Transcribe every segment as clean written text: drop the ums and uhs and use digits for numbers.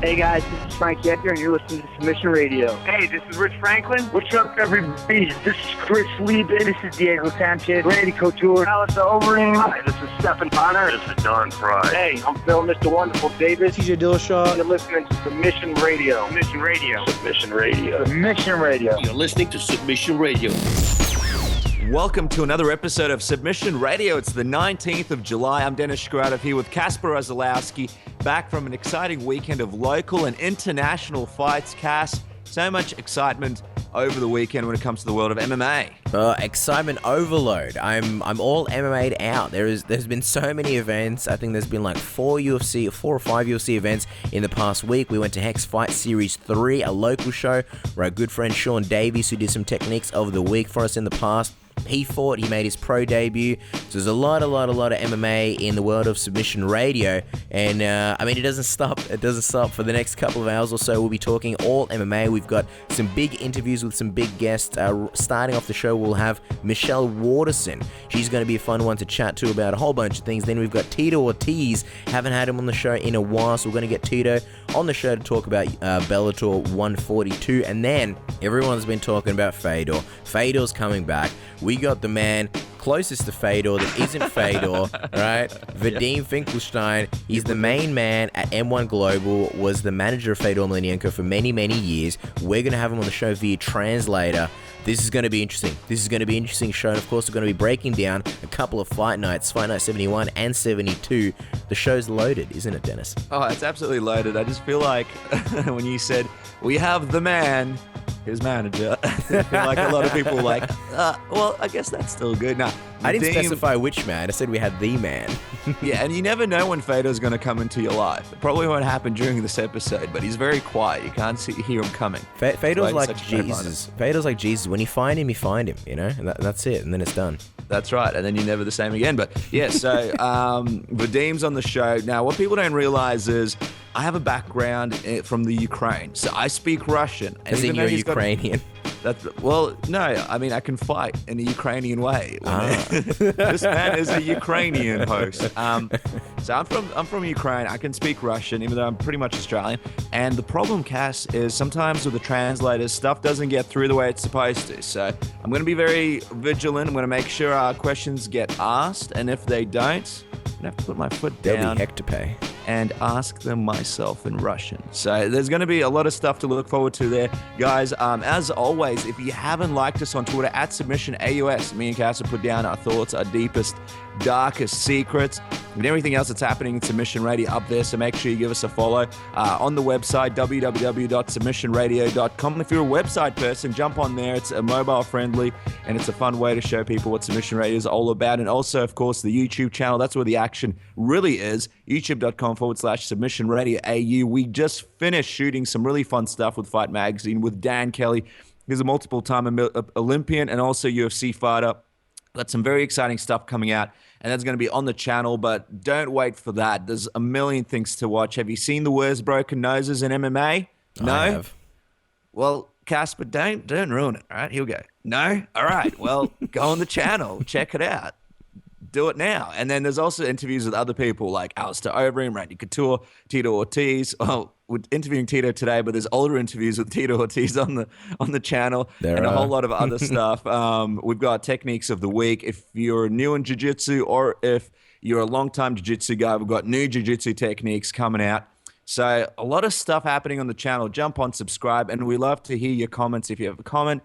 Hey guys, this is Frank Yecker, and you're listening to Submission Radio. Hey, this is Rich Franklin. What's up, everybody? This is Chris Lieben. This is Diego Sanchez. Randy Couture. Alistair Overeem. Hi, this is Stephen Bonner. This is Don Fry. Hey, I'm Phil, Mr. Wonderful Davis. TJ Dillashaw. You're listening to Submission Radio. Submission Radio. Submission Radio. Submission Radio. You're listening to Submission Radio. Welcome to another episode of Submission Radio. It's the 19th of July. I'm Dennis Shkradov here with Kasper Ozolowski, back from an exciting weekend of local and international fights. Cass, so much excitement over the weekend when it comes to the world of MMA. Excitement overload. I'm all MMA'd out. There's been so many events. I think there's been like 4 or 5 UFC events in the past week. We went to Hex Fight Series 3, a local show where our good friend Sean Davies, who did some techniques of the week for us in the past, he fought, he made his pro debut. So there's a lot of MMA in the world of submission radio. And I mean, it doesn't stop for the next couple of hours or so. We'll be talking all MMA. We've got some big interviews with some big guests. Starting off the show, we'll have Michelle Waterson. She's going to be a fun one to chat to about a whole bunch of things. Then we've got Tito Ortiz. Haven't had him on the show in a while, so we're going to get Tito on the show to talk about Bellator 142. And then everyone's been talking about Fedor. Fedor's coming back. We got the man closest to Fedor that isn't Fedor, right? Vadim Finkelchtein. He's the main man at M1 Global, was the manager of Fedor Emelianenko for many, many years. We're going to have him on the show via translator. This is going to be interesting. This is going to be an interesting show. And of course, we're going to be breaking down a couple of fight nights, Fight Night 71 and 72. The show's loaded, isn't it, Dennis? Oh, it's absolutely loaded. I just feel like when you said, we have the man, his manager, I feel like a lot of people were like, well, I guess that's still good. Nah, I didn't specify which man. I said we had the man. Yeah, and you never know when Fedor's going to come into your life. It probably won't happen during this episode, but he's very quiet. You can't hear him coming. Fedor's like Jesus. Fedor's like Jesus. When you find him, you know? And that's it, and then it's done. That's right, and then you're never the same again. But yeah, so Vadim's on the show. Now, what people don't realize is I have a background from the Ukraine, so I speak Russian. As in you're Ukrainian? Well, no, I mean, I can fight in a Ukrainian way. This man is a Ukrainian host. So I'm from Ukraine. I can speak Russian, even though I'm pretty much Australian. And the problem, Cass, is sometimes with the translators, stuff doesn't get through the way it's supposed to. So I'm going to be very vigilant. I'm going to make sure our questions get asked. And if they don't, I'm going to have to put my foot down. There'll be heck to pay. And ask them myself in Russian. So there's going to be a lot of stuff to look forward to there. Guys, as always, if you haven't liked us on Twitter, at SubmissionAUS, me and Cass put down our thoughts, our deepest, darkest secrets, and everything else that's happening in Submission Radio up there. So make sure you give us a follow on the website, www.submissionradio.com. If you're a website person, jump on there. It's mobile friendly, and it's a fun way to show people what Submission Radio is all about. And also, of course, the YouTube channel. That's where the action really is. YouTube.com/Submission Radio AU. We just finished shooting some really fun stuff with Fight Magazine with Dan Kelly. He's a multiple-time Olympian and also UFC fighter. Got some very exciting stuff coming out, and that's going to be on the channel, but don't wait for that. There's a million things to watch. Have you seen the worst broken noses in MMA? No? I have. Well, Casper, don't ruin it, all right? Here we go. No? All right. Well, go on the channel. Check it out. Do it now. And then there's also interviews with other people like Alistair Overeem, Randy Couture, Tito Ortiz. Oh, we're interviewing Tito today, but there's older interviews with Tito Ortiz on the channel and a whole lot of other stuff. We've got techniques of the week. If you're new in jiu-jitsu or if you're a long-time jiu-jitsu guy, we've got new jiu-jitsu techniques coming out. So a lot of stuff happening on the channel. Jump on, subscribe, and we love to hear your comments. If you have a comment,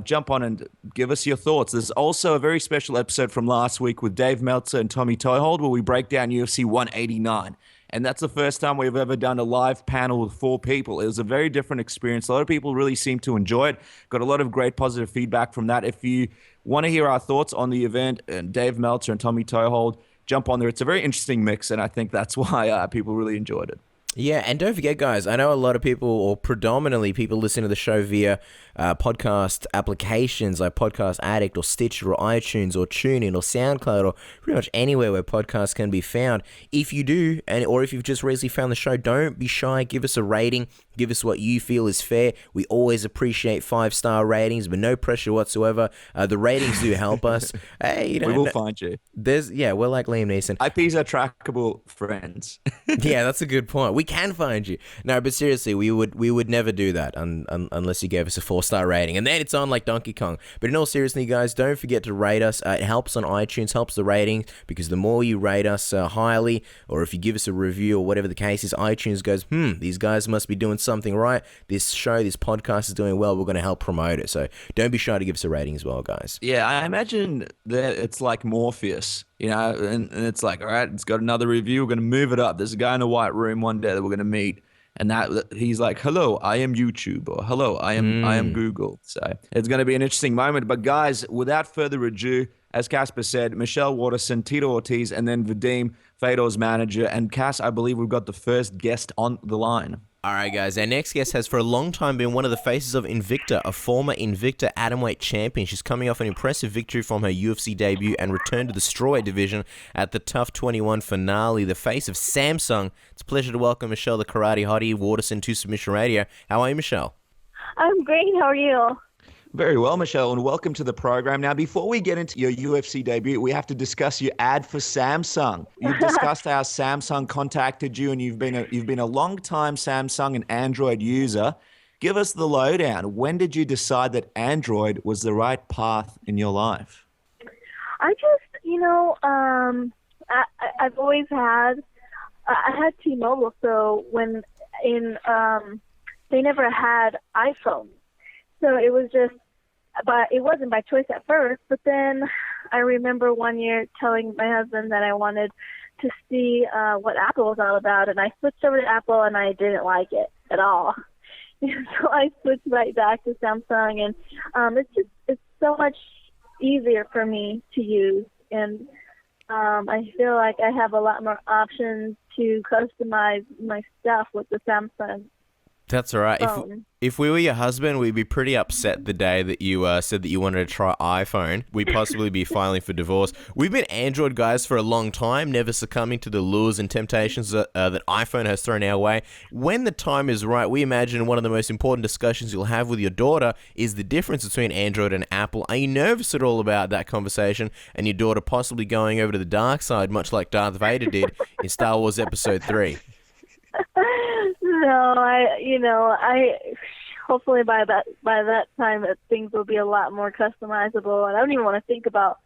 jump on and give us your thoughts. There's also a very special episode from last week with Dave Meltzer and Tommy Toehold where we break down UFC 189. And that's the first time we've ever done a live panel with 4 people. It was a very different experience. A lot of people really seemed to enjoy it. Got a lot of great positive feedback from that. If you want to hear our thoughts on the event, and Dave Meltzer and Tommy Toehold, jump on there. It's a very interesting mix, and I think that's why people really enjoyed it. Yeah, and don't forget, guys, I know a lot of people, or predominantly people, listen to the show via podcast applications like Podcast Addict or Stitcher or iTunes or TuneIn or SoundCloud or pretty much anywhere where podcasts can be found. If you do, or if you've just recently found the show, don't be shy. Give us a rating. Give us what you feel is fair. We always appreciate 5-star ratings, but no pressure whatsoever. The ratings do help us. Hey, we will find you. We're like Liam Neeson. IPs are trackable friends. Yeah, that's a good point. We can find you. No, but seriously, we would never do that unless you gave us a 4-star rating, and then it's on like Donkey Kong. But in all seriousness, guys, don't forget to rate us. It helps on iTunes, helps the rating, because the more you rate us highly, or if you give us a review or whatever the case is, iTunes goes, these guys must be doing something right. This podcast is doing well. We're going to help promote it. So don't be shy to give us a rating as well, guys. Yeah, I imagine that it's like Morpheus, and it's like, all right, it's got another review. We're going to move it up. There's a guy in a white room one day that we're going to meet. And that he's like, hello, I am YouTube, or hello, I am Google. So it's going to be an interesting moment. But guys, without further ado, as Casper said, Michelle Waterson, Tito Ortiz, and then Vadim, Fedor's manager. And Cass, I believe we've got the first guest on the line. All right, guys. Our next guest has for a long time been one of the faces of Invicta, a former Invicta atomweight champion. She's coming off an impressive victory from her UFC debut and returned to the strawweight division at the Tough 21 finale. The face of Samsung. It's a pleasure to welcome Michelle, the karate hottie, Waterson to Submission Radio. How are you, Michelle? I'm great. How are you? Very well, Michelle, and welcome to the program. Now, before we get into your UFC debut, we have to discuss your ad for Samsung. You've discussed how Samsung contacted you, and you've been a long-time Samsung and Android user. Give us the lowdown. When did you decide that Android was the right path in your life? I just, I've always had, I had T-Mobile, so they never had iPhone. So it was just, but it wasn't by choice at first. But then I remember one year telling my husband that I wanted to see what Apple was all about, and I switched over to Apple, and I didn't like it at all. So I switched right back to Samsung, and it's so much easier for me to use, and I feel like I have a lot more options to customize my stuff with the Samsung. That's all right. If we were your husband, we'd be pretty upset the day that you said that you wanted to try iPhone. We'd possibly be filing for divorce. We've been Android guys for a long time, never succumbing to the lures and temptations that iPhone has thrown our way. When the time is right, we imagine one of the most important discussions you'll have with your daughter is the difference between Android and Apple. Are you nervous at all about that conversation and your daughter possibly going over to the dark side, much like Darth Vader did in Star Wars Episode 3? No, I hopefully by that time things will be a lot more customizable, and I don't even want to think about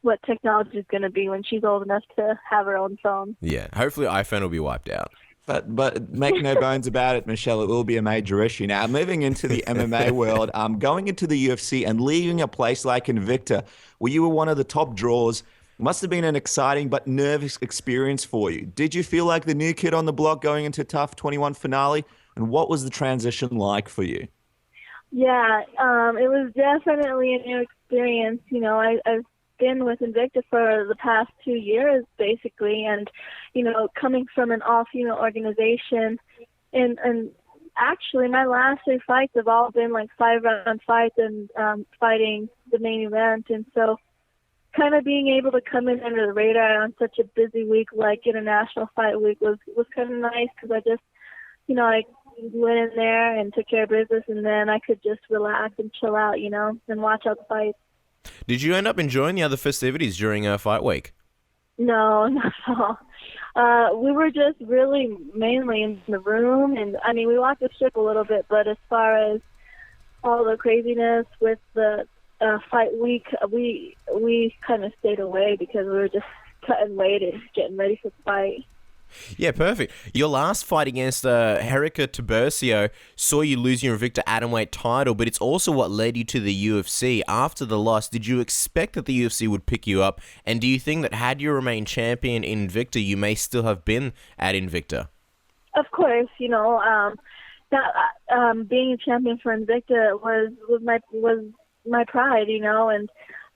what technology is going to be when she's old enough to have her own phone. Yeah, hopefully iPhone will be wiped out. But make no bones about it, Michelle, it will be a major issue. Now, moving into the MMA world, going into the UFC and leaving a place like Invicta, where you were one of the top draws, must have been an exciting but nervous experience for you. Did you feel like the new kid on the block going into Tough 21 finale? And what was the transition like for you? Yeah, it was definitely a new experience. I've been with Invicta for the past 2 years, basically, and, coming from an all-female organization, and actually my last 3 fights have all been like 5-round fights and fighting the main event, and so kind of being able to come in under the radar on such a busy week like International Fight Week was kind of nice, because I just, I went in there and took care of business, and then I could just relax and chill out, and watch out the fights. Did you end up enjoying the other festivities during Fight Week? No, not at all. We were just really mainly in the room, and I mean, we walked the strip a little bit, but as far as all the craziness with the fight week, we kind of stayed away because we were just cutting weight and getting ready for the fight. Yeah, perfect. Your last fight against Herrica Tiburcio saw you lose your Invicta atomweight title, but it's also what led you to the UFC. After the loss, did you expect that the UFC would pick you up? And do you think that had you remained champion in Invicta, you may still have been at Invicta? Of course, that being a champion for Invicta was my pride, and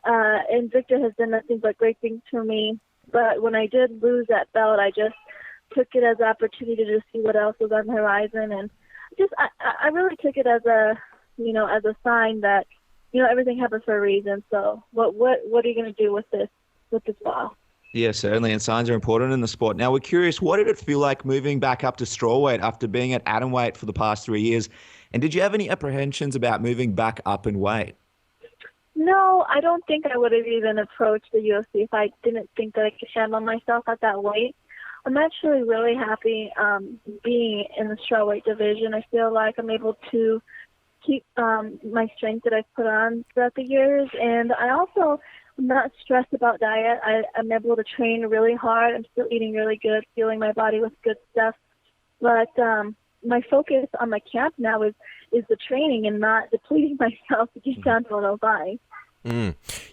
Invicta has done nothing but great things for me. But when I did lose that belt, I just took it as an opportunity to see what else was on the horizon, and I really took it as a sign that everything happens for a reason. So what are you going to do with this ball? Yeah, certainly, and signs are important in the sport. Now, we're curious, what did it feel like moving back up to strawweight after being at atomweight for the past 3 years? And did you have any apprehensions about moving back up in weight? No, I don't think I would have even approached the UFC if I didn't think that I could handle myself at that weight. I'm actually really happy being in the strawweight division. I feel like I'm able to keep my strength that I've put on throughout the years, and I also am not stressed about diet. I'm able to train really hard. I'm still eating really good, fueling my body with good stuff, but my focus on my camp now is the training and not depleting myself to get down to 105.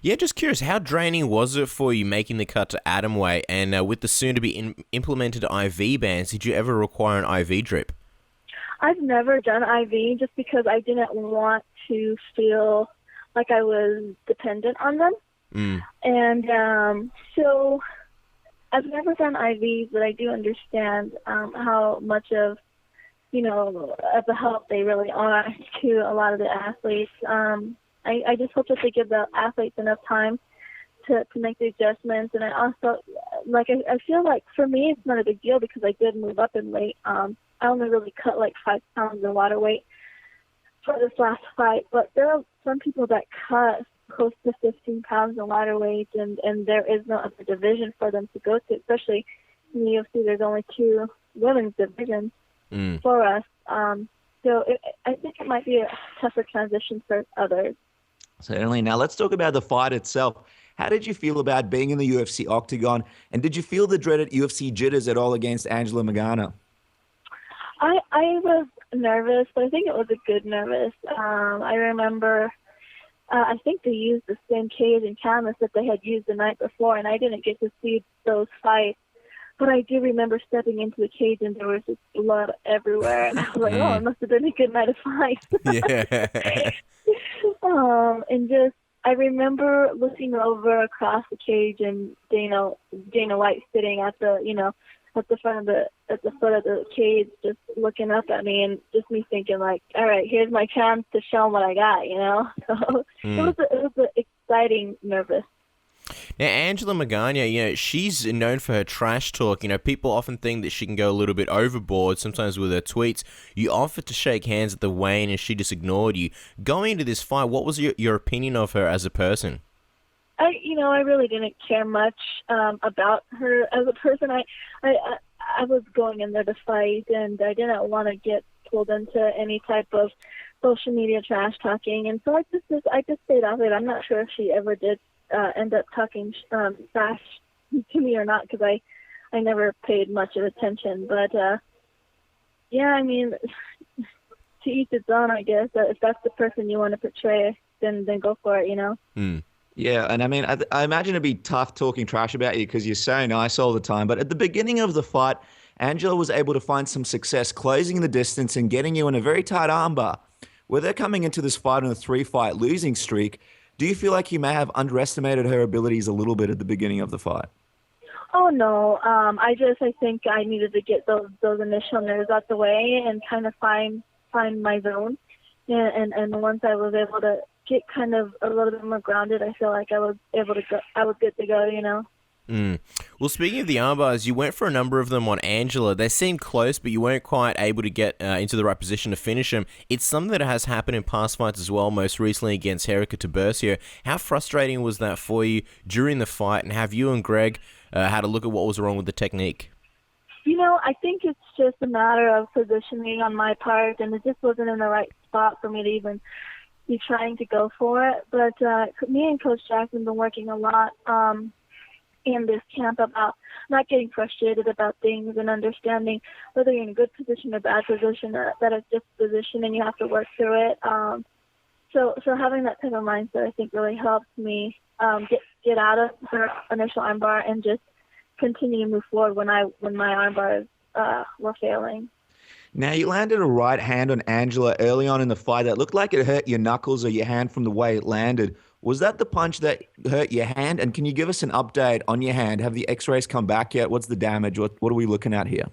Yeah, just curious, how draining was it for you making the cut to atomweight, and with the soon-to-be implemented IV bans, did you ever require an IV drip? I've never done IV just because I didn't want to feel like I was dependent on them. And so I've never done IVs, but I do understand how much of a help they really are to a lot of the athletes. I just hope that they give the athletes enough time to make the adjustments. And I also, I feel like for me it's not a big deal because I did move up in weight. I only really cut like 5 pounds in water weight for this last fight, but there are some people that cut close to 15 pounds in water weight, and there is no other division for them to go to, especially in the UFC. There's only 2 women's divisions for us. So I think it might be a tougher transition for others. Certainly. Now let's talk about the fight itself. How did you feel about being in the UFC octagon, and did you feel the dreaded UFC jitters at all against Angela Magana? I was nervous, but I think it was a good nervous. I remember, I think they used the same cage and canvas that they had used the night before, and I didn't get to see those fights. But I do remember stepping into the cage and there was just blood everywhere, and I was like, "Oh, it must have been a good night of fights." Yeah. And just, I remember looking over across the cage and Dana White sitting at the, at the foot of the cage, just looking up at me, and just me thinking like, all right, here's my chance to show them what I got, So it was an exciting nervous. Now, Angela Magana, she's known for her trash talk. People often think that she can go a little bit overboard, sometimes with her tweets. You offered to shake hands at the weigh-in and she just ignored you. Going into this fight, what was your opinion of her as a person? I really didn't care much about her as a person. I was going in there to fight, and I didn't want to get pulled into any type of social media trash talking. And so I just stayed out of it. I'm not sure if she ever did end up talking trash to me or not, because I never paid much of attention. But to each its own, I guess. If that's the person you want to portray, then go for it, Yeah, and I imagine it'd be tough talking trash about you because you're so nice all the time. But at the beginning of the fight, Angela was able to find some success closing the distance and getting you in a very tight armbar. With her coming into this fight on a 3-fight losing streak, do you feel like you may have underestimated her abilities a little bit at the beginning of the fight? Oh, no. I think I needed to get those initial nerves out the way and kind of find my zone. And once I was able to get kind of a little bit more grounded, I feel like I was able to go. I was good to go, Well, speaking of the armbars, you went for a number of them on Angela. They seemed close, but you weren't quite able to get into the right position to finish them. It's something that has happened in past fights as well, most recently against Erica Tiburcio. How frustrating was that for you during the fight, and have you and Greg had a look at what was wrong with the technique? I think it's just a matter of positioning on my part, and it just wasn't in the right spot for me to even be trying to go for it. But me and Coach Jackson have been working a lot in this camp about not getting frustrated about things and understanding whether you're in a good position or bad position, or that it's just a position and you have to work through it. So having that type of mindset, I think, really helps me get out of her initial armbar and just continue to move forward when my armbars were failing. Now, you landed a right hand on Angela early on in the fight that looked like it hurt your knuckles or your hand from the way it landed. Was that the punch that hurt your hand? And can you give us an update on your hand? Have the x-rays come back yet? What's the damage? What are we looking at here?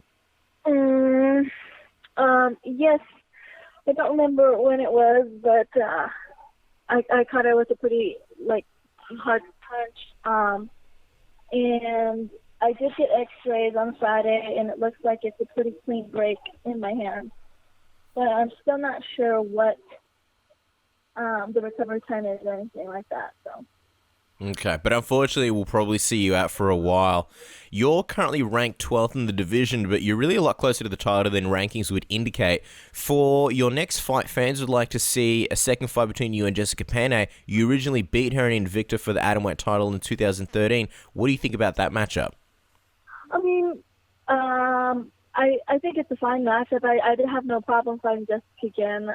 Yes. I don't remember when it was, but I caught her with a pretty, hard punch. And I did get x-rays on Friday, and it looks like it's a pretty clean break in my hand. But I'm still not sure what the recovery time is or anything like that. So. Okay, but unfortunately, we'll probably see you out for a while. You're currently ranked 12th in the division, but you're really a lot closer to the title than rankings would indicate. For your next fight, fans would like to see a second fight between you and Jessica Penne. You originally beat her in Invicta for the atomweight title in 2013. What do you think about that matchup? I mean, I think it's a fine matchup. I did have no problem fighting Jessica again.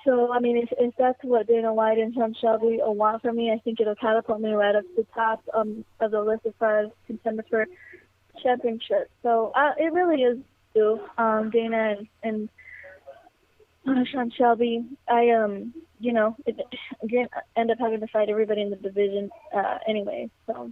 So, I mean, if that's what Dana White and Sean Shelby want from me, I think it'll catapult me right up to the top of the list as far as contender for championship. So, it really is due. Dana and Sean Shelby, again, end up having to fight everybody in the division anyway, so...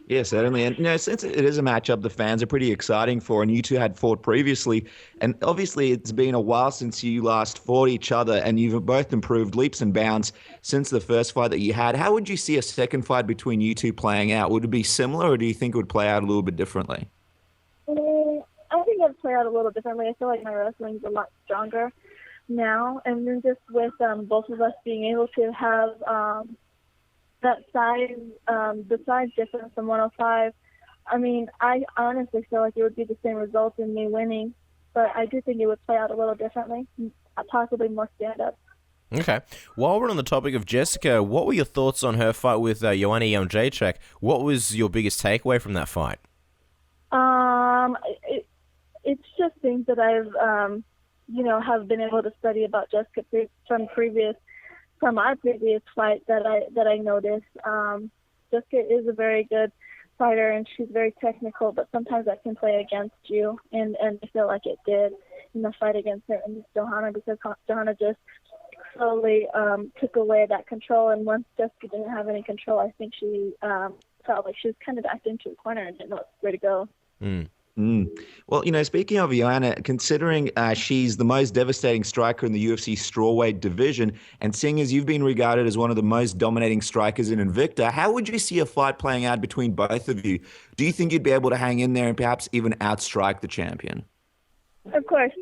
Yeah, certainly. And since it is a matchup the fans are pretty exciting for, and you two had fought previously, and obviously it's been a while since you last fought each other, and you've both improved leaps and bounds since the first fight that you had. How would you see a second fight between you two playing out? Would it be similar, or do you think it would play out a little bit differently? I think it would play out a little differently. I feel like my wrestling is a lot stronger now, and then just with both of us being able to have that size, the size difference from 105, I mean, I honestly feel like it would be the same result in me winning, but I do think it would play out a little differently, possibly more stand-up. Okay. While we're on the topic of Jessica, what were your thoughts on her fight with Joanna Jędrzejczyk? What was your biggest takeaway from that fight? It's just things that I've, have been able to study about Jessica from my previous fight that I noticed. Jessica is a very good fighter, and she's very technical, but sometimes that can play against you, and I feel like it did in the fight against her and Johanna, because Johanna just slowly took away that control, and once Jessica didn't have any control, I think she felt like she was kind of backed into a corner and didn't know where to go. Well, speaking of Joanna, considering she's the most devastating striker in the UFC strawweight division, and seeing as you've been regarded as one of the most dominating strikers in Invicta, how would you see a fight playing out between both of you? Do you think you'd be able to hang in there and perhaps even outstrike the champion? Of course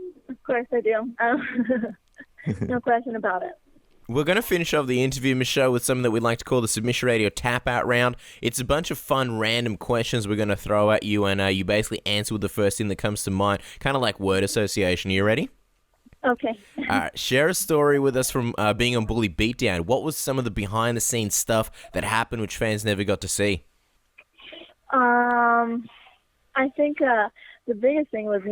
I do. No question about it. We're going to finish off the interview, Michelle, with something that we'd like to call the Submission Radio Tap-Out Round. It's a bunch of fun, random questions we're going to throw at you, and you basically answer with the first thing that comes to mind, kind of like word association. Are you ready? Okay. All right. Share a story with us from being on Bully Beatdown. What was some of the behind-the-scenes stuff that happened which fans never got to see? I think the biggest thing was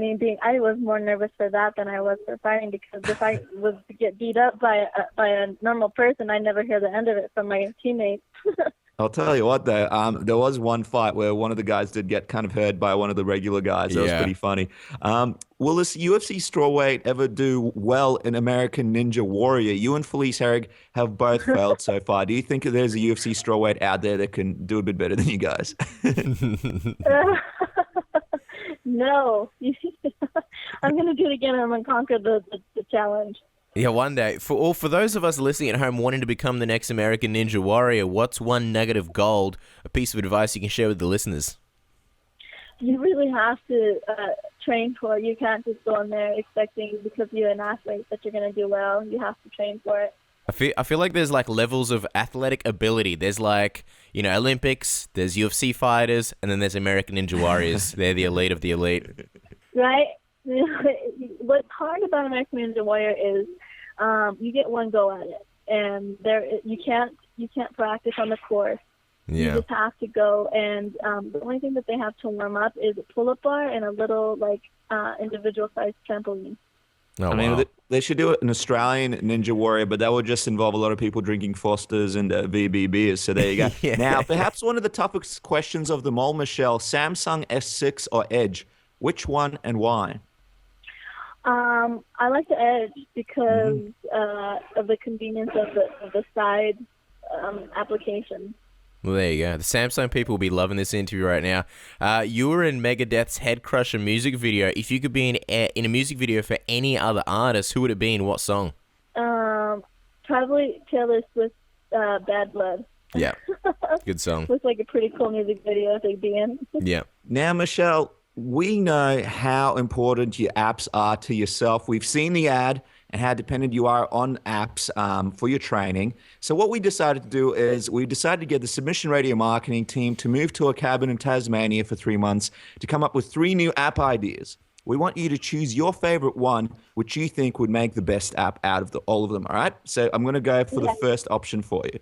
I was more nervous for that than I was for fighting, because if I was to get beat up by a normal person, I never hear the end of it from my teammates. I'll tell you what, though, there was one fight where one of the guys did get kind of hurt by one of the regular guys. That was pretty funny. Will this UFC strawweight ever do well in American Ninja Warrior? You and Felice Herrig have both failed so far. Do you think there's a UFC strawweight out there that can do a bit better than you guys? No. I'm going to do it again, and I'm going to conquer the challenge. Yeah, one day. For those of us listening at home wanting to become the next American Ninja Warrior, what's one nugget of gold, a piece of advice you can share with the listeners? You really have to train for it. You can't just go in there expecting, because you're an athlete, that you're going to do well. You have to train for it. I feel like there's like levels of athletic ability. There's like, Olympics, there's UFC fighters, and then there's American Ninja Warriors. They're the elite of the elite. Right? What's hard about American Ninja Warrior is you get one go at it, and you can't practice on the course. Yeah. You just have to go, and the only thing that they have to warm up is a pull-up bar and a little individual-sized trampoline. Oh, I mean, they should do an Australian Ninja Warrior, but that would just involve a lot of people drinking Fosters and VB beers. So there you go. Yeah. Now, perhaps one of the toughest questions of them all, Michelle, Samsung S6 or Edge? Which one and why? I like the Edge because of the convenience of the side application. Well, there you go. The Samsung people will be loving this interview right now. You were in Megadeth's Head Crusher music video. If you could be in a music video for any other artist, who would it be and what song? Probably Taylor Swift's Bad Blood. Yeah, good song. Looks like a pretty cool music video if they'd be in. Yeah. Now, Michelle, we know how important your apps are to yourself. We've seen the ad and how dependent you are on apps for your training. So what we decided to do is we decided to get the Submission Radio marketing team to move to a cabin in Tasmania for 3 months to come up with 3 new app ideas. We want you to choose your favorite one, which you think would make the best app out of all of them, all right? So I'm going to go for the first option for you.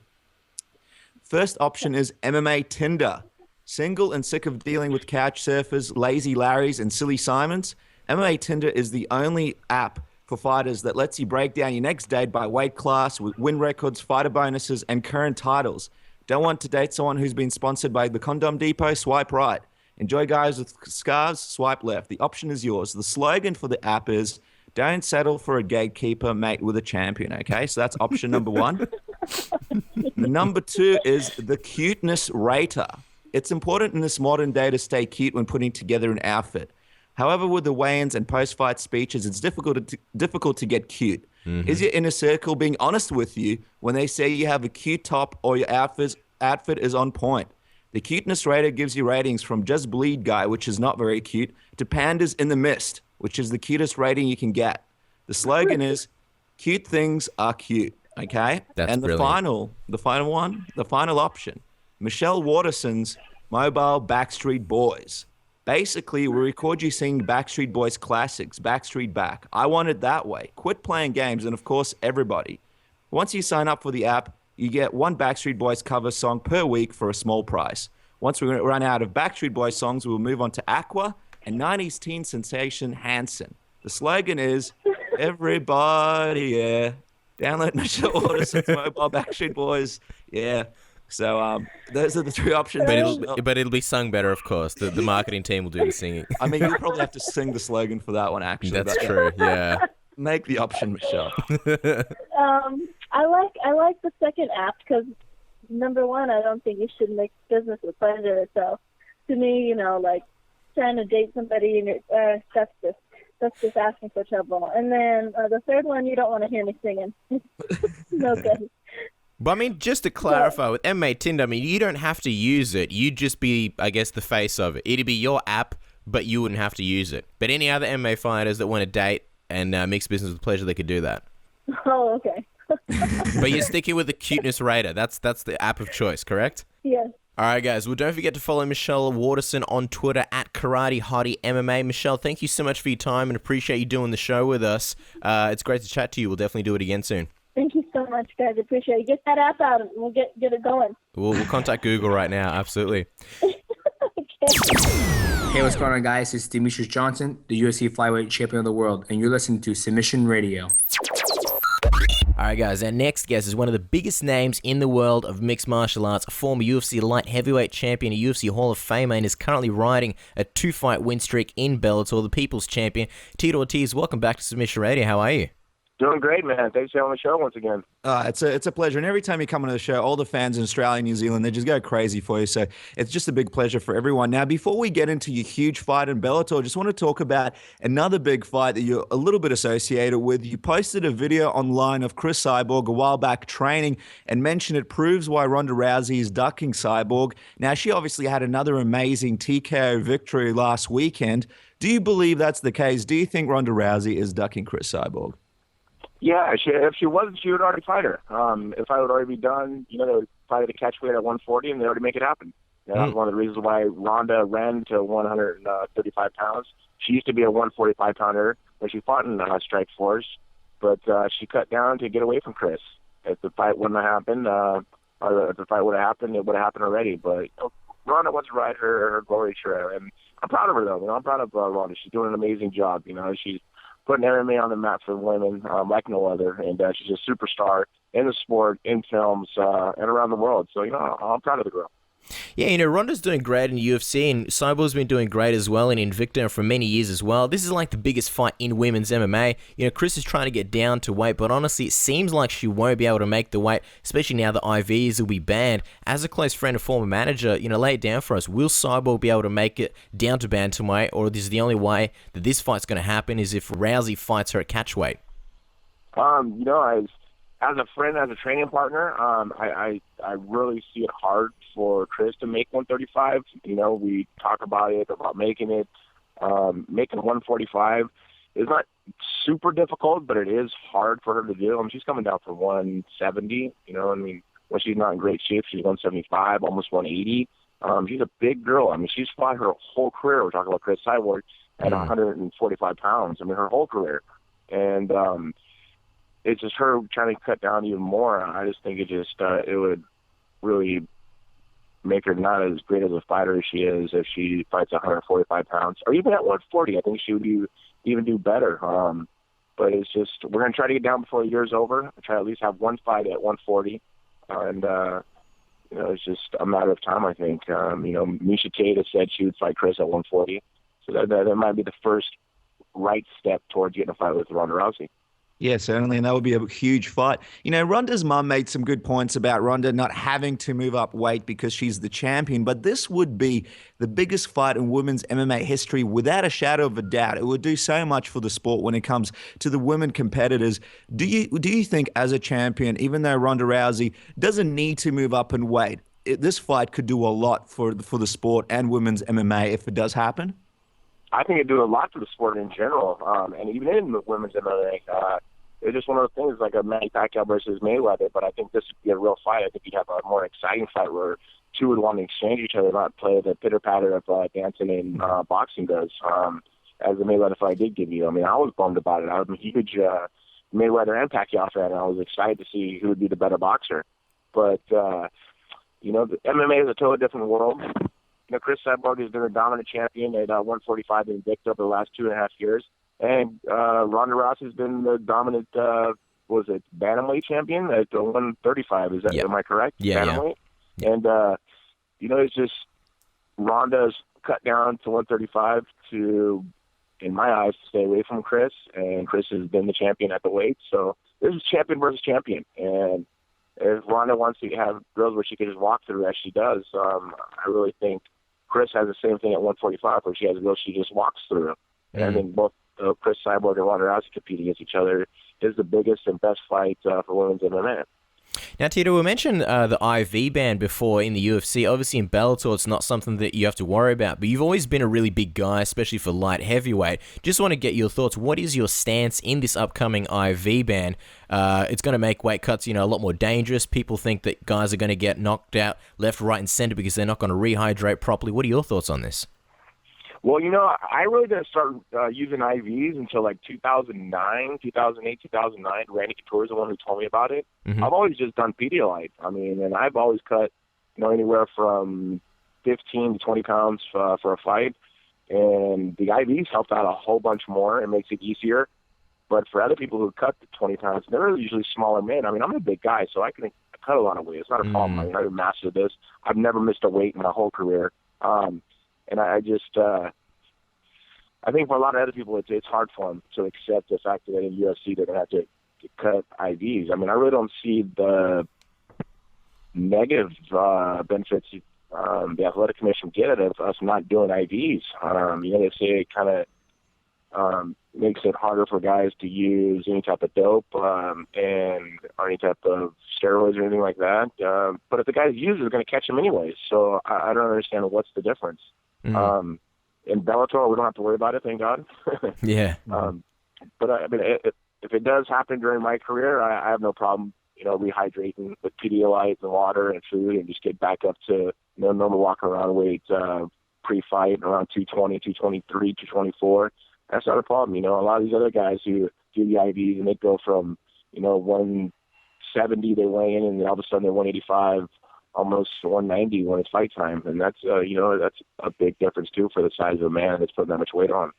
First option is MMA Tinder. Single and sick of dealing with couch surfers, lazy Larrys, and silly Simons? MMA Tinder is the only app for fighters that lets you break down your next date by weight class, with win records, fighter bonuses, and current titles. Don't want to date someone who's been sponsored by the Condom Depot? Swipe right. Enjoy guys with scars? Swipe left. The option is yours. The slogan for the app is, don't settle for a gatekeeper, mate with a champion, okay? So that's option number 1. Number 2 is the cuteness rater. It's important in this modern day to stay cute when putting together an outfit. However, with the weigh-ins and post-fight speeches, it's difficult to get cute. Mm-hmm. Is your inner circle being honest with you when they say you have a cute top or your outfit is on point? The cuteness rater gives you ratings from Just Bleed Guy, which is not very cute, to Pandas in the Mist, which is the cutest rating you can get. The slogan is, cute things are cute, okay? That's and the final option, Michelle Waterson's Mobile Backstreet Boys. Basically, we record you singing Backstreet Boys classics, Backstreet Back. I Want It That Way. Quit playing games, and of course, everybody. Once you sign up for the app, you get 1 Backstreet Boys cover song per week for a small price. Once we run out of Backstreet Boys songs, we'll move on to Aqua and 90s teen sensation Hanson. The slogan is, everybody, yeah. Download Michelle Waterson's Mobile Backstreet Boys, yeah. So those are the 3 options. But it'll be sung better, of course. The marketing team will do the singing. I mean, you'll probably have to sing the slogan for that one, actually. That's true, yeah. Make the option, Michelle. I like the second app because, number 1, I don't think you should mix business with pleasure. So, to me, like trying to date somebody, and that's just asking for trouble. And then the third one, you don't want to hear me singing. No good. But I mean, just to clarify, with MMA Tinder, I mean, you don't have to use it. You'd just be, I guess, the face of it. It'd be your app, but you wouldn't have to use it. But any other MMA fighters that want to date and mix business with pleasure, they could do that. Oh, okay. But you're sticking with the cuteness rater. That's the app of choice, correct? Yes. All right, guys. Well, don't forget to follow Michelle Waterson on Twitter at Karate Hottie MMA. Michelle, thank you so much for your time and appreciate you doing the show with us. It's great to chat to you. We'll definitely do it again soon. Thank you so much, guys. Appreciate it. Get that app out and we'll get it going. We'll contact Google right now. Absolutely. Hey, what's going on, guys? It's Demetrius Johnson, the UFC Flyweight Champion of the World, and you're listening to Submission Radio. All right, guys, our next guest is one of the biggest names in the world of mixed martial arts, a former UFC Light Heavyweight Champion, a UFC Hall of Famer, and is currently riding a 2-fight win streak in Bellator, the People's Champion. Tito Ortiz, welcome back to Submission Radio. How are you? Doing great, man. Thanks for having the show once again. It's a pleasure. And every time you come on the show, all the fans in Australia and New Zealand, they just go crazy for you. So it's just a big pleasure for everyone. Now, before we get into your huge fight in Bellator, I just want to talk about another big fight that you're a little bit associated with. You posted a video online of Cris Cyborg a while back training and mentioned it proves why Ronda Rousey is ducking Cyborg. Now, she obviously had another amazing TKO victory last weekend. Do you believe that's the case? Do you think Ronda Rousey is ducking Cris Cyborg? Yeah, if she wasn't, she would already fight her. If I would already be done, they would fight at a catch weight at 140, and they already make it happen. That was one of the reasons why Ronda ran to 135 pounds. She used to be a 145-pounder when she fought in Strike Force, but she cut down to get away from Cris. If the fight wouldn't have happened, or if the fight would have happened, it would have happened already. But Ronda wants to ride her glory trail, and I'm proud of her, though. I'm proud of Ronda. She's doing an amazing job. She's putting MMA on the map for women like no other, and she's a superstar in the sport, in films, and around the world. So, I'm proud of the girl. Yeah, Ronda's doing great in UFC, and Cyborg's been doing great as well in Invicta for many years as well. This is like the biggest fight in women's MMA. Cris is trying to get down to weight, but honestly, it seems like she won't be able to make the weight, especially now the IVs will be banned. As a close friend and former manager, lay it down for us. Will Cyborg be able to make it down to bantamweight, or is the only way that this fight's going to happen is if Rousey fights her at catchweight? As a friend, as a training partner, I really see it hard for Cris to make 135. We talk about it, about making 145. it's not super difficult, but it is hard for her to do. I mean, she's coming down from 170, you know, I mean, when she's not in great shape, she's 175, almost 180. She's a big girl. I mean, she's fought her whole career. We're talking about Cris Cyborg at 145 pounds. I mean, her whole career. And it's just her trying to cut down even more. I just think it would really make her not as great as a fighter as she is if she fights 145 pounds. Or even at 140, I think she would even do better. But it's just, we're going to try to get down before the year's over. Try to at least have one fight at 140. And, you know, it's just a matter of time, I think. You know, Miesha Tate has said she would fight Cris at 140. So that might be the first right step towards getting a fight with Ronda Rousey. Yeah, certainly, and that would be a huge fight. You know, Ronda's mum made some good points about Ronda not having to move up weight because she's the champion, but this would be the biggest fight in women's MMA history without a shadow of a doubt. It would do so much for the sport when it comes to the women competitors. Do you think, as a champion, even though Ronda Rousey doesn't need to move up in weight, this fight could do a lot for the sport and women's MMA if it does happen? I think it'd do a lot for the sport in general, and even in the women's MMA. It's just one of those things like a Manny Pacquiao versus Mayweather, but I think this would be a real fight. I think you'd have a more exciting fight where two would want to exchange each other, not play the pitter-patter of dancing and boxing does, as the Mayweather fight did give you. I mean, I was bummed about it. I was a huge Mayweather and Pacquiao fan, and I was excited to see who would be the better boxer. But, you know, the MMA is a totally different world. You know, Cris Cyborg has been a dominant champion at 145 in Invicta over the last 2.5 years. And Ronda Rousey's been the dominant, bantamweight champion at 135. Is that, am I correct? Yeah, bantamweight? Yeah. And, you know, it's just Ronda's cut down to 135 to, in my eyes, to stay away from Cris. And Cris has been the champion at the weight. So this is champion versus champion. And if Ronda wants to have girls where she can just walk through as she does, I really think Cris has the same thing at 145 where she has girls she just walks through. And I think both Cris Cyborg and Ronda Rousey compete against each other is the biggest and best fight for women's MMA. Now, Tito, we mentioned the IV ban before in the UFC. Obviously, in Bellator, it's not something that you have to worry about, but you've always been a really big guy, especially for light heavyweight. Just want to get your thoughts. What is your stance in this upcoming IV ban? It's going to make weight cuts, you know, a lot more dangerous. People think that guys are going to get knocked out left, right, and center because they're not going to rehydrate properly. What are your thoughts on this? Well, you know, I really didn't start using IVs until like 2008, 2009. Randy Couture is the one who told me about it. Mm-hmm. I've always just done Pedialyte. I mean, and I've always cut, you know, anywhere from 15 to 20 pounds for a fight. And the IVs helped out a whole bunch more. It makes it easier. But for other people who cut the 20 pounds, they're usually smaller men. I mean, I'm a big guy, so I can cut a lot of weight. It's not a problem. I mean, I've mastered this. I've never missed a weight in my whole career. And I just, I think for a lot of other people, it's hard for them to accept the fact that in UFC they're going to have to cut IVs. I mean, I really don't see the negative benefits the athletic commission get out of us not doing IVs. You know, they say it kind of makes it harder for guys to use any type of dope and or any type of steroids or anything like that. But if the guys use it, they're going to catch them anyways. So I don't understand what's the difference. In Bellator, we don't have to worry about it, thank God. Yeah. But I mean, if it does happen during my career, I have no problem, you know, rehydrating with Pedialyte and water and food and just get back up to, you know, normal walk around weight pre-fight around 220, 223, 224. That's not a problem. You know, a lot of these other guys who do the IVs and they go from, you know, 170 they weigh in and then all of a sudden they're 185, almost 190 when it's fight time. And that's, you know, that's a big difference too for the size of a man that's putting that much weight on.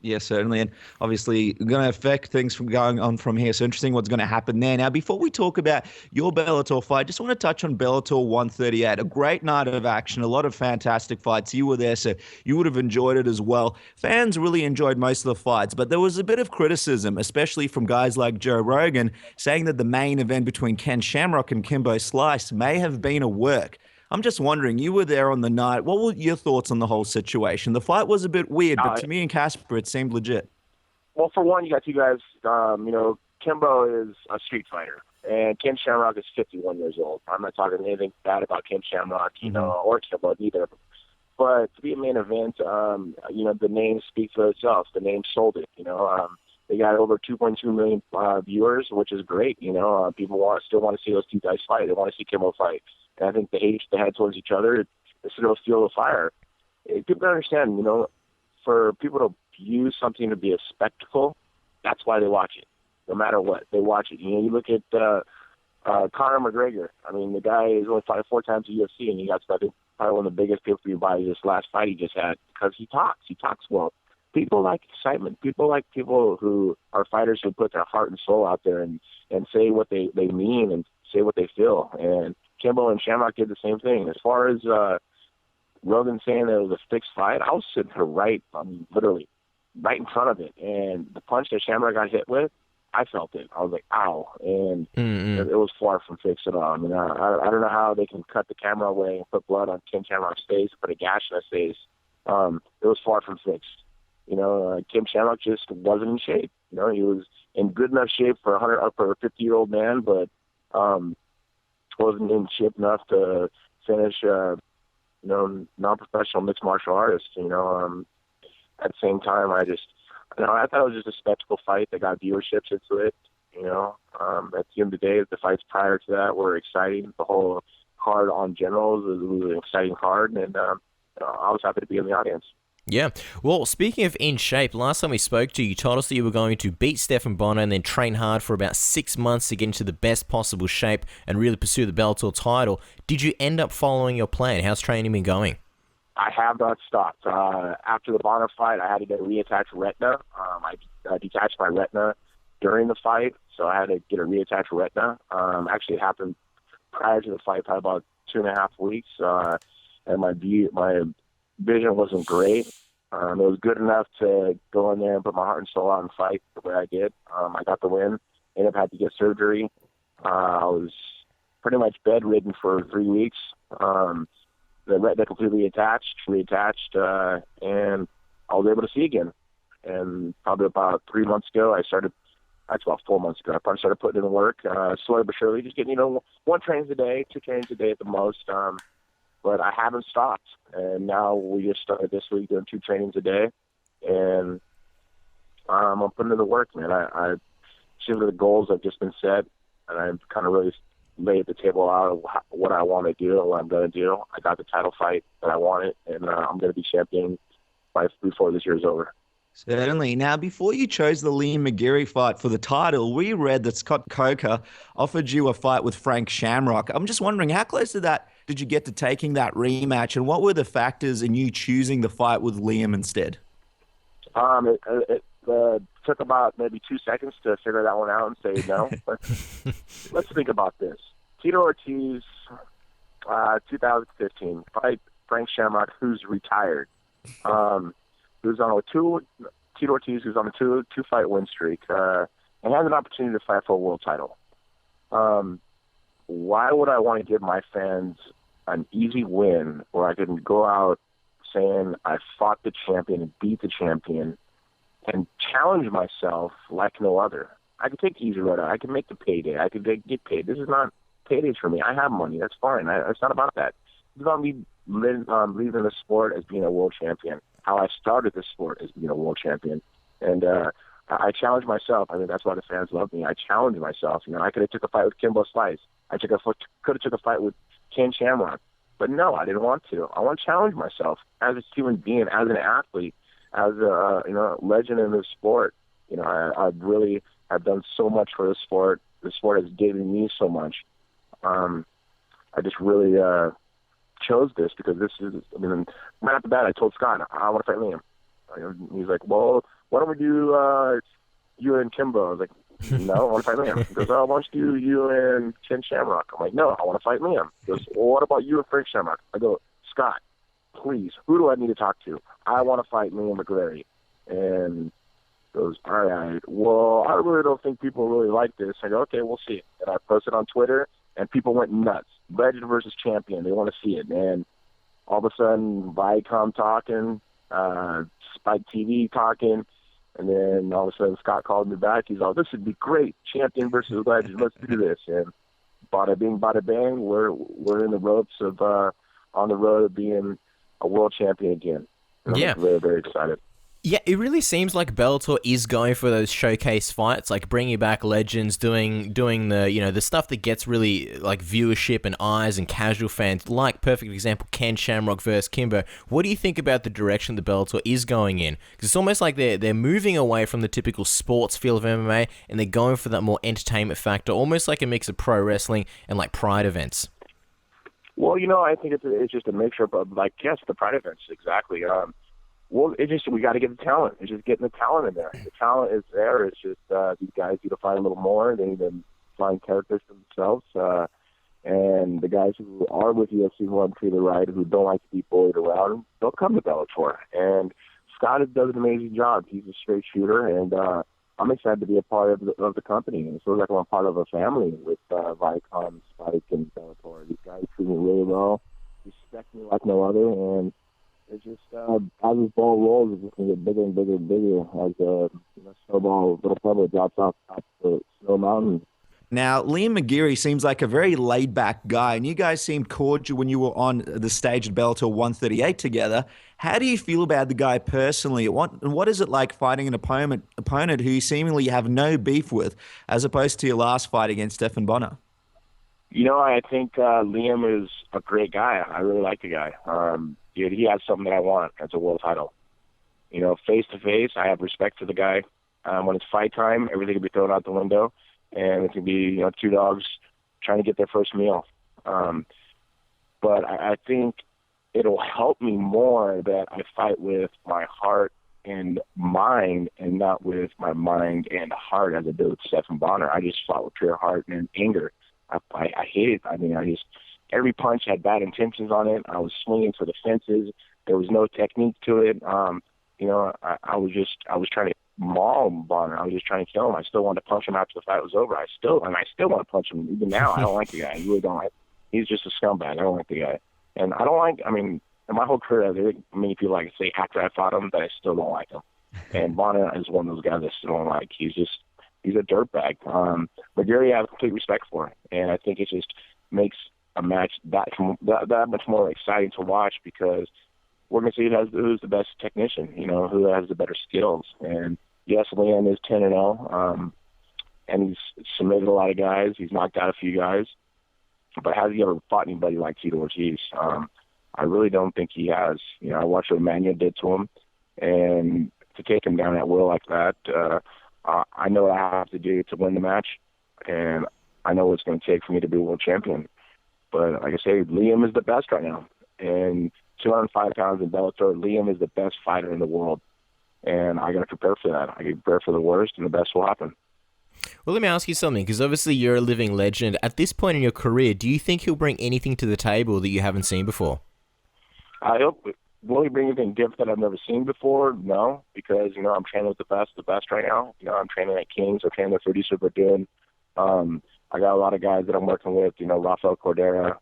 Yeah, certainly. And obviously going to affect things from going on from here. So interesting what's going to happen there. Now, before we talk about your Bellator fight, just want to touch on Bellator 138. A great night of action, a lot of fantastic fights. You were there, so you would have enjoyed it as well. Fans really enjoyed most of the fights, but there was a bit of criticism, especially from guys like Joe Rogan, saying that the main event between Ken Shamrock and Kimbo Slice may have been a work. I'm just wondering, you were there on the night. What were your thoughts on the whole situation? The fight was a bit weird, but to me and Casper, it seemed legit. Well, for one, you got two guys, you know, Kimbo is a street fighter, and Ken Shamrock is 51 years old. I'm not talking anything bad about Ken Shamrock, you know, or Kimbo, either of them. But to be a main event, the name speaks for itself. The name sold it. They got over 2.2 million viewers, which is great. People still want to see those two guys fight. They want to see Kimbo fight. And I think the hate they had towards each other, it sort of fuel the fire. People understand, for people to use something to be a spectacle, that's why they watch it. No matter what, they watch it. You look at Conor McGregor. I mean, the guy is only fought 4 times in the UFC, and he got probably one of the biggest pay-per-view buys this last fight he just had because he talks. He talks well. People like excitement. People like people who are fighters who put their heart and soul out there and say what they mean and say what they feel. And Kimbo and Shamrock did the same thing. As far as Rogan saying that it was a fixed fight, I was sitting there literally right in front of it. And the punch that Shamrock got hit with, I felt it. I was like, ow. And it was far from fixed at all. I mean, I don't know how they can cut the camera away and put blood on Kim Shamrock's face, put a gash in his face. It was far from fixed. Kim Shamrock just wasn't in shape. He was in good enough shape for a 50-year-old man, but wasn't in shape enough to finish, non-professional mixed martial artist. At the same time, I thought it was just a spectacle fight that got viewerships into it. At the end of the day, the fights prior to that were exciting. The whole card on generals was an exciting card, and I was happy to be in the audience. Yeah. Well, speaking of in shape, last time we spoke to you, you told us that you were going to beat Stephan Bonner and then train hard for about 6 months to get into the best possible shape and really pursue the Bellator title. Did you end up following your plan? How's training been going? I have not stopped. After the Bonner fight, I had to get a reattached retina. I detached my retina during the fight, so I had to get a reattached retina. Actually, it happened prior to the fight, probably about 2.5 weeks, and my vision wasn't great. It was good enough to go in there and put my heart and soul out and fight the way I did. I got the win. Ended up having to get surgery. I was pretty much bedridden for 3 weeks. The retina completely reattached, and I was able to see again. And probably about 3 months ago, that's about 4 months ago, I probably started putting in work, slowly but surely, just getting, 1 trains a day, 2 trains a day at the most. But I haven't stopped. And now we just started this week doing 2 trainings a day. And I'm putting in the work, man. I see the goals have just been set, and I'm kind of really laid the table out of what I want to do and what I'm going to do. I got the title fight that I wanted, and I'm going to be champion before this year is over. Certainly. Now, before you chose the Liam McGeary fight for the title, we read that Scott Coker offered you a fight with Frank Shamrock. I'm just wondering, how close to that did you get to taking that rematch, and what were the factors in you choosing the fight with Liam instead? It took about maybe 2 seconds to figure that one out and say no. But let's think about this. Tito Ortiz, 2015, fight Frank Shamrock, who's retired. Who's on Tito Ortiz, who's on a two-fight win streak, and has an opportunity to fight for a world title. Why would I want to give my fans an easy win where I can go out saying I fought the champion and beat the champion and challenge myself like no other? I can take the easy road out. I can make the payday. I can get paid. This is not paydays for me. I have money. That's fine. It's not about that. It's about me leaving the sport as being a world champion. How I started this sport as being a world champion. And I challenge myself. I mean, that's why the fans love me. I challenge myself. I could have took a fight with Kimbo Slice. I could have took a fight with Ken Shamrock. But no, I didn't want to. I want to challenge myself as a human being, as an athlete, as a legend in this sport. I really have done so much for the sport. The sport has given me so much. I just really chose this because this is. I mean, right off the bat, I told Scott I want to fight Liam. He's like, "Well, why don't we do you and Kimbo?" I was like, "No, I want to fight Liam." He goes, "Oh, why don't you do you and Ken Shamrock?" I'm like, "No, I want to fight Liam." He goes, "Well, what about you and Frank Shamrock?" I go, "Scott, please, who do I need to talk to? I want to fight Liam McGeary." And he goes, "All right, well, I really don't think people really like this." I go, "Okay, we'll see." And I posted on Twitter, and people went nuts. Legend versus champion. They want to see it. And all of a sudden, Viacom talking, Spike TV talking, and then all of a sudden Scott called me back. He's like, "This would be great. Champion versus legend. Let's do this." And bada bing, bada bang, we're in the ropes of on the road of being a world champion again. And Yeah. I'm very, very excited. Yeah, it really seems like Bellator is going for those showcase fights, like bringing back legends, doing the the stuff that gets really like viewership and eyes and casual fans. Like perfect example, Ken Shamrock versus Kimbo. What do you think about the direction that Bellator is going in? Because it's almost like they're moving away from the typical sports feel of MMA and they're going for that more entertainment factor, almost like a mix of pro wrestling and like pride events. Well, I think it's just a mixture of like, yes, the pride events, exactly. Well, we got to get the talent. It's just getting the talent in there. The talent is there. It's just these guys need to find a little more. They need to find characters for themselves. And the guys who are with UFC who want to treat it right, who don't like to be bullied around, they'll come to Bellator. And Scott does an amazing job. He's a straight shooter, and I'm excited to be a part of the company. And it feels like I'm a part of a family with Vicon, Spike, and Bellator. These guys treat me really well, respect me like no other, and it's just as this ball rolls, it's just going to get bigger and bigger and bigger as snowball, little pebble drops off the snow mountain. Now, Liam McGeary seems like a very laid-back guy, and you guys seemed cordial when you were on the stage at Bellator 138 together. How do you feel about the guy personally? What is it like fighting an opponent who you seemingly have no beef with, as opposed to your last fight against Stephan Bonner? I think Liam is a great guy. I really like the guy. He has something that I want. That's a world title. Face to face, I have respect for the guy. When it's fight time, everything can be thrown out the window, and it can be two dogs trying to get their first meal. But I think it'll help me more that I fight with my heart and mind, and not with my mind and heart as I did with Stephan Bonner. I just fought with pure heart and anger. I hate it. I mean, every punch had bad intentions on it. I was swinging for the fences. There was no technique to it. I was trying to maul Bonner. I was just trying to kill him. I still wanted to punch him after the fight was over. I still want to punch him even now. I don't like the guy. I really don't. He's just a scumbag. I don't like the guy. And I don't like, in my whole career, there are many people I can say after I fought him that I still don't like him. And Bonner is one of those guys I still don't like. He's a dirtbag. McGeary I have complete respect for, and I think it just makes a match that much more exciting to watch, because we're going to see who's the best technician, who has the better skills. And yes, Liam is 10-0, and he's submitted a lot of guys. He's knocked out a few guys, but has he ever fought anybody like Tito Ortiz? I really don't think he has. I watched what Emmanuel did to him, and to take him down at will like that, I know what I have to do to win the match, and I know what it's going to take for me to be world champion. But like I say, Liam is the best right now. And 205 pounds in Bellator, Liam is the best fighter in the world. And I got to prepare for that. I got to prepare for the worst, and the best will happen. Well, let me ask you something, because obviously you're a living legend. At this point in your career, do you think he'll bring anything to the table that you haven't seen before? I hope. Will he bring anything different that I've never seen before? No, because, I'm training with the best right now. I'm training at Kings. I'm training with Rudy Superdoon. I got a lot of guys that I'm working with, Rafael Cordera,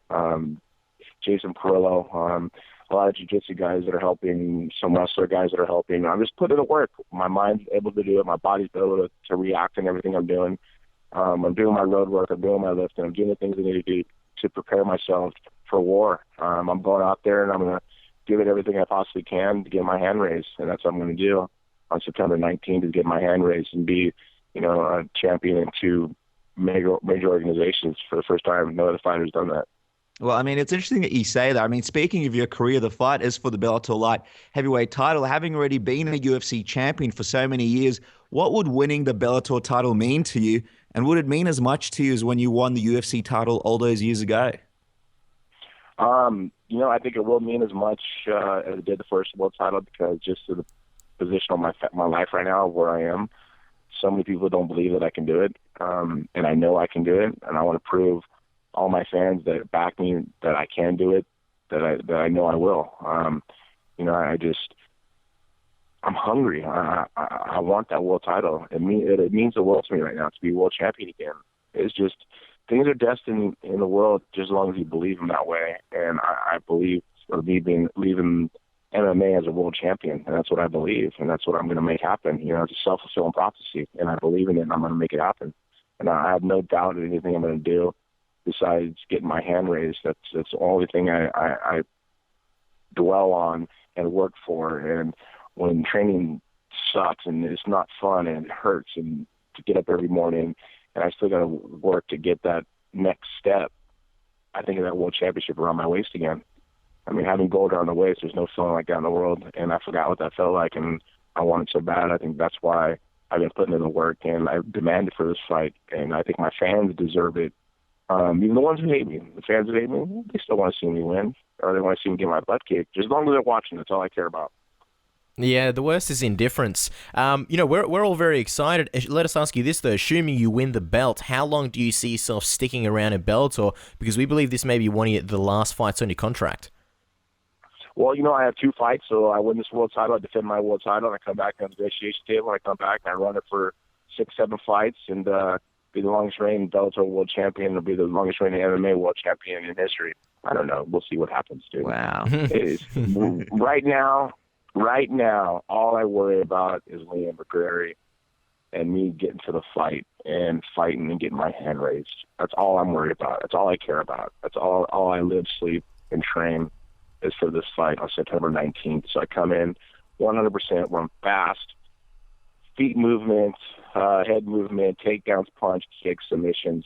Jason Perillo, a lot of jiu-jitsu guys that are helping, some wrestler guys that are helping. I'm just putting it to work. My mind's able to do it. My body's able to react in everything I'm doing. I'm doing my road work. I'm doing my lifting. I'm doing the things I need to do to prepare myself for war. I'm going out there, and I'm going to give it everything I possibly can to get my hand raised, and that's what I'm going to do on September 19th, is get my hand raised and be, a champion in two major organizations for the first time. No other fighter's done that. Well, it's interesting that you say that. Speaking of your career, the fight is for the Bellator Light Heavyweight title. Having already been a UFC champion for so many years, what would winning the Bellator title mean to you? And would it mean as much to you as when you won the UFC title all those years ago? I think it will mean as much as it did the first world title, because just to the position of my life right now, where I am, so many people don't believe that I can do it, and I know I can do it, and I want to prove all my fans that back me that I can do it, that I know I will. I'm hungry. I want that world title. It means the world to me right now to be world champion again. It's just, things are destined in the world just as long as you believe them that way. And I believe leaving MMA as a world champion, and that's what I believe, and that's what I'm going to make happen. It's a self-fulfilling prophecy, and I believe in it, and I'm going to make it happen. And I have no doubt in anything I'm going to do besides getting my hand raised. That's the only thing I dwell on and work for. And when training sucks and it's not fun and it hurts and to get up every morning and I still got to work to get that next step, I think of that world championship around my waist again. I mean, having gold around the waist, there's no feeling like that in the world, and I forgot what that felt like, and I want it so bad. I think that's why I've been putting in the work, and I've demanded for this fight, and I think my fans deserve it. Even the ones who hate me, the fans who hate me, they still want to see me win, or they want to see me get my butt kicked. Just as long as they're watching, that's all I care about. Yeah, the worst is indifference. We're all very excited. Let us ask you this, though. Assuming you win the belt, how long do you see yourself sticking around in Bellator? Because we believe this may be one of the last fights on your contract. Well, I have 2 fights, so I win this world title, I defend my world title, and I come back on the negotiation table, I come back and I run it for 6-7 fights, and be the longest reigning Bellator world champion, or be the longest reigning MMA world champion in history. I don't know. We'll see what happens, dude. Wow. Right now, all I worry about is Liam McGeary and me getting to the fight and fighting and getting my hand raised. That's all I'm worried about. That's all I care about. That's all I live, sleep, and train is for this fight on September 19th. So I come in 100%, run fast, feet movement, head movement, takedowns, punch, kicks, submissions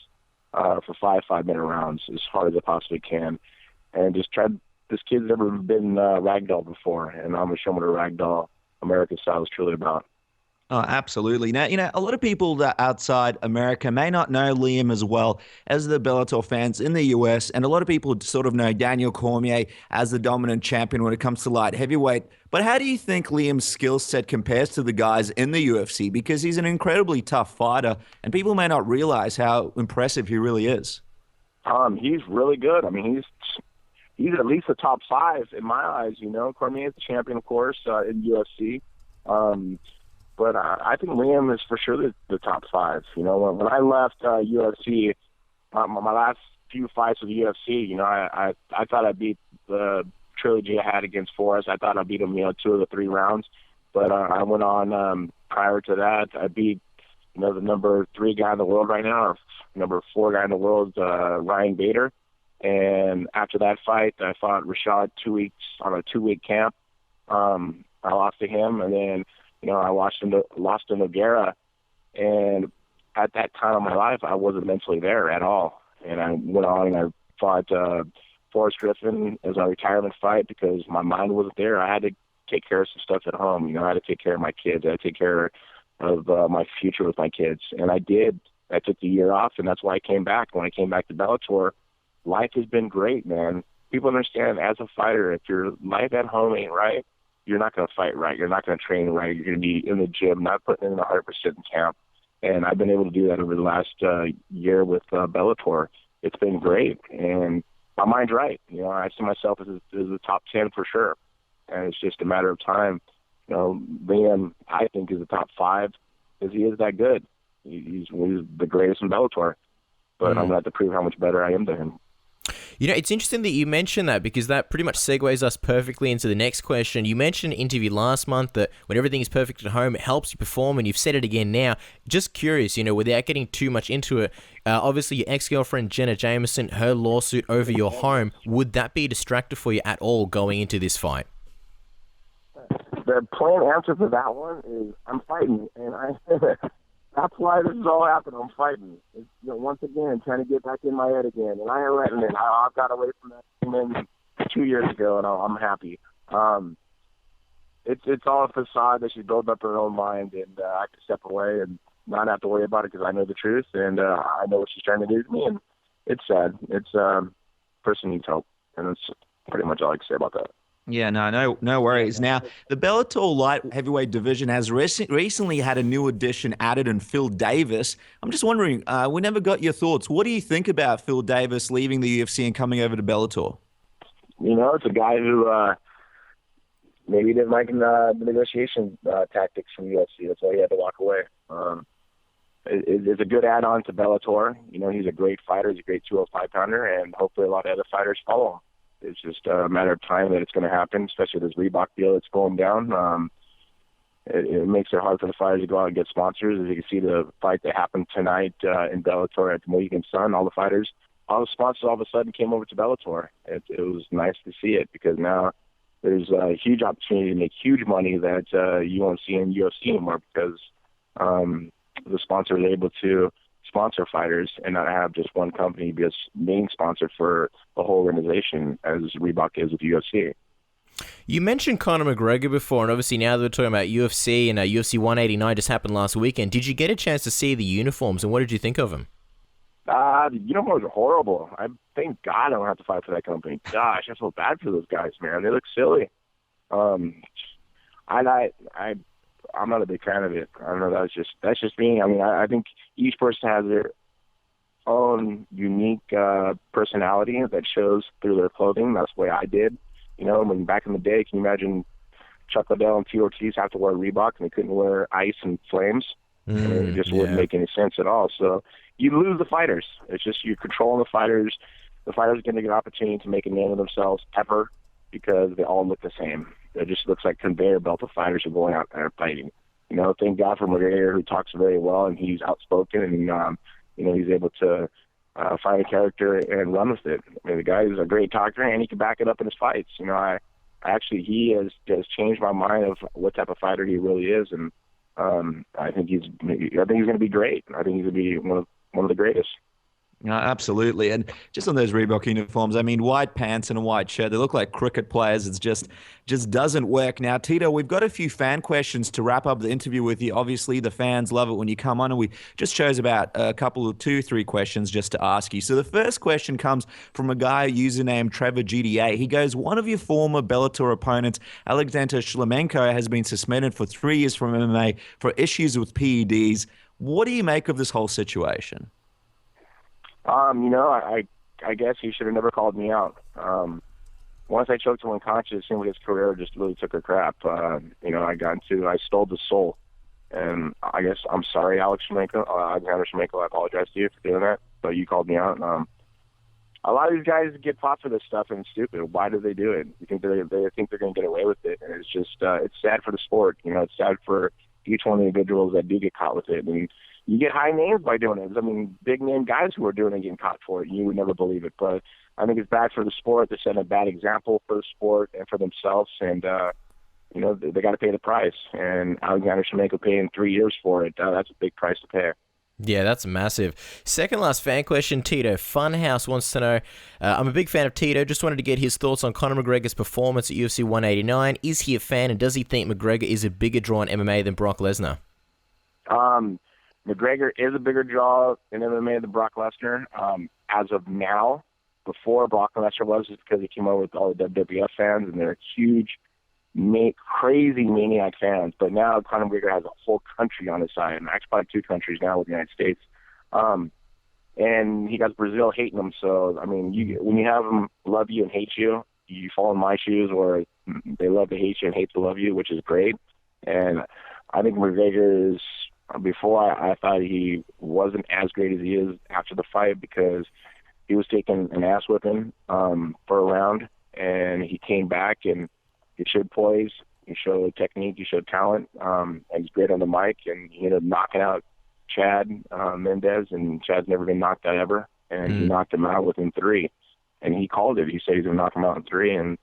for 5-minute rounds as hard as I possibly can. And just try. This kid's never been ragdoll before, and I'm going to show him what a ragdoll American style is truly about. Oh, absolutely. Now, a lot of people that outside America may not know Liam as well as the Bellator fans in the US, and a lot of people sort of know Daniel Cormier as the dominant champion when it comes to light heavyweight. But how do you think Liam's skill set compares to the guys in the UFC? Because he's an incredibly tough fighter, and people may not realize how impressive he really is. He's really good. I mean, he's at least a top 5 in my eyes. Cormier is the champion, of course, in UFC. But I think Liam is for sure the top 5. When I left UFC, my last few fights with the UFC, I thought I beat the trilogy I had against Forrest. I thought I beat him, 2 of the 3 rounds. But I went on prior to that. I beat, the number 3 guy in the world right now, or number 4 guy in the world, Ryan Bader. And after that fight, I fought Rashad 2 weeks on a 2-week camp. I lost to him, and then I lost to Nogueira, and at that time of my life, I wasn't mentally there at all. And I went on and I fought Forrest Griffin as a retirement fight because my mind wasn't there. I had to take care of some stuff at home. I had to take care of my kids. I had to take care of my future with my kids, and I did. I took the year off, and that's why I came back. When I came back to Bellator, life has been great, man. People understand as a fighter, if your life at home ain't right, you're not going to fight right. You're not going to train right. You're going to be in the gym, not putting in 100% in camp. And I've been able to do that over the last year with Bellator. It's been great. And my mind's right. I see myself as a top 10 for sure. And it's just a matter of time. Liam, I think, is the top 5 because he is that good. He's the greatest in Bellator. But I'm going to have to prove how much better I am than him. It's interesting that you mentioned that because that pretty much segues us perfectly into the next question. You mentioned in an interview last month that when everything is perfect at home, it helps you perform, and you've said it again now. Just curious, without getting too much into it, obviously your ex-girlfriend Jenna Jameson, her lawsuit over your home, would that be a distractor for you at all going into this fight? The plain answer for that one is I'm fighting, and that's why this is all happening. I'm fighting. It's, once again, trying to get back in my head again. And I ain't letting it. I've got away from that 2 years ago, and I'm happy. It's all a facade that she built up in her own mind, and I can step away and not have to worry about it because I know the truth, and I know what she's trying to do to me. And it's sad. It's person needs hope, and that's pretty much all I can say about that. Yeah, no worries. Now, the Bellator Light Heavyweight division has recently had a new addition added in Phil Davis. I'm just wondering, we never got your thoughts. What do you think about Phil Davis leaving the UFC and coming over to Bellator? It's a guy who maybe didn't like the negotiation tactics from UFC. That's why he had to walk away. It's a good add-on to Bellator. He's a great fighter. He's a great 205-pounder, and hopefully a lot of other fighters follow him. It's just a matter of time that it's going to happen, especially this Reebok deal that's going down. It makes it hard for the fighters to go out and get sponsors. As you can see, the fight that happened tonight in Bellator at the Mohegan Sun, all the sponsors all of a sudden came over to Bellator. It was nice to see it because now there's a huge opportunity to make huge money that you won't see in UFC anymore because the sponsor is able to sponsor fighters and not have just one company be a main sponsor for the whole organization as Reebok is with UFC. You mentioned Conor McGregor before, and obviously now that we're talking about UFC, and UFC 189 just happened last weekend. Did you get a chance to see the uniforms, and what did you think of them? The uniforms are horrible. Thank God I don't have to fight for that company. Gosh, I feel bad for those guys, man. They look silly. I'm not a big fan of it. I don't know. That's just me. I mean, I think each person has their own unique personality that shows through their clothing. That's the way I did. You know, when back in the day, can you imagine Chuck Liddell and Tito Ortiz have to wear Reebok and they couldn't wear Ice and Flames? It just wouldn't make any sense at all. So you lose the fighters. It's just you're controlling the fighters. The fighters are going to get an opportunity to make a name of themselves ever because they all look the same. It just looks like conveyor belt of fighters are going out there fighting. You know, thank God for McGregor, who talks very well and he's outspoken and you know, he's able to find a character and run with it. I mean, the guy is a great talker and he can back it up in his fights. You know, he has changed my mind of what type of fighter he really is, and I think he's going to be great. I think he's going to be one of the greatest. Absolutely. And just on those Reebok uniforms, I mean, white pants and a white shirt, they look like cricket players. It's just doesn't work. Now, Tito, we've got a few fan questions to wrap up the interview with you. Obviously, the fans love it when you come on, and we just chose about a couple of 2-3 questions just to ask you. So the first question comes from a guy username Trevor GDA. He goes, one of your former Bellator opponents, Alexander Shlemenko, has been suspended for 3 years from MMA for issues with PEDs. What do you make of this whole situation? You know, I guess he should have never called me out. Once I choked him unconscious, it seemed like his career just really took a crap. You know, I stole the soul. And I guess I'm sorry, Alexander Shlemenko. I apologize to you for doing that, but you called me out. A lot of these guys get fought for this stuff and it's stupid. Why do they do it? You think they think they're going to get away with it. And it's just, it's sad for the sport. You know, it's sad for each one of the individuals that do get caught with it. And you get high names by doing it. I mean, big name guys who are doing it getting caught for it. You would never believe it. But I think it's bad for the sport. They set a bad example for the sport and for themselves. And, you know, they got to pay the price. And Alexander Shlemenko paying 3 years for it. That's a big price to pay. Yeah, that's massive. Second last fan question, Tito. Funhouse wants to know, I'm a big fan of Tito. Just wanted to get his thoughts on Conor McGregor's performance at UFC 189. Is he a fan, and does he think McGregor is a bigger draw in MMA than Brock Lesnar? McGregor is a bigger draw in MMA than Brock Lesnar. As of now, before Brock Lesnar was, just because he came over with all the WWF fans, and they're huge, crazy maniac fans. But now Conor McGregor has a whole country on his side, and actually probably 2 countries now with the United States. And he got Brazil hating him. So, I mean, when you have them love you and hate you, you fall in my shoes, or they love to hate you and hate to love you, which is great. And I think McGregor is... Before, I thought he wasn't as great as he is after the fight because he was taking an ass whipping for a round, and he came back and he showed poise, he showed technique, he showed talent, and he's great on the mic, and he ended up knocking out Chad Mendez, and Chad's never been knocked out ever, and he knocked him out within 3, and he called it. He said he's going to knock him out in 3, and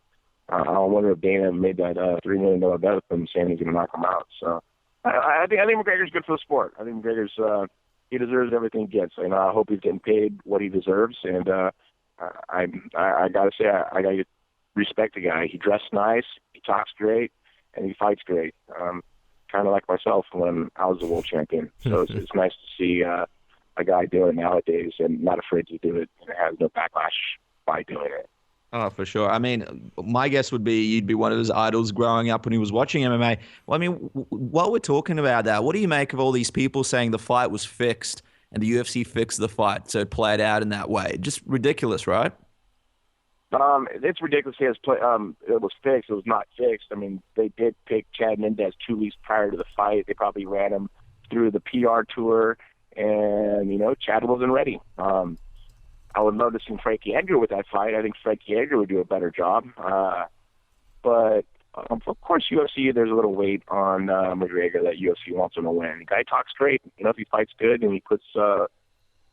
I wonder if Dana made that $3 million bet with him saying he's going to knock him out. So I think McGregor's good for the sport. I think McGregor's he deserves everything he gets. And I hope he's getting paid what he deserves. And I gotta say, I gotta respect the guy. He dressed nice, he talks great, and he fights great. Kind of like myself when I was a world champion. So it's nice to see a guy doing it nowadays and not afraid to do it and has no backlash by doing it. Oh, for sure. I mean, my guess would be you'd be one of his idols growing up when he was watching MMA. Well, I mean, while we're talking about that, what do you make of all these people saying the fight was fixed and the UFC fixed the fight, so it played out in that way? Just ridiculous, right? It's ridiculous. It was fixed. It was not fixed. I mean, they did pick Chad Mendez 2 weeks prior to the fight. They probably ran him through the PR tour, and, you know, Chad wasn't ready. I would love to see Frankie Edgar with that fight. I think Frankie Edgar would do a better job. But, of course, UFC, there's a little weight on McGregor that UFC wants him to win. The guy talks great. You know, if he fights good and he puts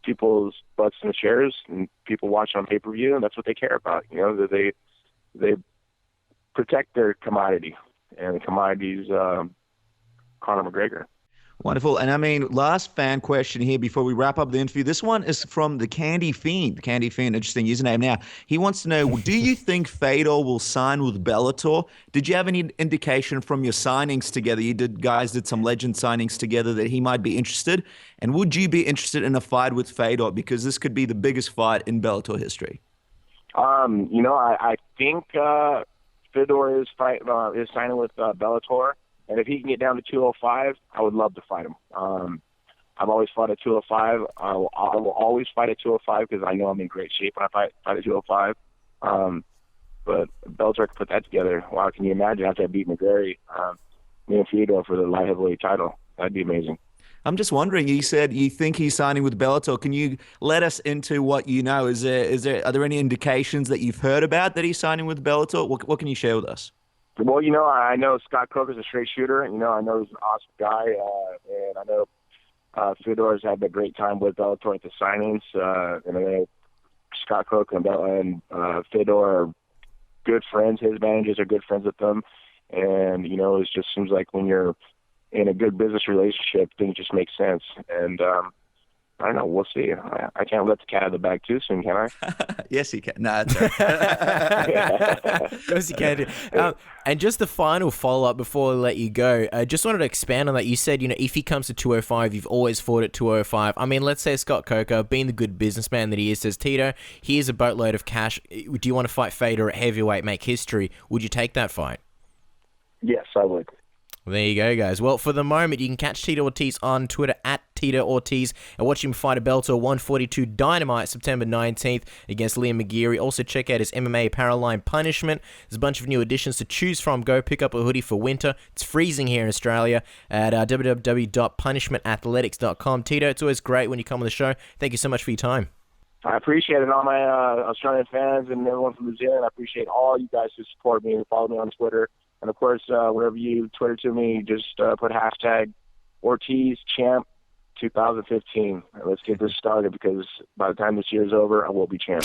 people's butts in the chairs and people watch on pay-per-view, and that's what they care about. You know, they protect their commodity, and the commodity's Conor McGregor. Wonderful. And I mean, last fan question here before we wrap up the interview. This one is from the Candy Fiend. Candy Fiend, interesting username now. He wants to know, do you think Fedor will sign with Bellator? Did you have any indication from your signings together? You guys did some legend signings together that he might be interested. And would you be interested in a fight with Fedor? Because this could be the biggest fight in Bellator history. I think Fedor is signing with Bellator. And if he can get down to 205, I would love to fight him. I've always fought at 205. I will always fight at 205 because I know I'm in great shape when I fight at 205. But Bellator could put that together. Wow, can you imagine after I beat McGeary, me and Fedor for the light heavyweight title? That'd be amazing. I'm just wondering, you said you think he's signing with Bellator. Can you let us into what you know? Are there any indications that you've heard about that he's signing with Bellator? What can you share with us? Well, I know Scott Coker's a straight shooter. I know he's an awesome guy, and I know Fedor's had a great time with Bellator at the signings. And I know Scott Coker and Fedor are good friends. His managers are good friends with them, and it just seems like when you're in a good business relationship, things just make sense. And I don't know. We'll see. I can't let the cat out of the bag too soon, can I? Yes, you can. No, it's Of course you can. And just the final follow-up before we let you go, I just wanted to expand on that. You said, if he comes to 205, you've always fought at 205. I mean, let's say Scott Coker, being the good businessman that he is, says, Tito, here's a boatload of cash. Do you want to fight Fedor at heavyweight, make history? Would you take that fight? Yes, I would. There you go, guys. Well, for the moment, you can catch Tito Ortiz on Twitter at Tito Ortiz and watch him fight a Bellator 142 Dynamite September 19th against Liam McGeary. Also, check out his MMA apparel line, Punishment. There's a bunch of new additions to choose from. Go pick up a hoodie for winter. It's freezing here in Australia at www.punishmentathletics.com. Tito, it's always great when you come on the show. Thank you so much for your time. I appreciate it, all my Australian fans and everyone from New Zealand. I appreciate all you guys who support me and follow me on Twitter. And, of course, wherever you Twitter to me, just put hashtag OrtizChamp 2015. Let's get this started because by the time this year is over, I will be champ.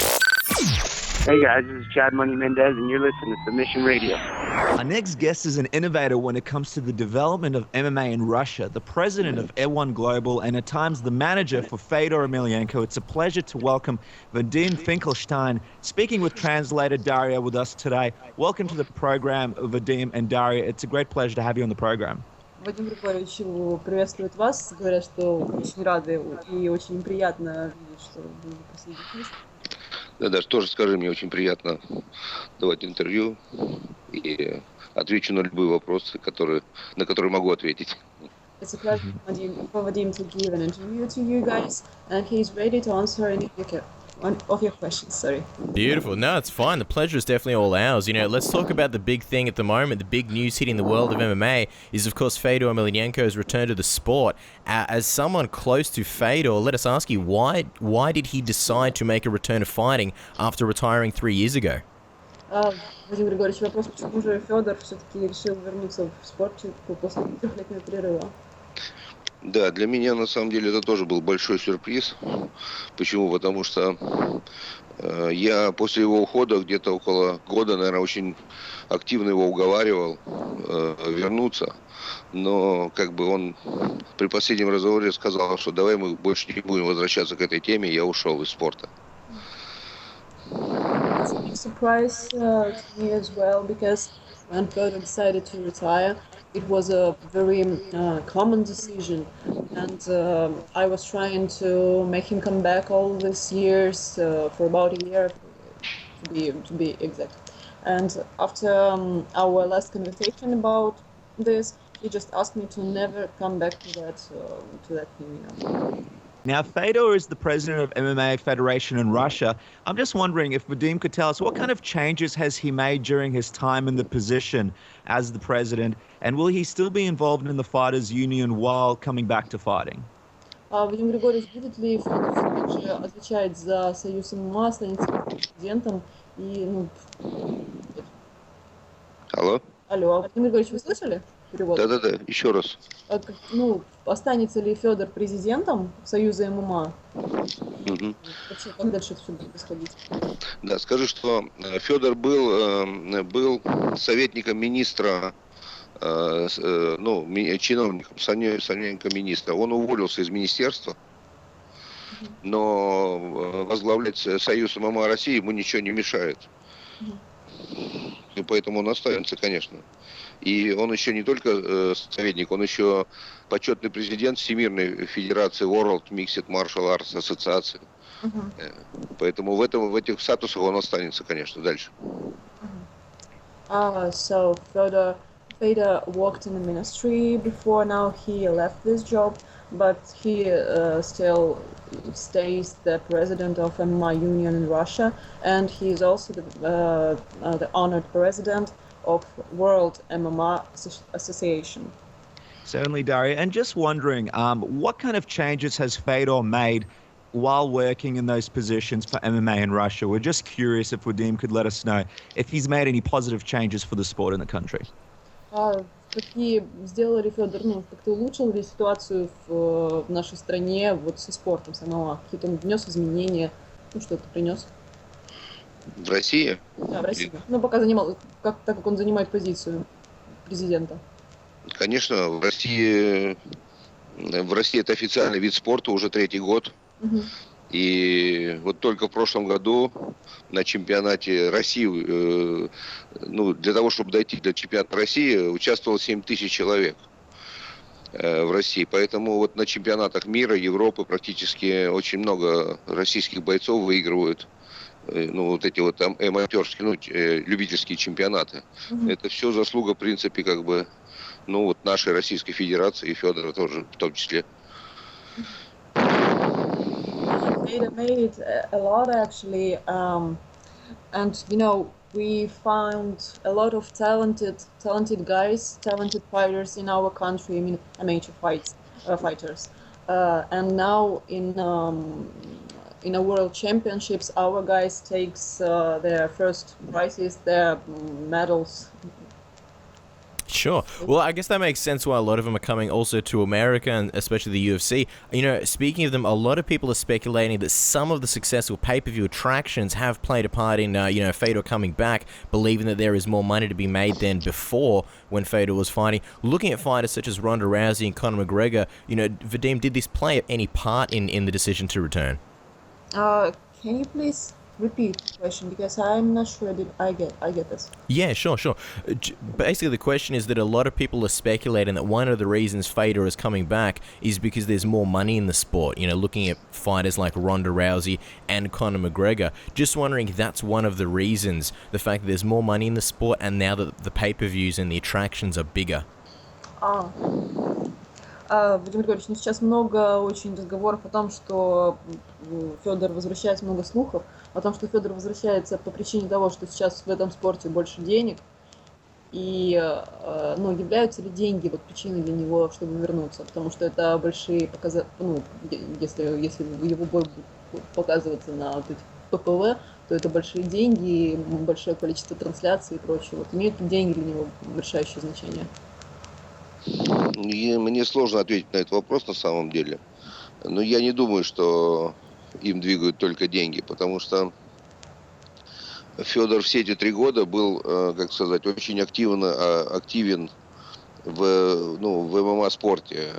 Hey guys, this is Chad Money Mendez, and you're listening to Submission Radio. Our next guest is an innovator when it comes to the development of MMA in Russia, the president of F1 Global, and at times the manager for Fedor Emelianenko. It's a pleasure to welcome Vadim Finkelchtein, speaking with translator Daria with us today. Welcome to the program, Vadim and Daria. It's a great pleasure to have you on the program. Вадим Григорьевич приветствует вас, говорят, что очень рады и очень приятно видеть, что вы присоединились. Да, даже тоже скажи, мне очень приятно давать интервью и отвечу на любые вопросы, на которые могу ответить. It's a pleasure for Vadim to give an interview to you guys, and he's ready to answer any of your questions. Sorry. Beautiful. No, it's fine. The pleasure is definitely all ours. Let's talk about the big thing at the moment. The big news hitting the world of MMA is, of course, Fedor Emelianenko's return to the sport. As someone close to Fedor, let us ask you, why did he decide to make a return to fighting after retiring 3 years ago? Вадим Григорьевич, вопрос, почему же Федор все-таки решил вернуться в спорт после трехлетнего перерыва? Да, для меня на самом деле это тоже был большой сюрприз. Почему? Потому что я после его ухода где-то около года, наверное, очень активно его уговаривал вернуться. Но он при последнем разговоре сказал, что давай мы больше не будем возвращаться к этой теме, и я ушел из спорта. It's a big surprise to me as well, because when Fedor decided to retire, it was a very common decision, and I was trying to make him come back all these years, for about a year, to be exact. And after our last conversation about this, he just asked me to never come back to that thing. Now, Fedor is the president of MMA Federation in Russia. I'm just wondering if Vadim could tell us what kind of changes has he made during his time in the position as the president, and will he still be involved in the Fighters Union while coming back to fighting? Вадим Григорьевич, будет ли Федор отвечать за Союз ММА, станет президентом и... Алло? Алло, Вадим Григорьевич, вы слышали? перевод. Да-да-да, еще раз. Ну, останется ли Федор президентом Союза ММА? Мгм. Вообще, как дальше это все будет происходить? Да, скажи, что Федор был советником министра, чиновником, советником министра. Он уволился из министерства, но возглавлять Союз ММА России ему ничего не мешает. И поэтому он останется, конечно. И он еще не только советник, он еще почетный президент Всемирной Федерации World Mixed Martial Arts Ассоциации. Поэтому в этих статусах он останется, конечно, дальше. So Fedor worked in the ministry before. Now he left this job, but he still stays the president of MMA Union in Russia, and he is also the honored president of World MMA Association. Certainly, Daria. And just wondering, what kind of changes has Fedor made while working in those positions for MMA in Russia? We're just curious if Vadim could let us know if he's made any positive changes for the sport in the country. Какие сделал ли Федор, как-то улучшил ли ситуацию в нашей стране вот со спортом, с ММА? Какие-то он внес изменения, что-то принес? В России? Да, в России. Пока занимал, так как он занимает позицию президента. Конечно, в России это официальный вид спорта уже 3-й год. И вот только в прошлом году на чемпионате России, для того, чтобы дойти до чемпионата России, участвовало 7 тысяч человек в России. Поэтому вот на чемпионатах мира, Европы практически очень много российских бойцов выигрывают вот эти вот аматерские, любительские чемпионаты. Это все заслуга, в принципе, нашей Российской Федерации и Федора тоже в том числе. Fedor made a lot actually, and we found a lot of talented guys, talented fighters in our country. I mean, amateur fighters, and now in the World Championships, our guys takes their first prizes, their medals. Sure. Well, I guess that makes sense why a lot of them are coming also to America, and especially the UFC. Speaking of them, a lot of people are speculating that some of the successful pay-per-view attractions have played a part in, Fedor coming back, believing that there is more money to be made than before when Fedor was fighting. Looking at fighters such as Ronda Rousey and Conor McGregor, Vadim, did this play any part in the decision to return? Can you please repeat the question, because I'm not sure that I get this. Yeah, sure. Basically, the question is that a lot of people are speculating that one of the reasons Fedor is coming back is because there's more money in the sport. Looking at fighters like Ronda Rousey and Conor McGregor. Just wondering if that's one of the reasons, the fact that there's more money in the sport and now that the pay-per-views and the attractions are bigger. Владимир Григорьевич, сейчас много очень разговоров о том, что Федор возвращается, много слухов о том, что Федор возвращается по причине того, что сейчас в этом спорте больше денег. И являются ли деньги причиной для него, чтобы вернуться? Потому что это большие показатели, если его бой будет показываться на этих ППВ, то это большие деньги, большое количество трансляций и прочего. Имеют ли деньги для него решающее значение? Мне сложно ответить на этот вопрос на самом деле. Но я не думаю, что им двигают только деньги, потому что Федор все эти 3 года был, очень активен в ММА-спорте.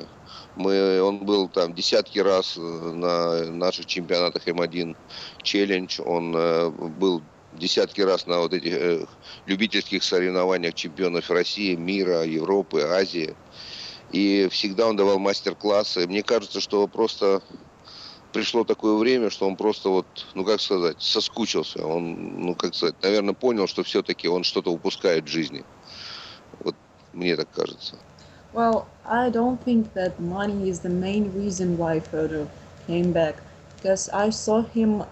Он был там десятки раз на наших чемпионатах М1 Челлендж, он был десятки раз на этих любительских соревнованиях чемпионов России, мира, Европы, Азии. И всегда он давал мастер-классы. Мне кажется, что просто пришло такое время, что он просто соскучился. Он, наверное, понял, что все-таки он что-то упускает в жизни. Вот мне так кажется. Well, I don't think that money is the main reason why Fedor came back. Because I saw him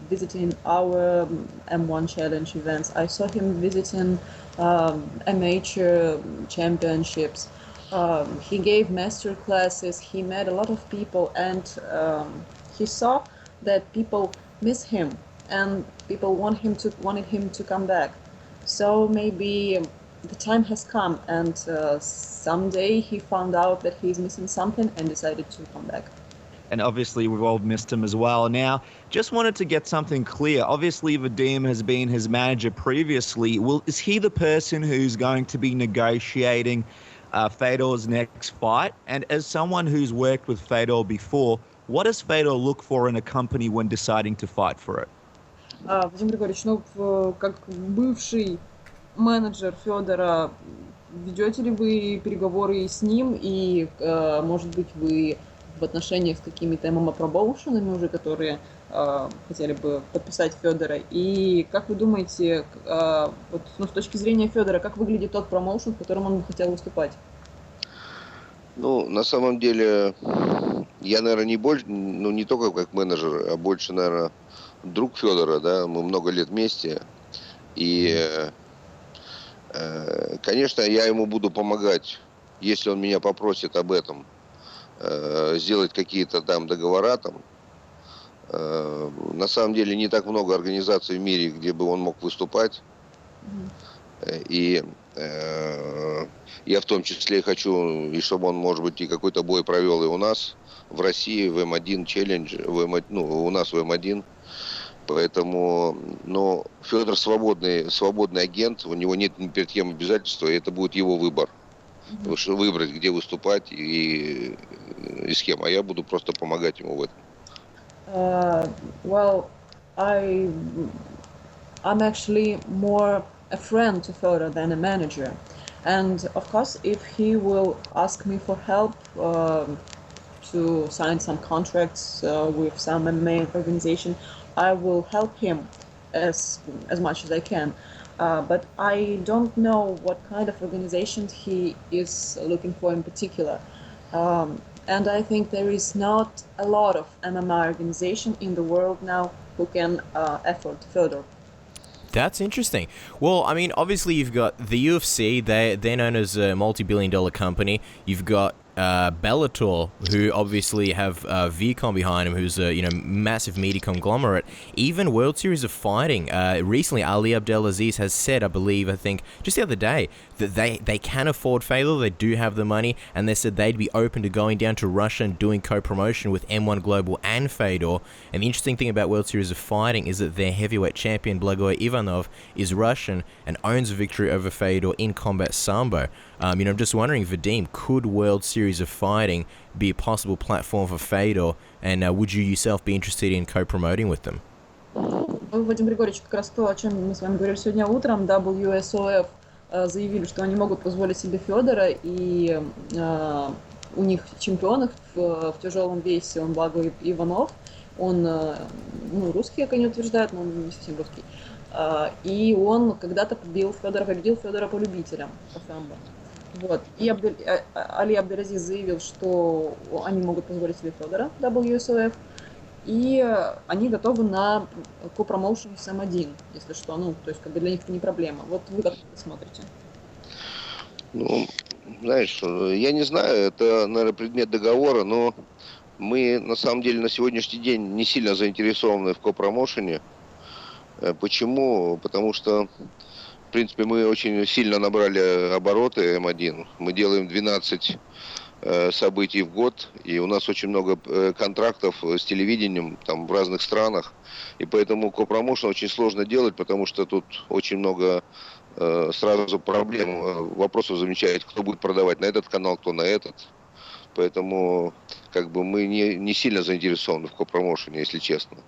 visiting our M1 Challenge events. I saw him visiting amateur championships. He gave master classes. He met a lot of people, and he saw that people miss him, and people wanted him to come back. So maybe the time has come, and someday he found out that he's missing something and decided to come back. And obviously, we've all missed him as well. Now, just wanted to get something clear. Obviously, Vadim has been his manager previously. Is he the person who's going to be negotiating Fedor's next fight? And as someone who's worked with Fedor before, what does Fedor look for in a company when deciding to fight for it? Вадим Григорьевич, как бывший менеджер Федора, ведете ли вы переговоры с ним, и, может быть, вы в отношениях с какими-то ММА-промоушенами уже, которые хотели бы подписать Федора? И как вы думаете, вот, с точки зрения Федора, как выглядит тот промоушен, в котором он бы хотел выступать? Ну, на самом деле, я, наверное, не только как менеджер, а больше, наверное, друг Федора, да, мы много лет вместе. И, конечно, я ему буду помогать, если он меня попросит об этом, сделать какие-то там договора там. На самом деле не так много организаций в мире, где бы он мог выступать. И я в том числе хочу, и чтобы он, может быть, и какой-то бой провел и у нас в России, в М1 челлендж, у нас в М1. Поэтому, Федор свободный агент, у него нет ни перед кем обязательства, и это будет его выбор. Выбрать, где выступать и с кем. А я буду просто помогать ему в этом. Well, I'm actually more a friend to Fedor than a manager. And of course, if he will ask me for help to sign some contracts with some MMA organization, I will help him as much as I can. But I don't know what kind of organizations he is looking for in particular. And I think there is not a lot of MMA organization in the world now who can afford Fedor. That's interesting. Well, I mean, obviously you've got the UFC, they're known as a multi-billion-dollar company. You've got Bellator, who obviously have VCon behind him, who's a massive media conglomerate. Even World Series of Fighting. Recently, Ali Abdelaziz has said, I think, just the other day, that they can afford Fedor. They do have the money, and they said they'd be open to going down to Russia and doing co-promotion with M1 Global and Fedor. And the interesting thing about World Series of Fighting is that their heavyweight champion, Blagoy Ivanov, is Russian and owns a victory over Fedor in Combat Sambo. I'm just wondering, Vadim, could World Series of Fighting be a possible platform for Fedor, and would you yourself be interested in co-promoting with them? Вадим Григорьевич, как раз то, о чем мы с вами говорили сегодня утром, WSOF заявили, что они могут позволить себе Федора, и у них чемпион в тяжелом весе, он Благо Иванов, он русский, как они утверждают, но он не совсем русский, и он когда-то победил Федора по любителям, по самбо. Вот. И Али Абдельазиз заявил, что они могут позволить себе Федора, WSOF, и они готовы на копромоушен с М1, если что, то есть для них это не проблема. Вот вы как смотрите? Знаешь, я не знаю, это, наверное, предмет договора, но мы, на самом деле, на сегодняшний день не сильно заинтересованы в копромоушене. Почему? Потому что, в принципе, мы очень сильно набрали обороты М1. Мы делаем 12 событий в год, и у нас очень много контрактов с телевидением там в разных странах, и поэтому копромоушен очень сложно делать, потому что тут очень много сразу проблем, вопросов замечает, кто будет продавать на этот канал, кто на этот. Поэтому мы не сильно заинтересованы в копромоушене, если честно,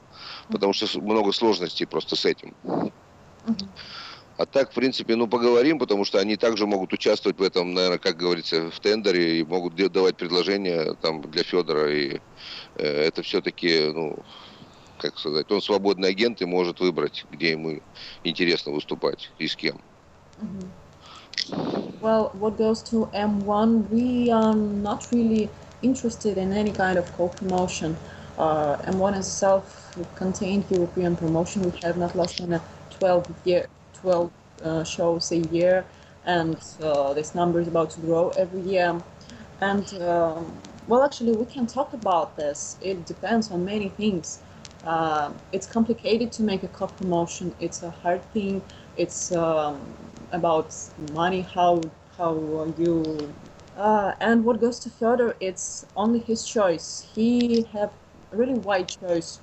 потому что много сложностей просто с этим. А так, в принципе, поговорим, потому что они также могут участвовать в этом, наверное, как говорится, в тендере, и могут давать предложения там для Федора, и это все-таки, как сказать, он свободный агент и может выбрать, где ему интересно выступать и с кем. Well, what goes to M1, we are not really interested in any kind of co-promotion. M1 is a self-contained European promotion. We have not less than 12 shows a year, and this number is about to grow every year. And well, actually, we can talk about this. It depends on many things. It's complicated to make a co-promotion. It's a hard thing. It's about money, how you and what goes to Fedor, it's only his choice. He have a really wide choice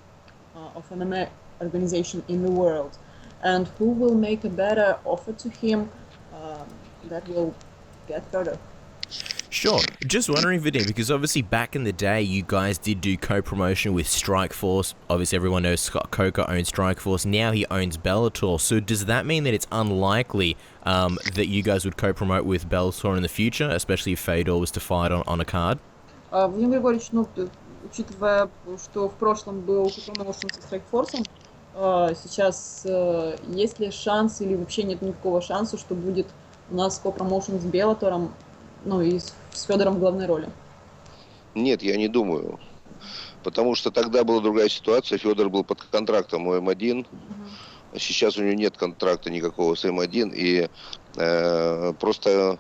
of MMA organization in the world, and who will make a better offer to him, that will get Fedor. Sure. Just wondering, Vadim, because obviously back in the day, you guys did do co-promotion with Strikeforce. Obviously, everyone knows Scott Coker owns Strikeforce. Now he owns Bellator. So does that mean that it's unlikely that you guys would co-promote with Bellator in the future, especially if Fedor was to fight on a card? Владимир Григорьевич, учитывая, что в прошлом был промоушен со Strikeforce, сейчас есть ли шанс или вообще нет никакого шанса, что будет у нас ко-промоушен с Беллатором, и с Федором в главной роли? Нет, я не думаю. Потому что тогда была другая ситуация. Федор был под контрактом у М1. Сейчас у него нет контракта никакого с М1. И просто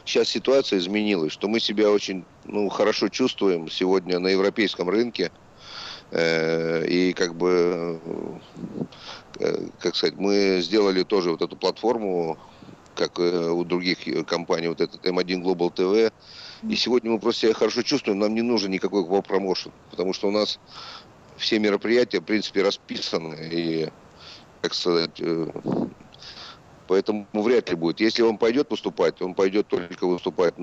сейчас ситуация изменилась, что мы себя очень хорошо чувствуем сегодня на европейском рынке. И как сказать, мы сделали тоже вот эту платформу, как у других компаний, вот этот М1 Global TV. И сегодня мы просто себя хорошо чувствуем, нам не нужен никакой промоушен, потому что у нас все мероприятия, в принципе, расписаны. И, как сказать, поэтому вряд ли будет. Если он пойдет выступать, он пойдет только выступать,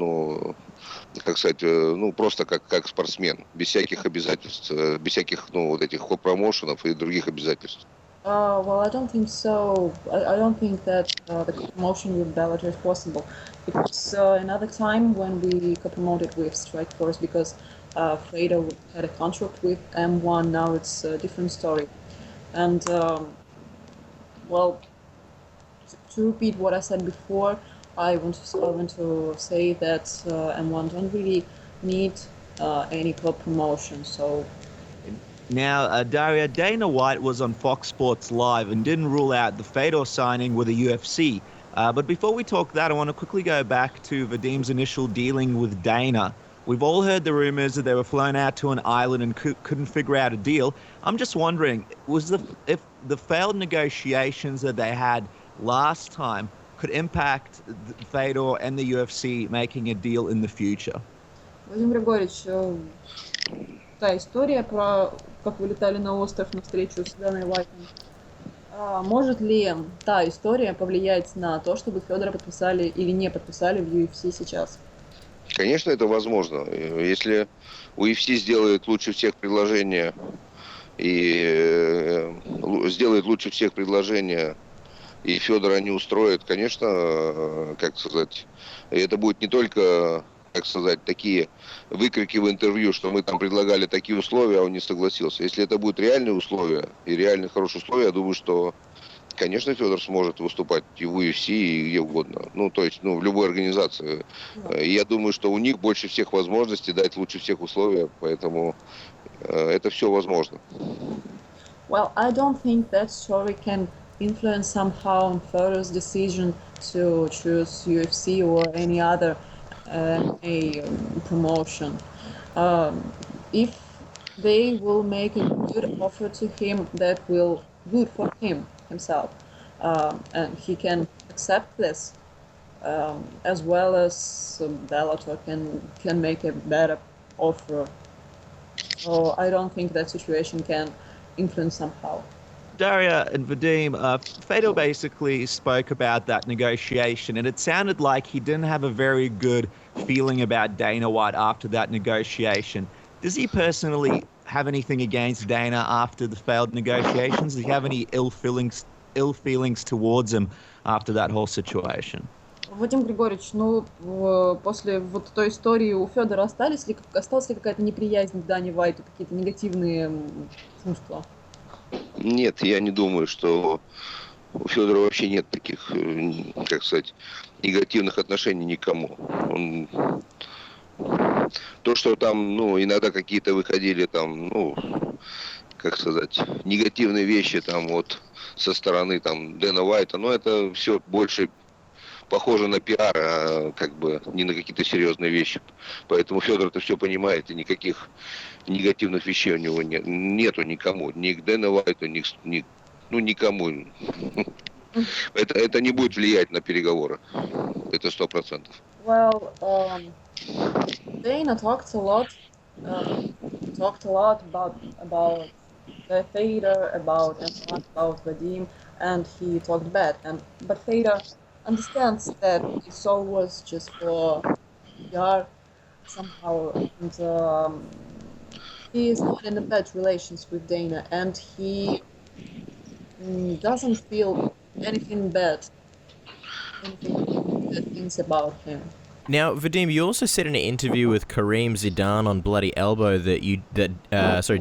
просто как спортсмен, без всяких обязательств, без всяких, вот этих промоушенов и других обязательств. Well, I don't think so. I don't think that the promotion with Bellator is possible. It was another time when we co-promoted with Strikeforce because Fedor had a contract with M1. Now it's a different story. And to repeat what I said before, I want to say that M1 don't really need any co-promotion. So. Now, Daria, Dana White was on Fox Sports Live and didn't rule out the Fedor signing with the UFC. But before we talk that, I want to quickly go back to Vadim's initial dealing with Dana. We've all heard the rumors that they were flown out to an island and couldn't figure out a deal. I'm just wondering, if the failed negotiations that they had last time could impact Fedor and the UFC making a deal in the future? Владимир Григорьевич, та история про как вы летали на остров на встречу с Даной Уайтом, может ли та история повлиять на то, чтобы Федора подписали или не подписали в UFC сейчас? Конечно, это возможно. Если UFC сделает лучше всех предложения и Федора не устроит, конечно, как сказать, это будет не только, как сказать, такие выкрики в интервью, что мы там предлагали такие условия, а он не согласился. Если это будут реальные условия и реально хорошие условия, я думаю, что, конечно, Федор сможет выступать и в UFC, и где угодно. В любой организации. И я думаю, что у них больше всех возможностей дать лучше всех условия, поэтому это все возможно. Well, I don't think that story can influence somehow on Fedor's decision to choose UFC or any other promotion. If they will make a good offer to him that will good for himself, and he can accept this, as well as Bellator can make a better offer. So I don't think that situation can influence somehow. Daria and Vadim, Fedor basically spoke about that negotiation, and it sounded like he didn't have a very good feeling about Dana White after that negotiation. Does he personally have anything against Dana after the failed negotiations? Does he have any ill feelings towards him after that whole situation? Вадим Григорьевич, после вот той истории у Федора осталась ли какая-то неприязнь к Дане Уайту, какие-то негативные чувства? Нет, я не думаю, что у Федора вообще нет таких, как сказать, негативных отношений никому. То, что там, иногда какие-то выходили там, как сказать, негативные вещи там вот со стороны там Дэна Уайта, это все больше похоже на пиар, а не на какие-то серьезные вещи. Поэтому Федор это все понимает, и никаких негативных вещей у него нету никому. Ни к Дэну Уайту, никому. Это не будет влиять на переговоры. Это 100%. Well, Dana talked a lot about Fedor, about Vadim, and he talked bad. But Fedor understands that it's always just for PR somehow, and he is not in the bad relations with Dana, and he doesn't feel anything bad things about him. Now, Vadim, you also said in an interview with Kareem Zidane on Bloody Elbow that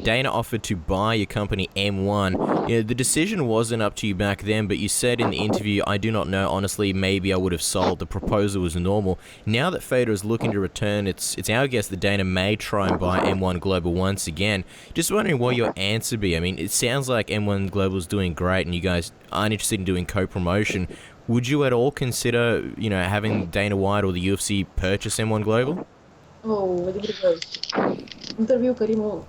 Dana offered to buy your company M1. The decision wasn't up to you back then, but you said in the interview, "I do not know. Honestly, maybe I would have sold. The proposal was normal." Now that Fedor is looking to return, it's our guess that Dana may try and buy M1 Global once again. Just wondering what your answer be. I mean, it sounds like M1 Global is doing great, and you guys aren't interested in doing co-promotion. Would you at all consider, having Dana White or the UFC purchase M1 Global? Вадим Григорьевич, в интервью Кариму,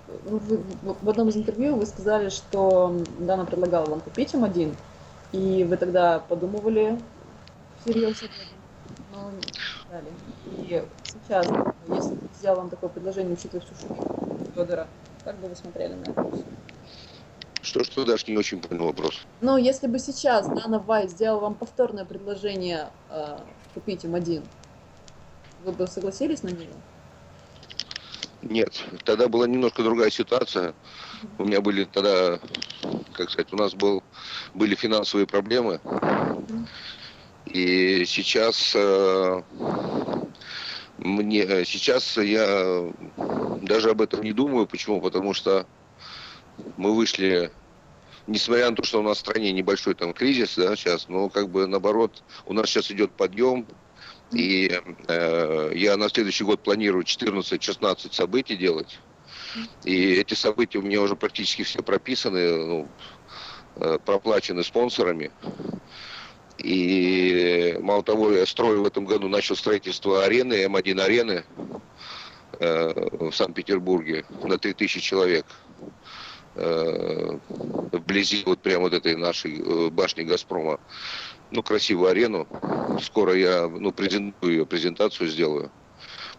в одном из интервью вы сказали, что Дана предлагала вам купить М1, и вы тогда подумывали всерьез об этом, но не дали. И сейчас, если бы сделал вам такое предложение, учитывая всю шумиху Федора, как бы вы смотрели на это? Что даже не очень понял вопрос. Ну, если бы сейчас Дана Вайт сделал вам повторное предложение купить М1, вы бы согласились на него? Нет, тогда была немножко другая ситуация. У меня были тогда, у нас были финансовые проблемы. И сейчас я даже об этом не думаю. Почему? Потому что мы вышли, несмотря на то, что у нас в стране небольшой там кризис, да, сейчас, но наоборот, у нас сейчас идет подъем, и я на следующий год планирую 14-16 событий делать, и эти события у меня уже практически все прописаны, проплачены спонсорами, и мало того, я строю в этом году, начал строительство арены, М1 арены в Санкт-Петербурге на 3000 человек. Вблизи прямо этой нашей башни «Газпрома». Красивую арену. Скоро я презентацию сделаю.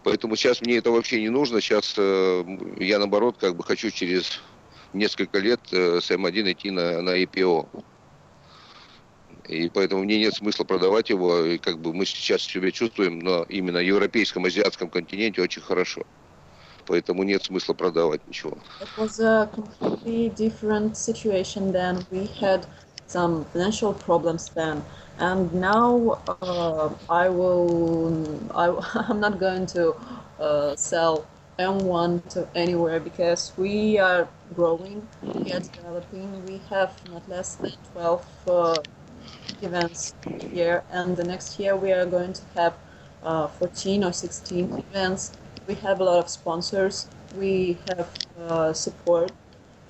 Поэтому сейчас мне это вообще не нужно. Сейчас я, наоборот, хочу через несколько лет с М1 идти на IPO. И поэтому мне нет смысла продавать его. И мы сейчас себя чувствуем на именно европейском, азиатском континенте очень хорошо. Поэтому нет смысла продавать ничего. It was a completely different situation then. We had some financial problems then, and now I'm not going to sell M1 to anywhere because we are growing, we are developing. We have not less than 12 events a year, and the next year we are going to have 14 or 16 events. We have a lot of sponsors, we have support,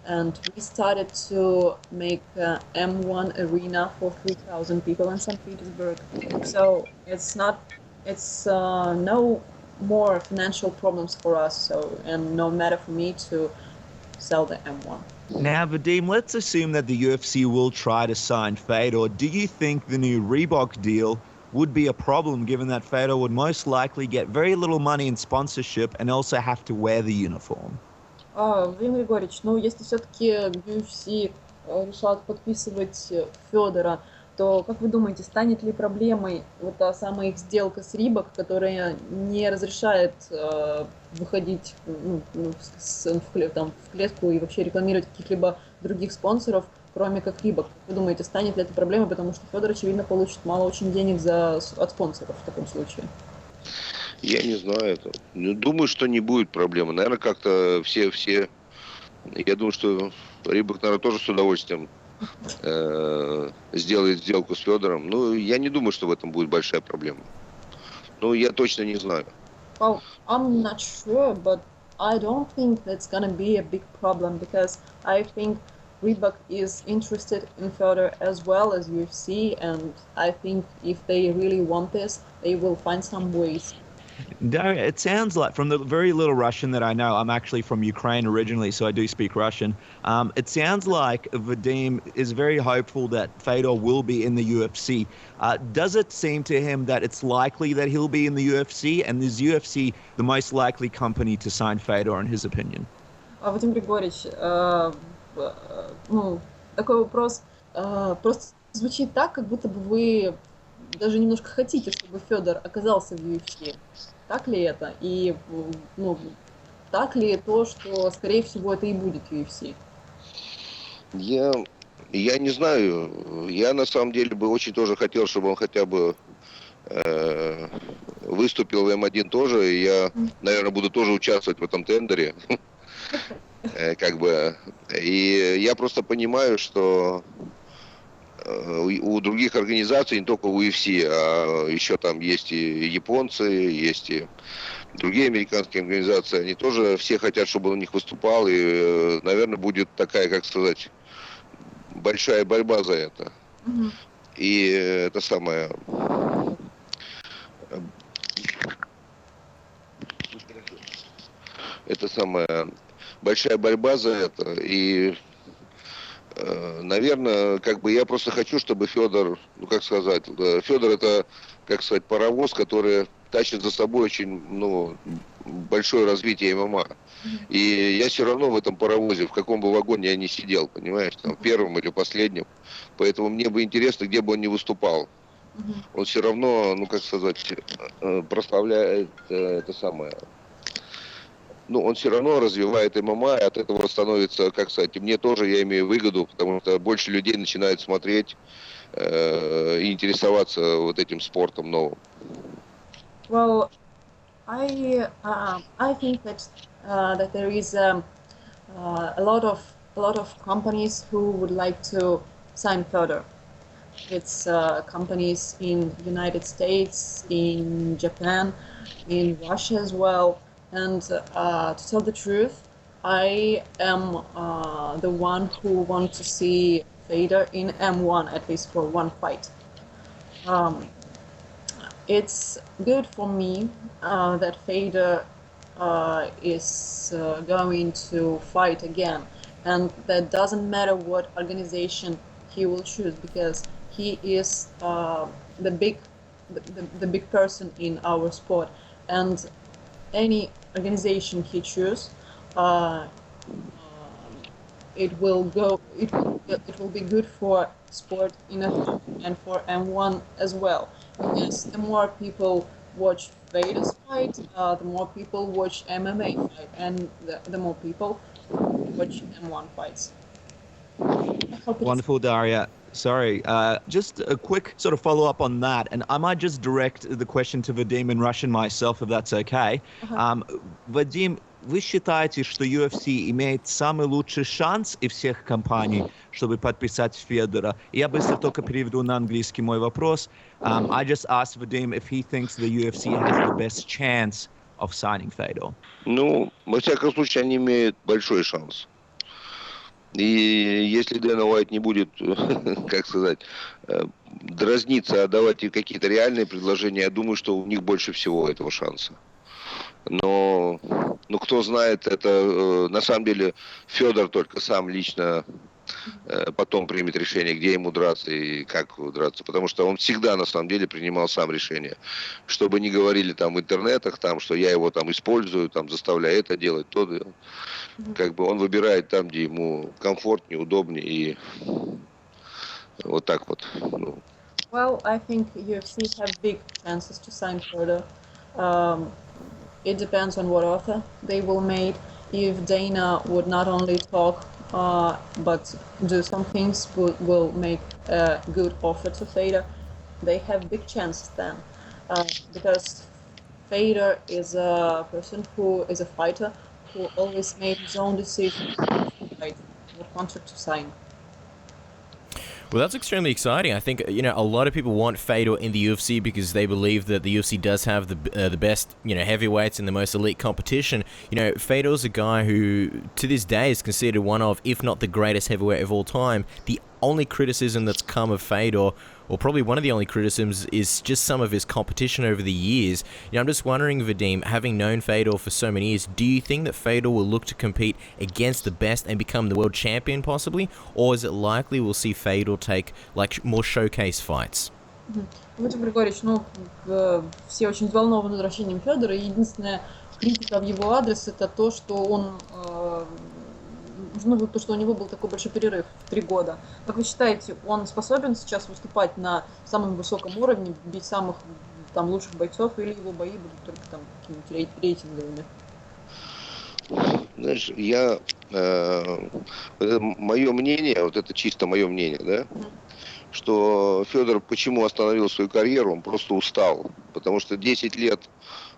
and we started to make M1 arena for 3,000 people in St. Petersburg. So it's no more financial problems for us, and no matter for me to sell the M1. Now, Vadim, let's assume that the UFC will try to sign Fedor. Do you think the new Reebok deal would be a problem, given that Fedor would most likely get very little money in sponsorship and also have to wear the uniform? Владимир Григорьевич, если все-таки UFC решат подписывать Федора, то, как вы думаете, станет ли проблемой та самая их сделка с Reebok, которая не разрешает выходить в клетку и вообще рекламировать каких-либо других спонсоров, кроме как Reebok? Вы думаете, станет ли это проблемой, потому что Федор, очевидно, получит мало очень денег от спонсоров в таком случае? Я не знаю это. Думаю, что не будет проблемы. Наверное, как-то все... Я думаю, что Reebok, наверное, тоже с удовольствием сделает сделку с Федором. Я не думаю, что в этом будет большая проблема. Я точно не знаю. Well, I'm not sure, but I don't think that's gonna be a big problem because I think Reebok is interested in Fedor as well as UFC, and I think if they really want this, they will find some ways Daria, it sounds like, from the very little Russian that I know, I'm actually from Ukraine originally, so I do speak Russian. It sounds like Vadim is very hopeful that Fedor will be in the UFC. Does it seem to him that it's likely that he'll be in the UFC? And is UFC the most likely company to sign Fedor, in his opinion? Вадим Григорьевич, такой вопрос просто звучит так, как будто бы вы даже немножко хотите, чтобы Федор оказался в UFC. Так ли это? И так ли то, что, скорее всего, это и будет UFC? Я не знаю. Я на самом деле бы очень тоже хотел, чтобы он хотя бы выступил в М1 тоже. И я, наверное, буду тоже участвовать в этом тендере. И я просто понимаю, что у других организаций, не только у UFC, а еще там есть и японцы, есть и другие американские организации, они тоже все хотят, чтобы он у них выступал, и, наверное, будет такая, как сказать, большая борьба за это. И это самое... большая борьба за это, и, наверное, я просто хочу, чтобы Федор, Федор это, паровоз, который тащит за собой очень, большое развитие ММА. И я все равно в этом паровозе, в каком бы вагоне я ни сидел, понимаешь, там, первым или последним, поэтому мне бы интересно, где бы он ни выступал. Он все равно, прославляет это самое... он все равно развивает ММА, и от этого становится, мне тоже, я имею выгоду, потому что больше людей начинает смотреть и интересоваться вот этим спортом новым. Well, I think that there is a lot of companies who would like to sign Fedor. It's companies in United States, in Japan, in Russia as well. And to tell the truth, I am the one who wants to see Fedor in M1, at least for one fight. It's good for me that Fedor is going to fight again, and that doesn't matter what organization he will choose, because he is the big person in our sport, and any organization he chooses, it will be good for sport in a, and for M1 as well. Because the more people watch Fedor's fight, the more people watch MMA fight, and the more people watch M1 fights. Wonderful, Daria. Sorry, just a quick sort of follow-up on that, and I might just direct the question to Vadim in Russian myself, if that's okay. Vadim, вы считаете, что UFC имеет самый лучший шанс из всех компаний, чтобы подписать Федора? Я быстро только переведу на английский мой вопрос. I just asked Vadim if he thinks the UFC has the best chance of signing Fedor. Во всяком случае, они имеют большой шанс. И если Дэна Уайт не будет, дразниться, а давать им какие-то реальные предложения, я думаю, что у них больше всего этого шанса. Но кто знает, это на самом деле Федор только сам лично потом примет решение, где ему драться и как драться. Потому что он всегда на самом деле принимал сам решение. Чтобы не говорили там в интернетах, что я его там использую, заставляю это делать, то делать. Он выбирает там, где ему комфортнее, удобнее, и вот так вот. Well, I think UFC have big chances to sign Fedor. It depends on what offer they will make. If Dana would not only talk, but do some things, will make a good offer to Fedor, they have big chances then. Because Fedor is a person who is a fighter who always made his own decision what contract to sign. Well, that's extremely exciting. I think, a lot of people want Fedor in the UFC because they believe that the UFC does have the best, heavyweights in the most elite competition. Fedor's a guy who, to this day, is considered one of, if not the greatest heavyweight of all time. The only criticism that's come of Fedor or probably one of the only criticisms, is just some of his competition over the years. I'm just wondering, Vadim, having known Fedor for so many years, do you think that Fedor will look to compete against the best and become the world champion possibly, or is it likely we'll see Fedor take more showcase fights? Вадим Григорьевич, все очень взволнованы возвращением Федора. Единственная критика в его адрес — это то, что он, то, что у него был такой большой перерыв в 3 года. Как вы считаете, он способен сейчас выступать на самом высоком уровне, бить самых лучших бойцов, или его бои будут только какими-то рейтинговыми? Знаешь, мое мнение, вот это чисто мое мнение, да, что Федор почему остановил свою карьеру, он просто устал, потому что 10 лет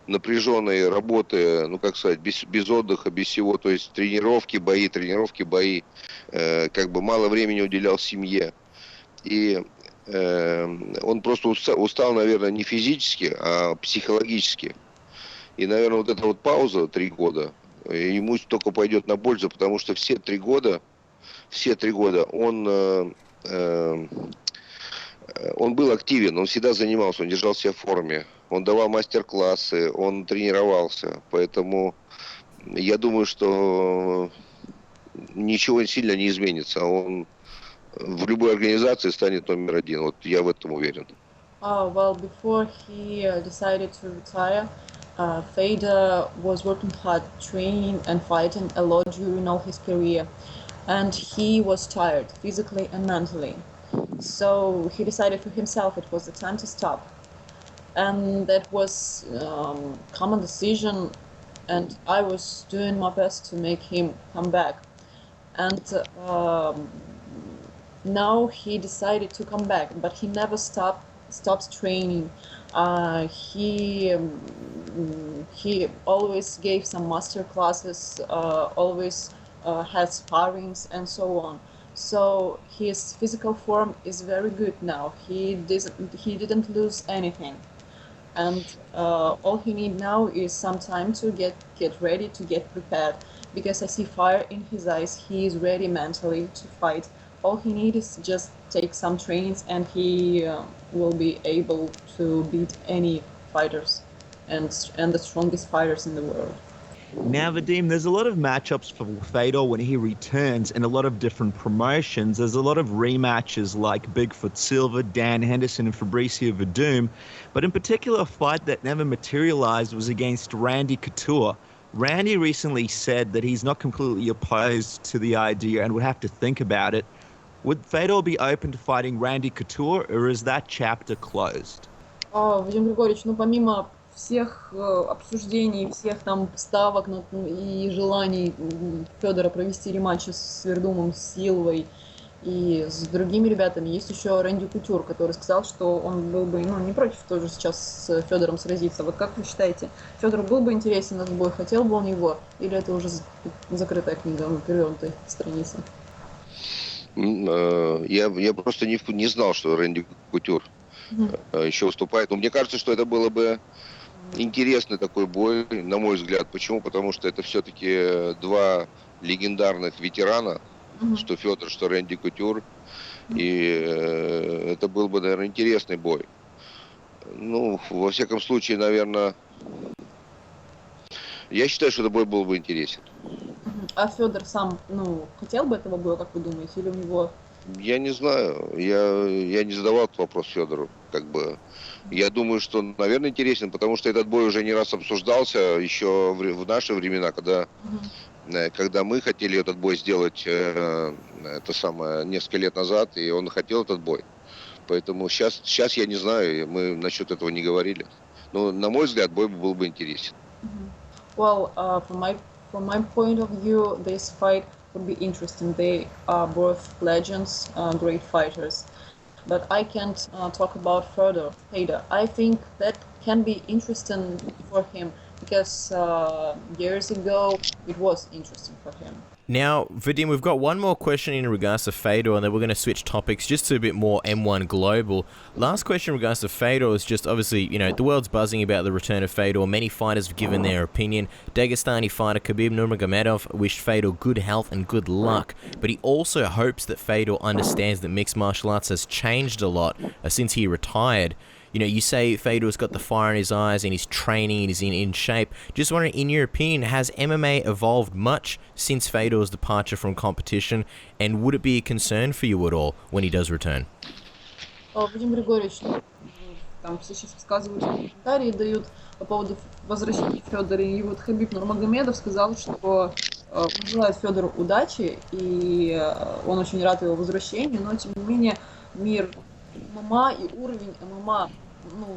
напряженной работы, без отдыха, без всего, то есть тренировки, бои, мало времени уделял семье. И он просто устал, наверное, не физически, а психологически. И, наверное, вот эта вот пауза 3 года, ему только пойдет на пользу, потому что все 3 года он был активен, он всегда занимался, он держал себя в форме, он давал мастер-классы, он тренировался, поэтому я думаю, что ничего сильно не изменится, он в любой организации станет номер 1, вот я в этом уверен. Well, before he decided to retire, Fedor was working hard, training and fighting a lot during all his career, and he was tired physically and mentally. So he decided for himself it was the time to stop, and that was common decision, and I was doing my best to make him come back, and now he decided to come back, but he never stopped training. He always gave some master classes, always had sparrings and so on. So his physical form is very good now. He didn't lose anything, and all he needs now is some time to get ready, to get prepared. Because I see fire in his eyes, he is ready mentally to fight. All he needs is just take some trainings, and he will be able to beat any fighters and the strongest fighters in the world. Now, Vadim, there's a lot of matchups for Fedor when he returns in a lot of different promotions. There's a lot of rematches like Bigfoot Silva, Dan Henderson, and Fabricio Verdum. But in particular, a fight that never materialized was against Randy Couture. Randy recently said that he's not completely opposed to the idea and would have to think about it. Would Fedor be open to fighting Randy Couture, or is that chapter closed? Вадим Григорьевич, помимо всех обсуждений, всех ставок и желаний Федора провести рематчи с Вердумом, с Силвой и с другими ребятами, есть еще Рэнди Кутюр, который сказал, что он был бы не против тоже сейчас с Федором сразиться. Вот как вы считаете, Федору был бы интересен этот бой, хотел бы он его, или это уже закрытая книга на перевернутой странице? Я просто не знал, что Рэнди Кутюр еще выступает. Но мне кажется, что это было бы интересный такой бой, на мой взгляд. Почему? Потому что это все-таки 2 легендарных ветерана, что Федор, что Рэнди Кутюр. И это был бы, наверное, интересный бой. Во всяком случае, наверное, я считаю, что этот бой был бы интересен. А Федор сам, хотел бы этого боя, как вы думаете, или у него... Я не знаю, я не задавал этот вопрос Федору, Я думаю, что, наверное, интересен, потому что этот бой уже не раз обсуждался еще в наши времена, когда мы хотели этот бой сделать несколько лет назад, и он хотел этот бой. Поэтому сейчас я не знаю, мы насчет этого не говорили. Но, на мой взгляд, бой был бы интересен. Well, from my point of view, this fight would be interesting. They are both legends, great fighters. But I can't talk about Fedor. I think that can be interesting for him because years ago it was interesting for him. Now, Vadim, we've got one more question in regards to Fedor, and then we're going to switch topics just to a bit more M1 Global. Last question in regards to Fedor is just, obviously, you know, the world's buzzing about the return of Fedor. Many fighters have given their opinion. Dagestani fighter Khabib Nurmagomedov wished Fedor good health and good luck, but he also hopes that Fedor understands that mixed martial arts has changed a lot since he retired. You know, you say Fedor's got the fire in his eyes and he's training and he's in shape. Just wondering, in your opinion, has MMA evolved much since Fedor's departure from competition? And would it be a concern for you at all when he does return? Вадим Григорьевич, там все сейчас высказывают комментарии, дают по поводу возвращения Федора. И вот Хабиб Нурмагомедов сказал, что он желает Федору удачи, и он очень рад его возвращению, но тем не менее мир ММА и уровень ММА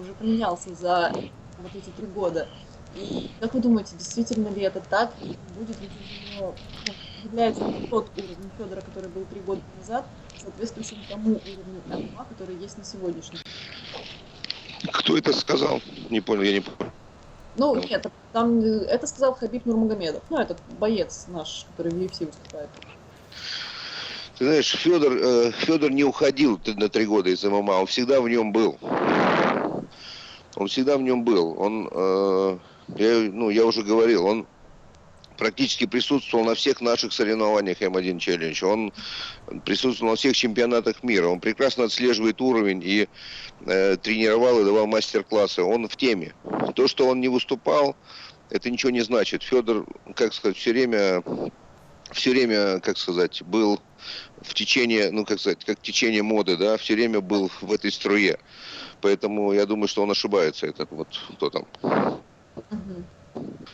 уже поменялся за вот эти 3 года. И как вы думаете, действительно ли это так? И будет ли является ли тот уровень Федора, который был 3 года назад, соответствующим тому уровню ММА, который есть на сегодняшний день? Кто это сказал? Не понял, я не понял. Ну, нет, там это сказал Хабиб Нурмагомедов. Ну, этот боец наш, который в UFC выступает. Ты знаешь, Федор не уходил на 3 года из ММА, он всегда в нем был. Он всегда в нем был. Он, я уже говорил, он практически присутствовал на всех наших соревнованиях М1 Challenge. Он присутствовал на всех чемпионатах мира. Он прекрасно отслеживает уровень и тренировал и давал мастер-классы. Он в теме. То, что он не выступал, это ничего не значит. Федор, как сказать, все время, как сказать, был в течение, как течение моды, да, все время был в этой струе. Поэтому я думаю, что он ошибается, этот вот кто там.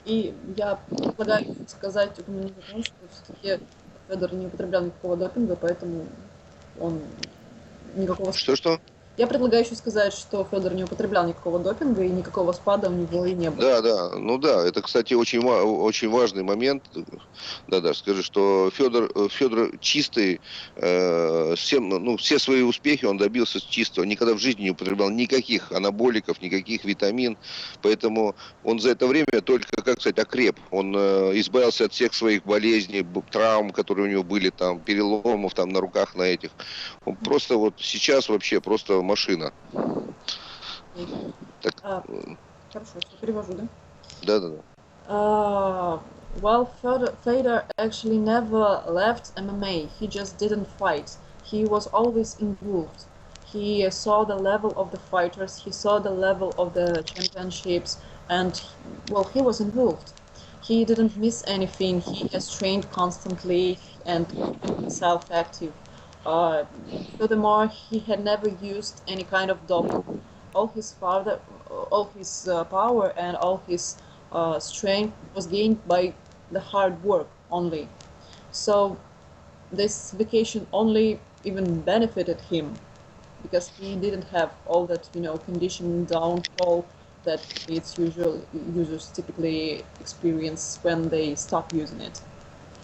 И я предлагаю сказать, упомянуть о том, что все-таки Федор не употреблял никакого допинга, поэтому он никакого... Что? Я предлагаю еще сказать, что Федор не употреблял никакого допинга, и никакого спада у него и не было. Да, это, кстати, очень важный момент. Да, скажи, что Федор чистый, все свои успехи он добился чистого. Никогда в жизни не употреблял никаких анаболиков, никаких витамин. Поэтому он за это время только, окреп. Он избавился от всех своих болезней, травм, которые у него были, там, переломов там, на руках, на этих. Он просто вот сейчас вообще просто машина. Хорошо, я перевожу, да? Да. Well, Fedor actually never left MMA. He just didn't fight. He was always involved. He saw the level of the fighters. He saw the level of the championships, and well, he was involved. He didn't miss anything. He has trained constantly and kept himself active. Furthermore, he had never used any kind of doping. All his power and all his strength was gained by the hard work only. So this vacation only even benefited him because he didn't have all that, conditioning downfall that its users typically experience when they stop using it.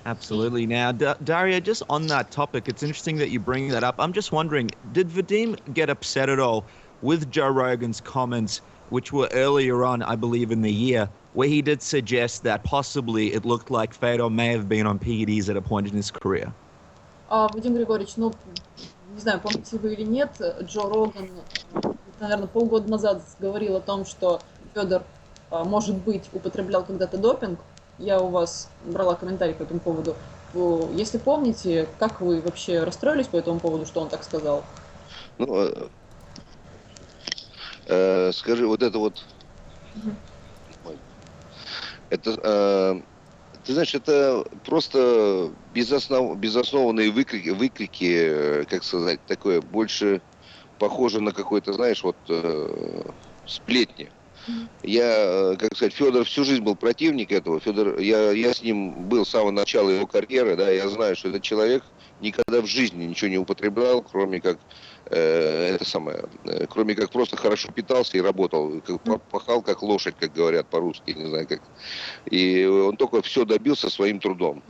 Absolutely. Now, Daria, just on that topic, it's interesting that you bring that up. I'm just wondering, did Vadim get upset at all with Joe Rogan's comments, which were earlier on, I believe, in the year, where he did suggest that possibly it looked like Fedor may have been on PEDs at a point in his career? Вадим Григорьевич, не знаю, помните вы или нет, Джо Роган, наверное, полгода назад говорил о том, что Федор, может быть, употреблял когда-то допинг. Я у вас брала комментарий по этому поводу. Если помните, как вы вообще расстроились по этому поводу, что он так сказал? Скажи, вот это вот... Это, ты знаешь, это просто безоснованные выкрики, как сказать, такое больше похоже на какой-то, знаешь, вот сплетни. Я, как сказать, Федор всю жизнь был противник этого. Федор, я с ним был с самого начала его карьеры, да, я знаю, что этот человек никогда в жизни ничего не употреблял, кроме как кроме как просто хорошо питался и работал, пахал как лошадь, как говорят по-русски, не знаю как. И он только все добился своим трудом.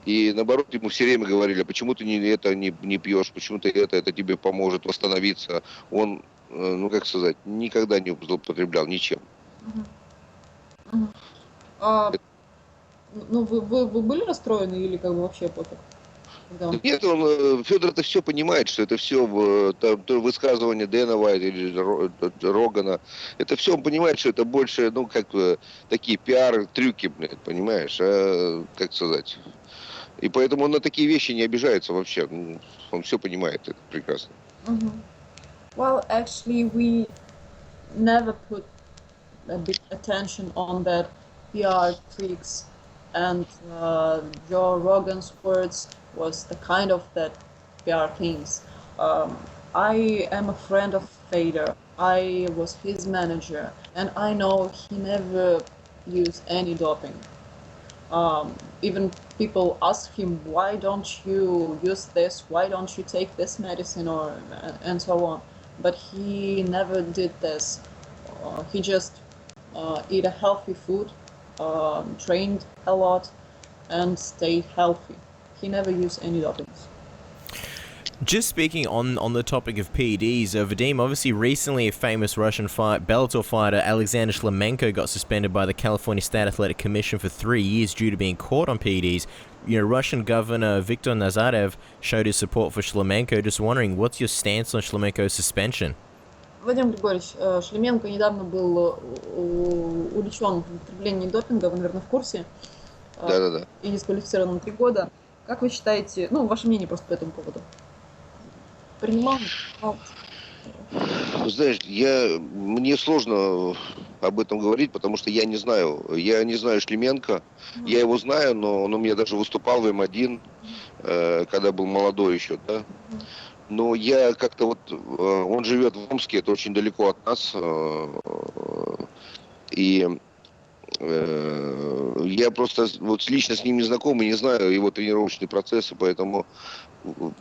И наоборот, ему все время говорили, почему ты не пьешь, почему ты это тебе поможет восстановиться. Он, как сказать, никогда не употреблял ничем. Ну, вы были расстроены или как бы вообще пофиг? Когда он... Нет, Федор-то все понимает, что это все то высказывание Дэна Уайта или Рогана. Это все он понимает, что это больше, ну, как такие пиар-трюки, блядь, понимаешь, как сказать. И поэтому он на такие вещи не обижается вообще. Он все понимает, это прекрасно. Well, actually, we never put a big attention on that PR tricks, and Joe Rogan's words was the kind of that PR things. I am a friend of Fedor. I was his manager, and I know he never used any doping. Even people ask him, why don't you use this? Why don't you take this medicine, or and so on? But he never did this. He just eat a healthy food, trained a lot, and stayed healthy. He never used any dopings. Just speaking on the topic of PEDs, Vadim, obviously recently a famous Russian Bellator fighter, Alexander Shlemenko, got suspended by the California State Athletic Commission for 3 years due to being caught on PEDs. You know, Russian Governor Viktor Nazarev showed his support for Shlemenko. Just wondering, what's your stance on Shlemenko's suspension? Вадим Григорьевич, Шлеменко недавно был увлечен в употреблении допинга, вы, наверное, в курсе, и дисквалифицирован на 3 года. Как вы считаете, ну, ваше мнение просто по этому поводу? Принимал? Знаешь, мне сложно об этом говорить, потому что я не знаю. Я не знаю Шлеменко. Я его знаю, но он у меня даже выступал в М1, когда был молодой еще, да. Но я как-то вот... Он живет в Омске, это очень далеко от нас. И я просто вот лично с ним не знаком и не знаю его тренировочные процессы, поэтому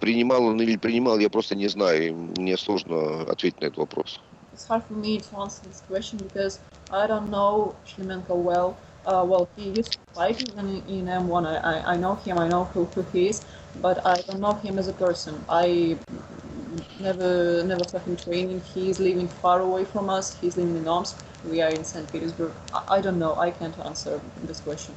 принимал он или принимал, я просто не знаю. И мне сложно ответить на этот вопрос. It's hard for me to answer this question because I don't know Shlemenko well. Well, he used to fight even in M1. I know him, I know who he is, but I don't know him as a person. I never saw him training. He's living far away from us. He's living in Omsk. We are in St. Petersburg. I don't know. I can't answer this question.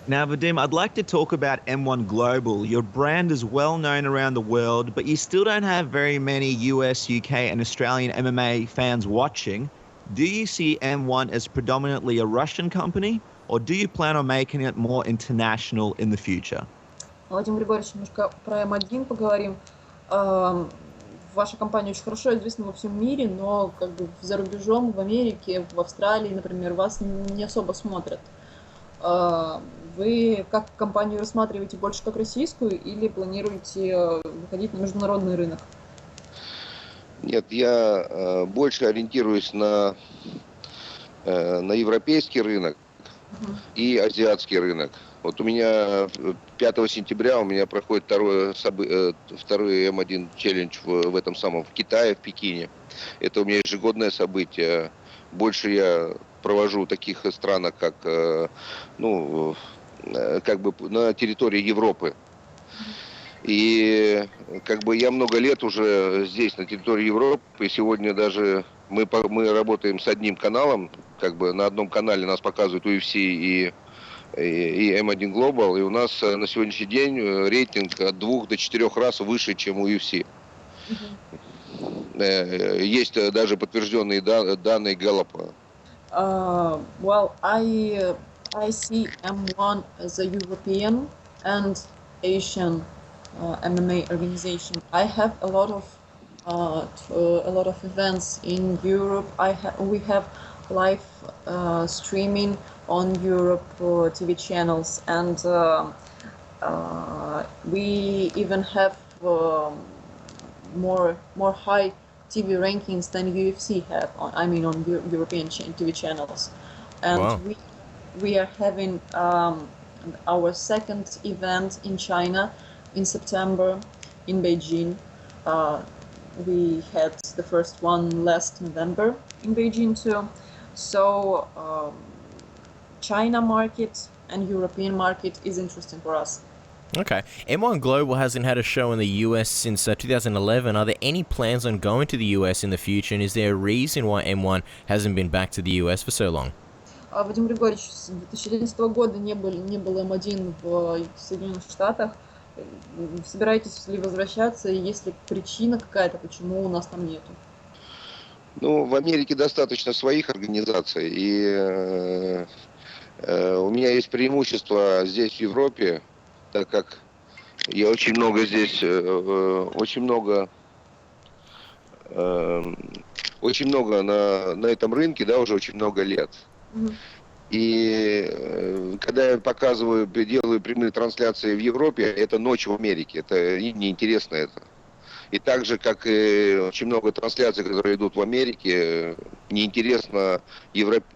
Now, Vadim, I'd like to talk about M1 Global. Your brand is well known around the world, but you still don't have very many US, UK, and Australian MMA fans watching. Do you see M1 as predominantly a Russian company, or do you plan on making it more international in the future? Владимир Григорьевич, немножко про М1 поговорим. Ваша компания очень хорошо известна во всем мире, но как бы за рубежом, в Америке, в Австралии, например, вас не особо смотрят. Вы как компанию рассматриваете больше как российскую или планируете выходить на международный рынок? Нет, я больше ориентируюсь на европейский рынок и азиатский рынок. Вот у меня 5 сентября у меня проходит второй М1 челлендж в этом самом, в Китае, в Пекине. Это у меня ежегодное событие. Больше я провожу в таких странах, как, ну, как бы на территории Европы. И как бы я много лет уже здесь, на территории Европы, и сегодня даже мы работаем с одним каналом, как бы на одном канале нас показывают UFC и M1 Global, и у нас на сегодняшний день рейтинг от 2 до 4 раз выше, чем у UFC. Есть даже подтвержденные данные Галлопа. Well, I see M1 as a European and Asian MMA organization. I have a lot of events in Europe. We have live streaming on Europe TV channels, and we even have more high TV rankings than UFC have. On European TV channels, and wow. we are having our second event in China in September in Beijing. We had the first one last November in Beijing too. So China market and European market is interesting for us. Okay. M1 Global hasn't had a show in the US since 2011. Are there any plans on going to the US in the future, and is there a reason why M1 hasn't been back to the US for so long? Вадим Григорьевич, с 2011 года не был М1 в Соединенных Штатах. Собираетесь ли возвращаться, и есть ли причина какая-то, почему у нас там нету? Ну, в Америке достаточно своих организаций, и у меня есть преимущество здесь, в Европе, так как я очень много здесь, очень много на этом рынке, да, уже очень много лет. И когда я показываю, делаю прямые трансляции в Европе, это ночь в Америке, это им неинтересно это. И так же, как и очень много трансляций, которые идут в Америке, неинтересно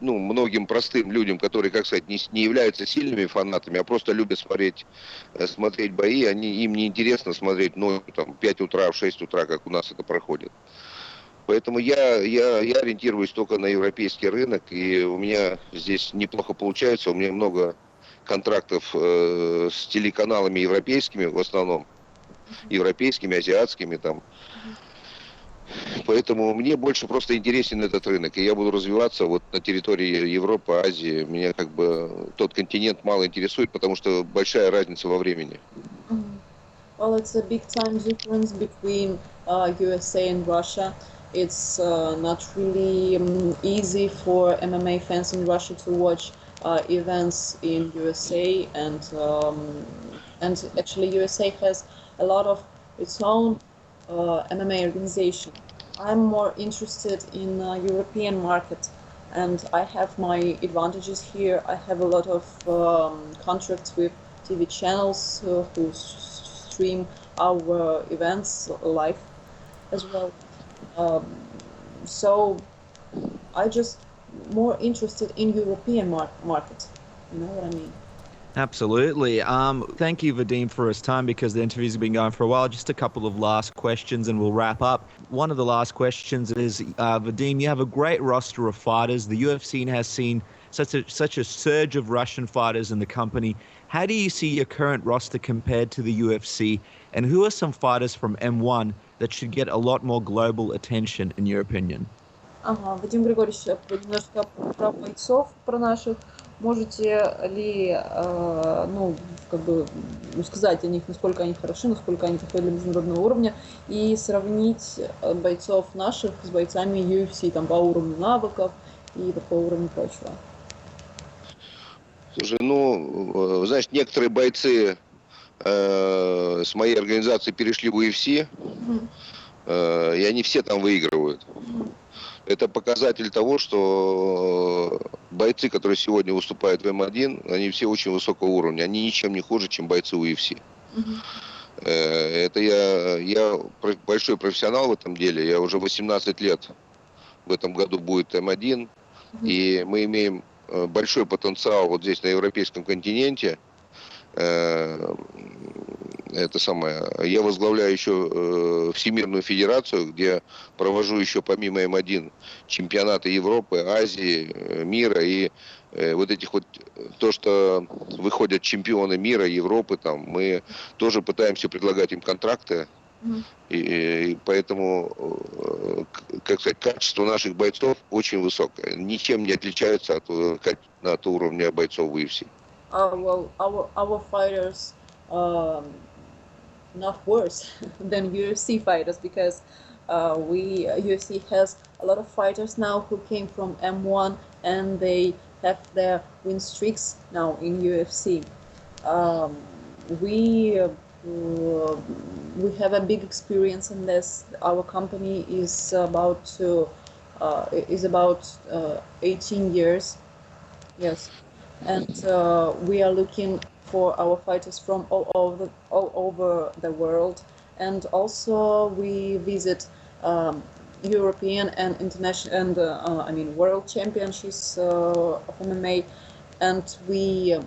многим простым людям, которые, как сказать, не являются сильными фанатами, а просто любят смотреть бои, им неинтересно смотреть там, в 5 утра, в 6 утра, как у нас это проходит. Поэтому я ориентируюсь только на европейский рынок, и у меня здесь неплохо получается. У меня много контрактов с телеканалами европейскими в основном, европейскими, азиатскими там. Поэтому мне больше просто интересен этот рынок, и я буду развиваться вот на территории Европы, Азии. Меня как бы тот континент мало интересует, потому что большая разница во времени. Well, it's a big time difference between USA and Russia. It's not really easy for MMA fans in Russia to watch events in USA, and actually USA has a lot of its own MMA organization. I'm more interested in European market, and I have my advantages here. I have a lot of contracts with TV channels who stream our events live as well. So I just more interested in European market. You know what I mean? Absolutely. Thank you, Vadim, for his time, because the interviews have been going for a while. Just a couple of last questions and we'll wrap up. One of the last questions is, Vadim, you have a great roster of fighters. The UFC has seen such a surge of Russian fighters in the company. How do you see your current roster compared to the UFC? And who are some fighters from M1 that should get a lot more global attention, in your opinion? Вадим Григорьевич, немножко про бойцов, про наших. Можете ли, сказать о них, насколько они хороши, насколько они подходят для международного уровня, и сравнить бойцов наших с бойцами UFC, там, по уровню навыков и по уровню прочего? Слушай, знаешь, некоторые бойцы с моей организации перешли в UFC, и они все там выигрывают. Это показатель того, что бойцы, которые сегодня выступают в М1, они все очень высокого уровня. Они ничем не хуже, чем бойцы UFC. Это я большой профессионал в этом деле. Я уже 18 лет в этом году будет М1. И мы имеем большой потенциал вот здесь, на европейском континенте. Я возглавляю еще Всемирную Федерацию, где провожу еще помимо М1 чемпионаты Европы, Азии, мира. И вот этих вот, то, что выходят чемпионы мира, Европы, там, мы тоже пытаемся предлагать им контракты. И поэтому, как сказать, качество наших бойцов очень высокое. Ничем не отличаются от уровня бойцов в UFC. Well, our fighters not worse than UFC fighters, because UFC has a lot of fighters now who came from M1 and they have their win streaks now in UFC. We have a big experience in this. Our company is about 18 years. Yes. And we are looking for our fighters from all over the world, and also we visit European and international and world championships of MMA, and we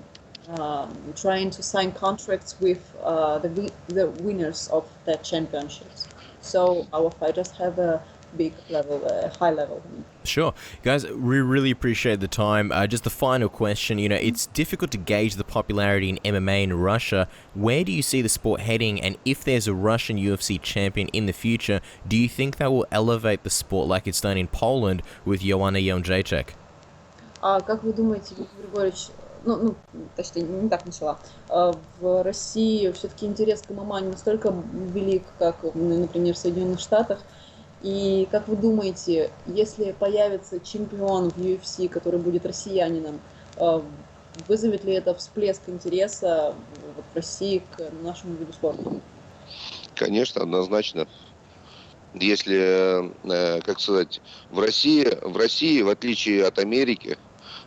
trying to sign contracts with the winners of that championships. So our fighters have a big level, high level. Sure. Guys, we really appreciate the time. Just the final question, it's difficult to gauge the popularity in MMA in Russia. Where do you see the sport heading? And if there's a Russian UFC champion in the future, do you think that will elevate the sport like it's done in Poland with Joanna Jędrzejczyk? А как вы думаете, Виктор Григорьевич, точнее, не так начала, в России все-таки интерес к ММА не настолько велик, как, например, в Соединенных Штатах? И как вы думаете, если появится чемпион в UFC, который будет россиянином, вызовет ли это всплеск интереса в России к нашему виду спорта? Конечно, однозначно. Если, как сказать, в России, в отличие от Америки,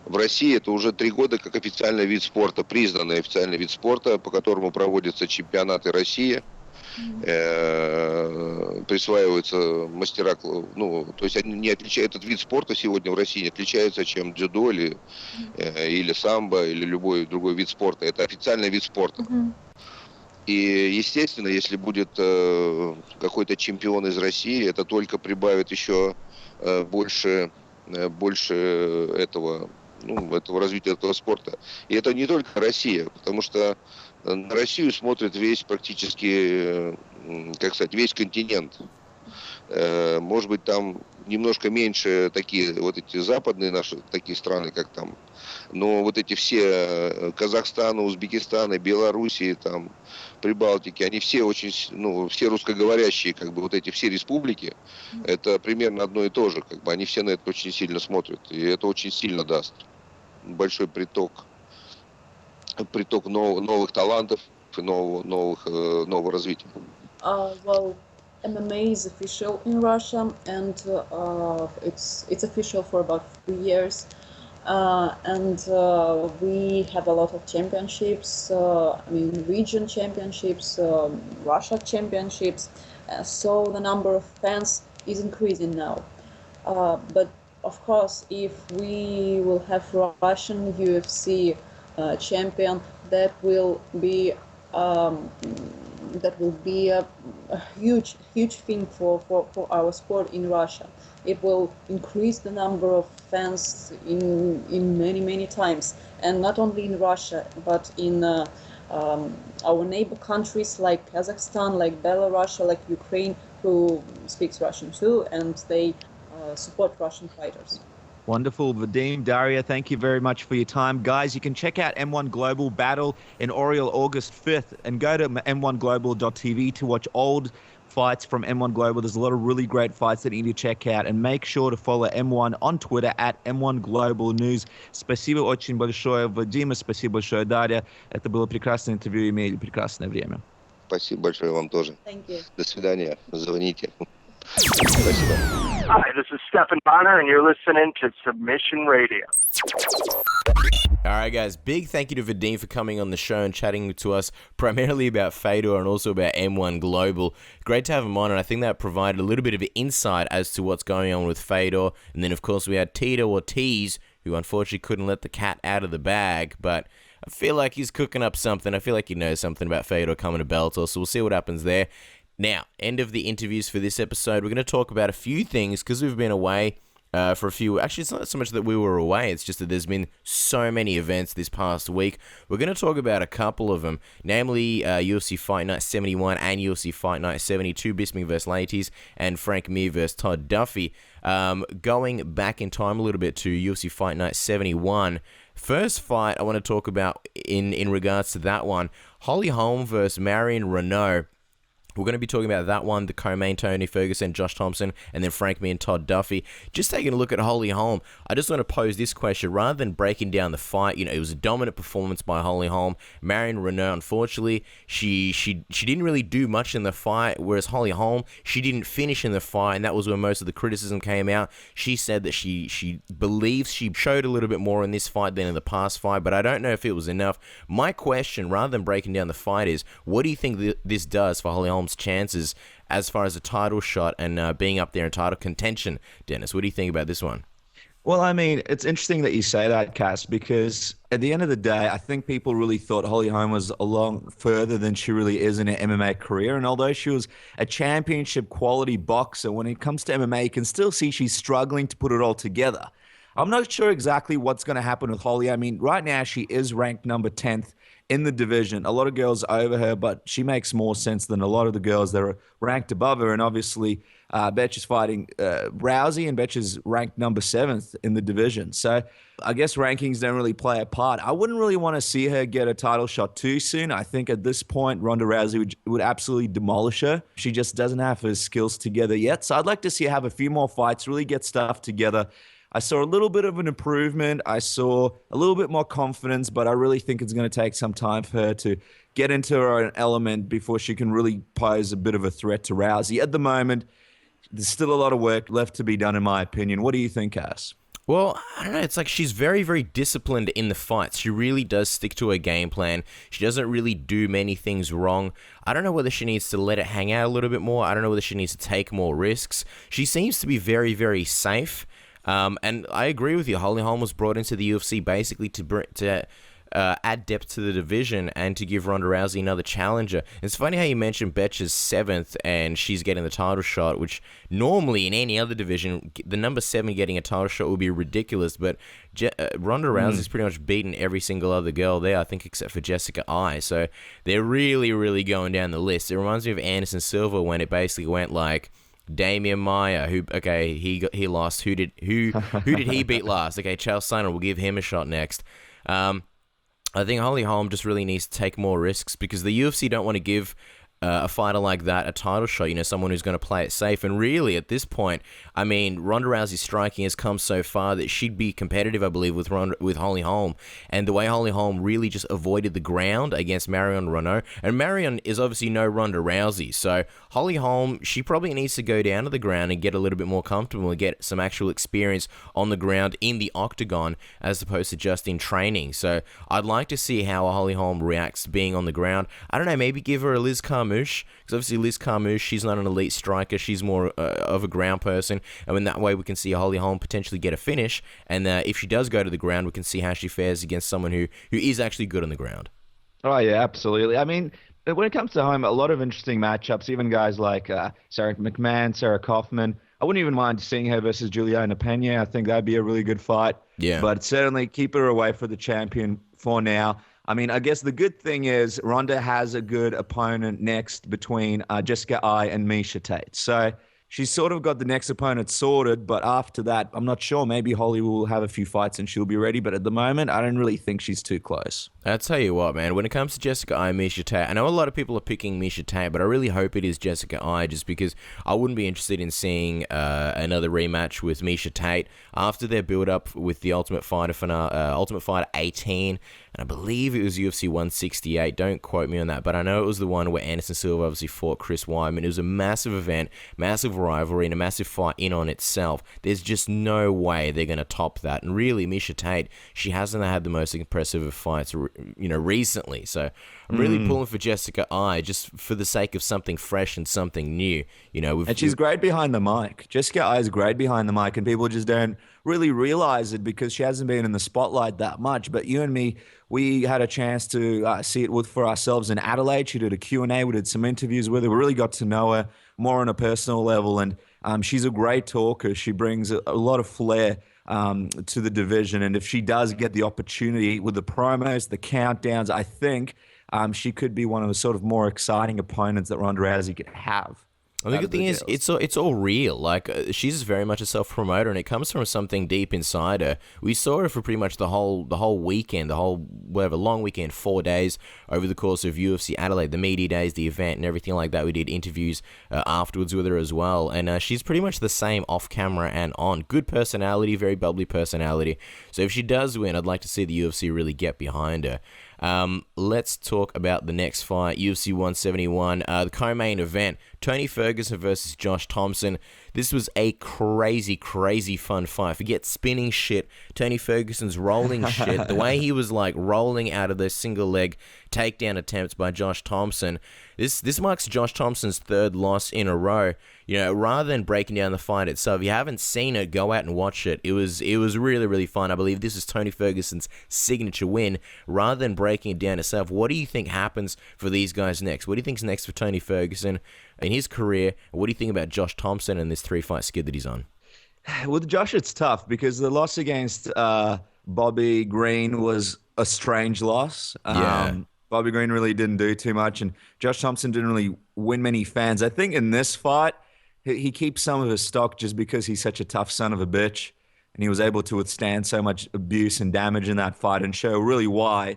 в России это уже 3 года как официальный вид спорта, признанный официальный вид спорта, по которому проводятся чемпионаты России. Присваиваются мастера, то есть они не отличают, этот вид спорта сегодня в России не отличается, чем дзюдо или самбо, или любой другой вид спорта. Это официальный вид спорта. И, естественно, если будет какой-то чемпион из России, это только прибавит еще больше этого развития этого спорта. И это не только Россия, потому что на Россию смотрит практически, весь континент. Может быть, там немножко меньше такие вот эти западные наши такие страны, как там, но вот эти все Казахстана, Узбекистана, Белоруссии, там, Прибалтики, они все очень, все русскоговорящие, вот эти все республики, это примерно одно и то же, они все на это очень сильно смотрят, и это очень сильно даст большой приток новых талантов и нового развития. Well, MMA is official in Russia, and it's official for about 3 years. We have a lot of championships, region championships, Russia championships. So the number of fans is increasing now. But of course, if we will have Russian UFC champion, that will be a huge thing for our sport in Russia. It will increase the number of fans in many times, and not only in Russia, but in our neighbor countries like Kazakhstan, like Belarus, like Ukraine, who speaks Russian too, and they support Russian fighters. Wonderful. Vadim, Daria, thank you very much for your time. Guys, you can check out M1 Global Battle in Oriel August 5th and go to m1global.tv to watch old fights from M1 Global. There's a lot of really great fights that you need to check out. And make sure to follow M1 on Twitter at M1 Global News. Спасибо очень большое, Вадим, спасибо большое, Дарья. Это было прекрасное интервью, имели прекрасное время. Спасибо большое вам тоже. Thank you. До свидания. Звоните. Спасибо. Hi, this is Stephan Bonner, and you're listening to Submission Radio. All right, guys, big thank you to Vadim for coming on the show and chatting to us primarily about Fedor and also about M1 Global. Great to have him on, and I think that provided a little bit of insight as to what's going on with Fedor. And then, of course, we had Tito Ortiz, who unfortunately couldn't let the cat out of the bag, but I feel like he's cooking up something. I feel like he knows something about Fedor coming to Bellator, so we'll see what happens there. Now, end of the interviews for this episode. We're going to talk about a few things because we've been away for a few. Actually, it's not so much that we were away. It's just that there's been so many events this past week. We're going to talk about a couple of them, namely UFC Fight Night 71 and UFC Fight Night 72, Bisping vs. Laitis, and Frank Mir vs. Todd Duffee. Going back in time a little bit to UFC Fight Night 71. First fight I want to talk about in regards to that one, Holly Holm versus Marion Renault. We're going to be talking about that one, the co-main Tony Ferguson, Josh Thompson, and then Frank Mir and Todd Duffee. Just taking a look at Holly Holm, I just want to pose this question. Rather than breaking down the fight, it was a dominant performance by Holly Holm. Marion Renault, unfortunately, she didn't really do much in the fight, whereas Holly Holm, she didn't finish in the fight, and that was where most of the criticism came out. She said that she believes she showed a little bit more in this fight than in the past fight, but I don't know if it was enough. My question, rather than breaking down the fight, is what do you think this does for Holly Holm chances as far as a title shot and being up there in title contention? Dennis, what do you think about this one? Well, I mean, it's interesting that you say that, Cass, because at the end of the day, I think people really thought Holly Holm was a lot further than she really is in her MMA career. And although she was a championship quality boxer, when it comes to MMA, you can still see she's struggling to put it all together. I'm not sure exactly what's going to happen with Holly. I mean, right now she is ranked number 10th in the division. A lot of girls over her, but she makes more sense than a lot of the girls that are ranked above her. And obviously, Betch is fighting Rousey, and Betch is ranked number 7th in the division. So I guess rankings don't really play a part. I wouldn't really want to see her get a title shot too soon. I think at this point, Ronda Rousey would absolutely demolish her. She just doesn't have her skills together yet. So I'd like to see her have a few more fights, really get stuff together. I saw a little bit of an improvement. I saw a little bit more confidence, but I really think it's going to take some time for her to get into her own element before she can really pose a bit of a threat to Rousey. At the moment, there's still a lot of work left to be done, in my opinion. What do you think, Cass? Well, I don't know. It's like she's very, very disciplined in the fights. She really does stick to her game plan. She doesn't really do many things wrong. I don't know whether she needs to let it hang out a little bit more. I don't know whether she needs to take more risks. She seems to be very, very safe. And I agree with you. Holly Holm was brought into the UFC basically to add depth to the division and to give Ronda Rousey another challenger. It's funny how you mentioned Betch is 7th and she's getting the title shot, which normally in any other division, the number 7 getting a title shot would be ridiculous. But Ronda Rousey's pretty much beaten every single other girl there, I think, except for Jessica Ai. So they're really, really going down the list. It reminds me of Anderson Silva when it basically went like Damian Maia, he lost. Who did he beat last? Okay, Chael Sonnen, we'll give him a shot next. I think Holly Holm just really needs to take more risks because the UFC don't want to give a fighter like that a title shot, someone who's going to play it safe. And really, at this point, I mean, Ronda Rousey's striking has come so far that she'd be competitive, I believe, with Holly Holm. And the way Holly Holm really just avoided the ground against Marion Renault. And Marion is obviously no Ronda Rousey. So Holly Holm, she probably needs to go down to the ground and get a little bit more comfortable and get some actual experience on the ground in the octagon as opposed to just in training. So I'd like to see how Holly Holm reacts being on the ground. I don't know, maybe give her a Liz Carmouche, because obviously Liz Carmouche, she's not an elite striker, she's more of a ground person, and in that way we can see Holly Holm potentially get a finish, and if she does go to the ground, we can see how she fares against someone who is actually good on the ground. Oh yeah, absolutely. I mean, when it comes to Holm, a lot of interesting matchups, even guys like Sarah McMahon, Sarah Kaufman. I wouldn't even mind seeing her versus Juliana Pena. I think that'd be a really good fight. Yeah. But certainly keep her away for the champion for now. I mean, I guess the good thing is Ronda has a good opponent next between Jessica Ai and Miesha Tate. So she's sort of got the next opponent sorted, but after that, I'm not sure. Maybe Holly will have a few fights and she'll be ready. But at the moment, I don't really think she's too close. I'll tell you what, man. When it comes to Jessica Ai and Miesha Tate, I know a lot of people are picking Miesha Tate, but I really hope it is Jessica Ai just because I wouldn't be interested in seeing another rematch with Miesha Tate after their build-up with the Ultimate Fighter Ultimate Fighter 18. And I believe it was UFC 168. Don't quote me on that, but I know it was the one where Anderson Silva obviously fought Chris Weidman. It was a massive event, massive rivalry, and a massive fight in on itself. There's just no way they're going to top that. And really, Miesha Tate, she hasn't had the most impressive of fights, recently. So I'm really pulling for Jessica Ai just for the sake of something fresh and something new. And she's great behind the mic. Jessica Ai is great behind the mic, and people just don't really realize it because she hasn't been in the spotlight that much. But you and me, we had a chance to see it for ourselves in Adelaide. She did a Q&A. We did some interviews with her. We really got to know her more on a personal level. And she's a great talker. She brings a lot of flair to the division. And if she does get the opportunity with the promos, the countdowns, I think she could be one of the sort of more exciting opponents that Ronda Rousey could have. Well, the good thing is, it's all real. Like, she's very much a self-promoter, and it comes from something deep inside her. We saw her for pretty much the whole weekend, long weekend, 4 days over the course of UFC Adelaide, the media days, the event, and everything like that. We did interviews afterwards with her as well, and she's pretty much the same off-camera and on. Good personality, very bubbly personality. So if she does win, I'd like to see the UFC really get behind her. Let's talk about the next fight, UFC 171, the co-main event, Tony Ferguson versus Josh Thompson. This was a crazy, crazy fun fight. Forget spinning shit, Tony Ferguson's rolling shit, the way he was like rolling out of those single leg takedown attempts by Josh Thompson. This marks Josh Thompson's third loss in a row. Rather than breaking down the fight itself, if you haven't seen it, go out and watch it. It was really, really fun. I believe this is Tony Ferguson's signature win. Rather than breaking it down itself, what do you think happens for these guys next? What do you think's next for Tony Ferguson in his career? What do you think about Josh Thompson and this 3-fight skid that he's on? With Josh, it's tough because the loss against Bobby Green was a strange loss. Yeah. Bobby Green really didn't do too much, and Josh Thompson didn't really win many fans. I think in this fight, he keeps some of his stock just because he's such a tough son of a bitch, and he was able to withstand so much abuse and damage in that fight and show really why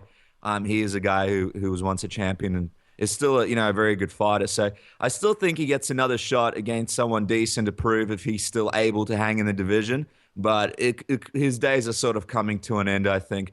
he is a guy who was once a champion and is still a very good fighter. So I still think he gets another shot against someone decent to prove if he's still able to hang in the division. But his days are sort of coming to an end, I think,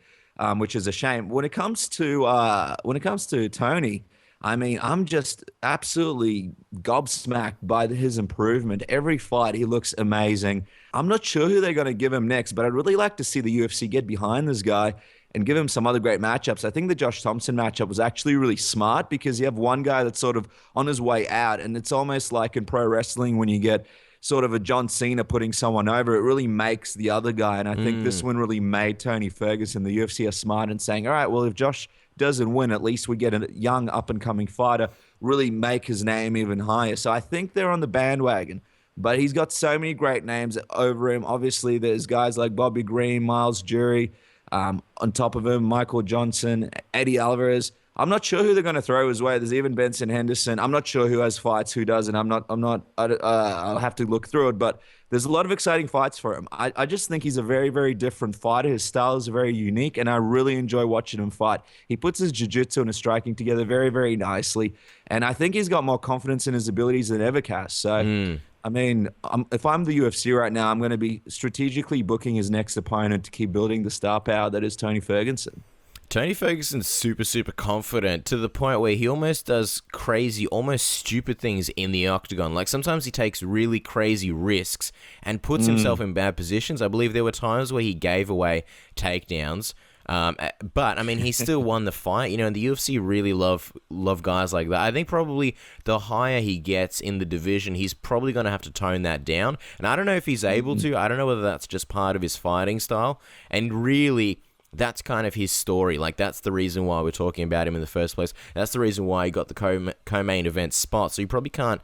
which is a shame. When it comes to Tony, I mean, I'm just absolutely gobsmacked by his improvement. Every fight, he looks amazing. I'm not sure who they're going to give him next, but I'd really like to see the UFC get behind this guy and give him some other great matchups. I think the Josh Thompson matchup was actually really smart because you have one guy that's sort of on his way out, and it's almost like in pro wrestling when you get sort of a John Cena putting someone over, it really makes the other guy. And I think this one really made Tony Ferguson, the UFC, are smart in saying, all right, well, if Josh doesn't win, at least we get a young up-and-coming fighter, really make his name even higher. So I think they're on the bandwagon. But he's got so many great names over him. Obviously, there's guys like Bobby Green, Miles Jury, on top of him, Michael Johnson, Eddie Alvarez. I'm not sure who they're going to throw his way. There's even Benson Henderson. I'm not sure who has fights, who doesn't. I'll have to look through it, but there's a lot of exciting fights for him. I just think he's a very, very different fighter. His style is very unique, and I really enjoy watching him fight. He puts his jiu-jitsu and his striking together very, very nicely, and I think he's got more confidence in his abilities than ever, Cass. So, I mean, if I'm the UFC right now, I'm going to be strategically booking his next opponent to keep building the star power that is Tony Ferguson. Tony Ferguson's super, super confident to the point where he almost does crazy, almost stupid things in the octagon. Like sometimes he takes really crazy risks and puts himself in bad positions. I believe there were times where he gave away takedowns. But I mean, he still won the fight. You know, and the UFC really love guys like that. I think probably the higher he gets in the division, he's probably going to have to tone that down. And I don't know if he's able to. I don't know whether that's just part of his fighting style. And really, that's kind of his story. Like, that's the reason why we're talking about him in the first place. That's the reason why he got the co-main event spot. So you probably can't,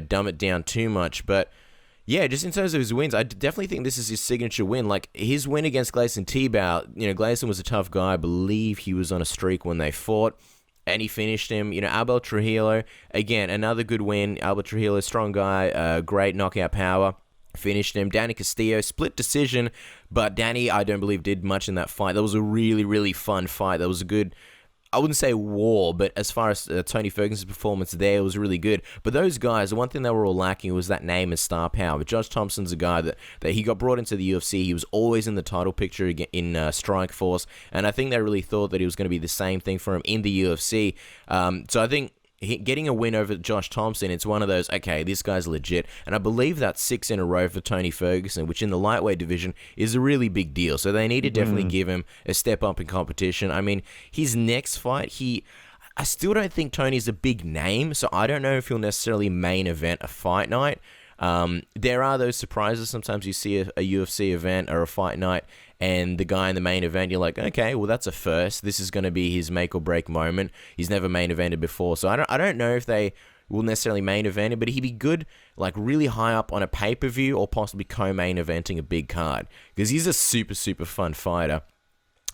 dumb it down too much. But yeah, just in terms of his wins, I definitely think this is his signature win. Like, his win against Gleison Tibau, Gleison was a tough guy. I believe he was on a streak when they fought, and he finished him. Abel Trujillo, again, another good win. Abel Trujillo, strong guy, great knockout power. Finished him. Danny Castillo, split decision, but Danny, I don't believe, did much in that fight. That was a really, really fun fight. That was a good, I wouldn't say war, but as far as Tony Ferguson's performance there, it was really good. But those guys, the one thing they were all lacking was that name and star power. But Josh Thompson's a guy that he got brought into the UFC. He was always in the title picture in Strikeforce, and I think they really thought that it was going to be the same thing for him in the UFC. So I think getting a win over Josh Thompson, it's one of those, okay, this guy's legit. And I believe that's 6 in a row for Tony Ferguson, which in the lightweight division is a really big deal. So they need to definitely give him a step up in competition. I mean, his next fight, I still don't think Tony's a big name, so I don't know if he'll necessarily main event a fight night. There are those surprises. Sometimes you see a UFC event or a fight night, and the guy in the main event, you're like, okay, well, that's a first. This is going to be his make or break moment. He's never main evented before. So I don't know if they will necessarily main event it, but he'd be good, like really high up on a pay-per-view or possibly co-main eventing a big card, because he's a super, super fun fighter.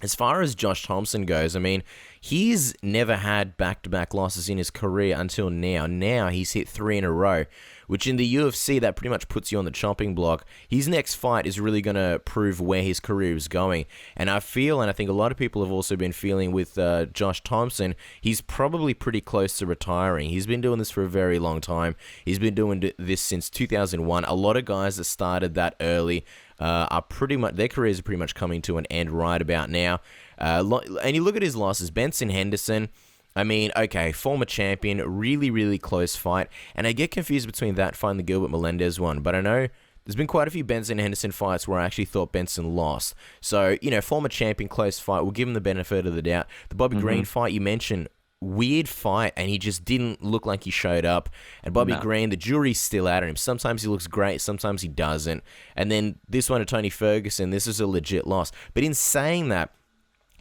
As far as Josh Thompson goes, I mean, he's never had back-to-back losses in his career until now. Now he's hit 3 in a row, which in the UFC, that pretty much puts you on the chopping block. His next fight is really going to prove where his career is going. And I feel, and I think a lot of people have also been feeling with Josh Thompson, he's probably pretty close to retiring. He's been doing this for a very long time. He's been doing this since 2001. A lot of guys that started that early are pretty much, their careers are pretty much coming to an end right about now. And you look at his losses, Benson Henderson, I mean, okay, former champion, really, really close fight. And I get confused between that fight and the Gilbert Melendez one, but I know there's been quite a few Benson Henderson fights where I actually thought Benson lost. So, former champion, close fight, we'll give him the benefit of the doubt. The Bobby Green fight you mentioned, weird fight, and he just didn't look like he showed up. And Bobby Green, the jury's still out on him. Sometimes he looks great, sometimes he doesn't. And then this one to Tony Ferguson, this is a legit loss. But in saying that,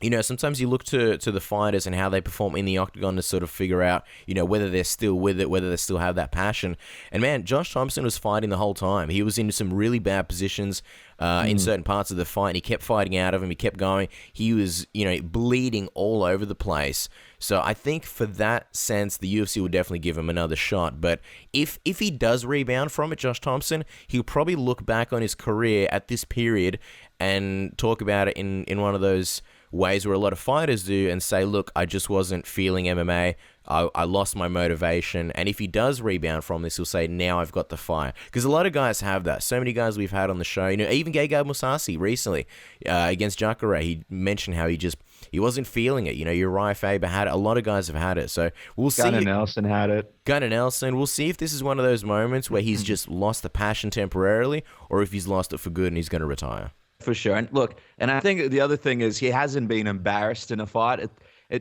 you know, sometimes you look to the fighters and how they perform in the octagon to sort of figure out, you know, whether they're still with it, whether they still have that passion. And man, Josh Thompson was fighting the whole time. He was in some really bad positions in certain parts of the fight, and he kept fighting out of him. He kept going. He was, you know, bleeding all over the place. So I think for that sense, the UFC will definitely give him another shot. But if he does rebound from it, Josh Thompson, he'll probably look back on his career at this period and talk about it in one of those ways where a lot of fighters do and say, look, I just wasn't feeling MMA. I lost my motivation. And if he does rebound from this, he'll say, now I've got the fire. Because a lot of guys have that. So many guys we've had on the show, you know, even Gegard Mousasi recently against Jacare, he mentioned how he wasn't feeling it. You know, Uriah Faber had it. A lot of guys have had it. So we'll see. Gunnar Nelson had it. Gunnar Nelson. We'll see if this is one of those moments where he's just lost the passion temporarily, or if he's lost it for good and he's going to retire. For sure. And look, and I think the other thing is he hasn't been embarrassed in a fight.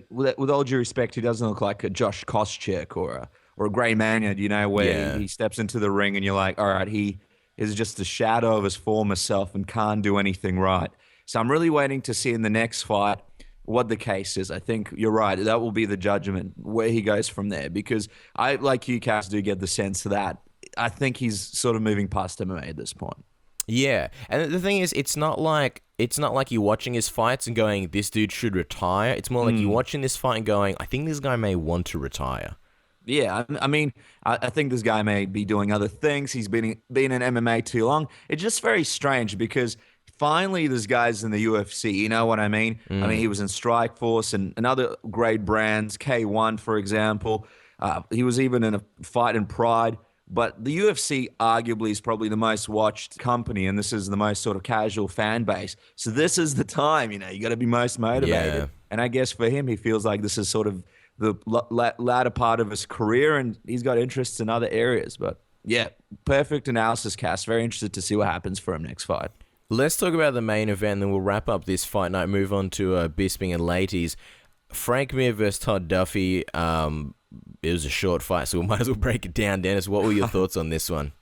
With all due respect, he doesn't look like a Josh Koscheck or a Gray Maynard, you know, where he steps into the ring and you're like, all right, he is just a shadow of his former self and can't do anything right. So I'm really waiting to see in the next fight what the case is. I think you're right. That will be the judgment where he goes from there, because I, like you, Cass, do get the sense that I think he's sort of moving past MMA at this point. Yeah, and the thing is, it's not like you're watching his fights and going, this dude should retire. It's more like you're watching this fight and going, I think this guy may want to retire. Yeah, I mean, I think this guy may be doing other things. He's been in MMA too long. It's just very strange because finally this guy's in the UFC. You know what I mean? I mean, he was in Strikeforce and other great brands, K1, for example. He was even in a fight in Pride. But the UFC arguably is probably the most watched company, and this is the most sort of casual fan base. So this is the time, you know, you got to be most motivated. Yeah. And I guess for him, he feels like this is sort of the latter part of his career, and he's got interests in other areas. But yeah, perfect analysis, Cass. Very interested to see what happens for him next fight. Let's talk about the main event, then we'll wrap up this fight night, move on to Bisping and Ladies. Frank Mir versus Todd Duffee. It was a short fight, so we might as well break it down. Dennis, what were your thoughts on this one?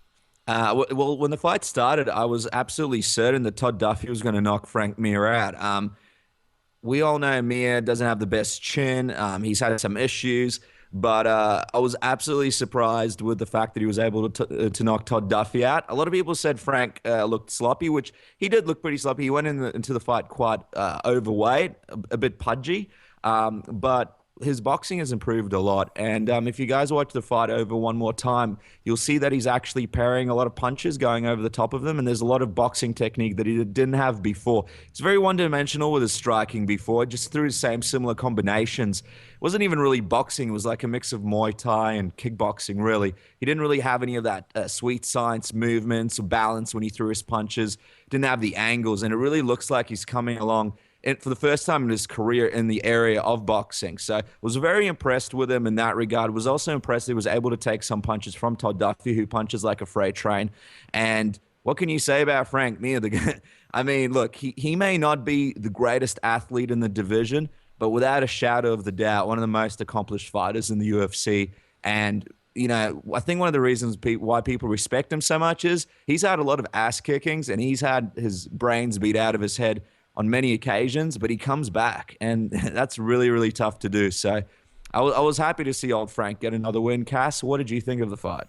Well, when the fight started, I was absolutely certain that Todd Duffee was going to knock Frank Mir out. We all know Mir doesn't have the best chin. He's had some issues, but I was absolutely surprised with the fact that he was able to knock Todd Duffee out. A lot of people said Frank looked sloppy, which he did look pretty sloppy. He went into the fight quite overweight, a bit pudgy, but his boxing has improved a lot. And if you guys watch the fight over one more time, you'll see that he's actually parrying a lot of punches going over the top of them. And there's a lot of boxing technique that he didn't have before. It's very one-dimensional with his striking before, just through the same similar combinations. It wasn't even really boxing. It was like a mix of Muay Thai and kickboxing, really. He didn't really have any of that sweet science movements or balance when he threw his punches. Didn't have the angles. And it really looks like he's coming along for the first time in his career in the area of boxing. So was very impressed with him in that regard. Was also impressed he was able to take some punches from Todd Duffee, who punches like a freight train. And what can you say about Frank Mir? I mean, look, he may not be the greatest athlete in the division, but without a shadow of the doubt, one of the most accomplished fighters in the UFC. And, you know, I think one of the reasons why people respect him so much is he's had a lot of ass kickings and he's had his brains beat out of his head on many occasions, but he comes back, and that's really, really tough to do. So I was happy to see old Frank get another win. Cass, what did you think of the fight?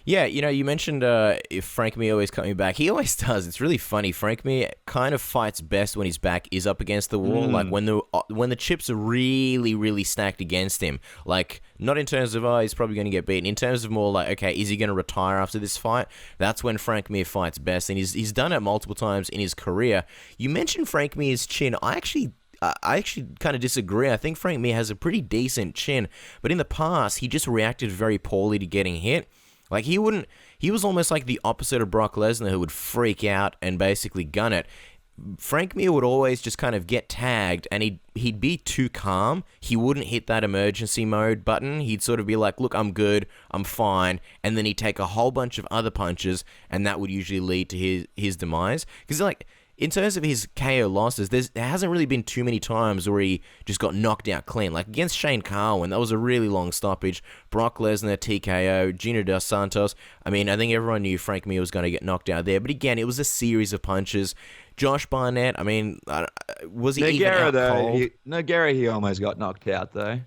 Yeah, you know, you mentioned if Frank Mir always coming back. He always does. It's really funny. Frank Mir kind of fights best when his back is up against the wall, like when the chips are really, really stacked against him. Like, not in terms of, he's probably going to get beaten. In terms of more like, okay, is he going to retire after this fight? That's when Frank Mir fights best, and he's done it multiple times in his career. You mentioned Frank Mir's chin. I actually kind of disagree. I think Frank Mir has a pretty decent chin, but in the past, he just reacted very poorly to getting hit. Like, he was almost like the opposite of Brock Lesnar, who would freak out and basically gun it. Frank Mir would always just kind of get tagged, and he'd be too calm. He wouldn't hit that emergency mode button. He'd sort of be like, look, I'm good, I'm fine, and then he'd take a whole bunch of other punches, and that would usually lead to his demise. Because, like, in terms of his KO losses, there hasn't really been too many times where he just got knocked out clean. Like against Shane Carwin, that was a really long stoppage. Brock Lesnar, TKO, Gino Dos Santos. I mean, I think everyone knew Frank Mir was going to get knocked out there. But again, it was a series of punches. Josh Barnett, I mean, was he even out cold? Nogueira, he almost got knocked out, though.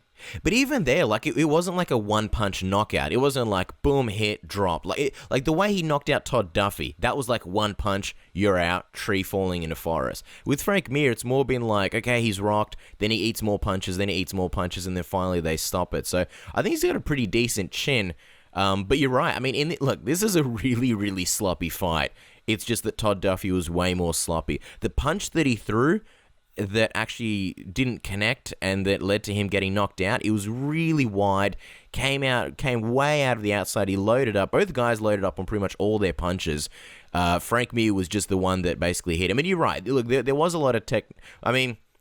But even there, like it wasn't like a one-punch knockout. It wasn't like boom, hit, drop. Like the way he knocked out Todd Duffee, that was like one punch, you're out, tree falling in a forest. With Frank Mir, it's more been like, okay, he's rocked, then he eats more punches, then he eats more punches, and then finally they stop it. So I think he's got a pretty decent chin. But you're right. I mean, look, this is a really, really sloppy fight. It's just that Todd Duffee was way more sloppy. The punch that he threw that actually didn't connect and that led to him getting knocked out, it was really wide, came way out of the outside. He loaded up. Both guys loaded up on pretty much all their punches. Frank Mir was just the one that basically hit him. And you're right. Look, there was a lot of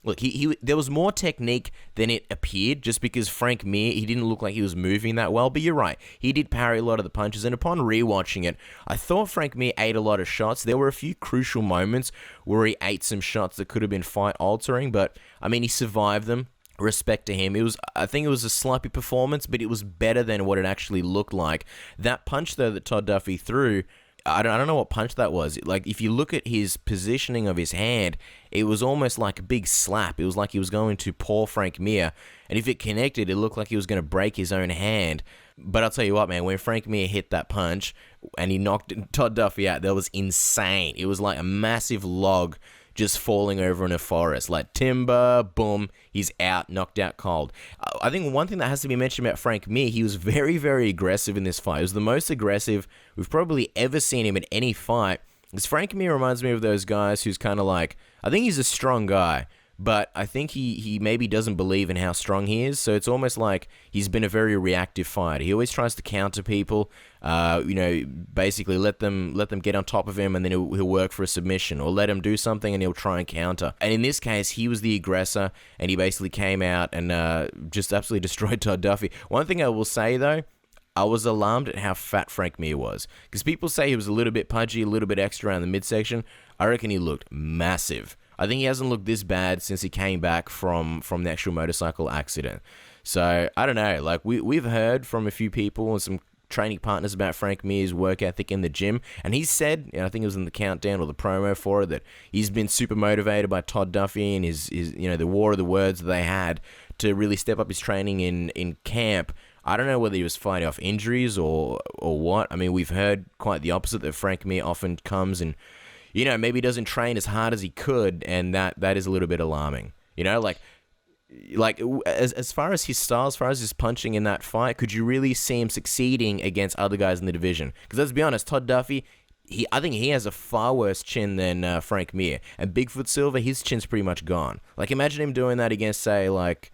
Look, there was more technique than it appeared just because Frank Mir, he didn't look like he was moving that well. But you're right. He did parry a lot of the punches. And upon rewatching it, I thought Frank Mir ate a lot of shots. There were a few crucial moments where he ate some shots that could have been fight-altering. But, I mean, he survived them. Respect to him. I think it was a sloppy performance, but it was better than what it actually looked like. That punch, though, that Todd Duffee threw, I don't know what punch that was. Like, if you look at his positioning of his hand, it was almost like a big slap. It was like he was going to paw Frank Mir, and if it connected, it looked like he was going to break his own hand. But I'll tell you what, man, when Frank Mir hit that punch and he knocked Todd Duffee out, that was insane. It was like a massive log just falling over in a forest. Like, timber, boom, he's out, knocked out cold. I think one thing that has to be mentioned about Frank Mir, he was very, very aggressive in this fight. He was the most aggressive we've probably ever seen him in any fight. Because Frank Mir reminds me of those guys who's kind of like, I think he's a strong guy, but I think he maybe doesn't believe in how strong he is. So it's almost like he's been a very reactive fighter. He always tries to counter people, basically let them get on top of him, and then he'll work for a submission, or let him do something and he'll try and counter. And in this case, he was the aggressor, and he basically came out and just absolutely destroyed Todd Duffee. One thing I will say, though, I was alarmed at how fat Frank Mir was. Because people say he was a little bit pudgy, a little bit extra around the midsection. I reckon he looked massive. I think he hasn't looked this bad since he came back from the actual motorcycle accident. So, I don't know. Like, we've heard from a few people and some training partners about Frank Mir's work ethic in the gym. And he said, I think it was in the countdown or the promo for it, that he's been super motivated by Todd Duffee and his the war of the words that they had to really step up his training in camp. I don't know whether he was fighting off injuries or what. I mean, we've heard quite the opposite, that Frank Mir often comes and, maybe doesn't train as hard as he could, and that is a little bit alarming. Like as far as his style, as far as his punching in that fight, could you really see him succeeding against other guys in the division? Because let's be honest, Todd Duffee, I think he has a far worse chin than Frank Mir. And Bigfoot Silva, his chin's pretty much gone. Like, imagine him doing that against, say, like,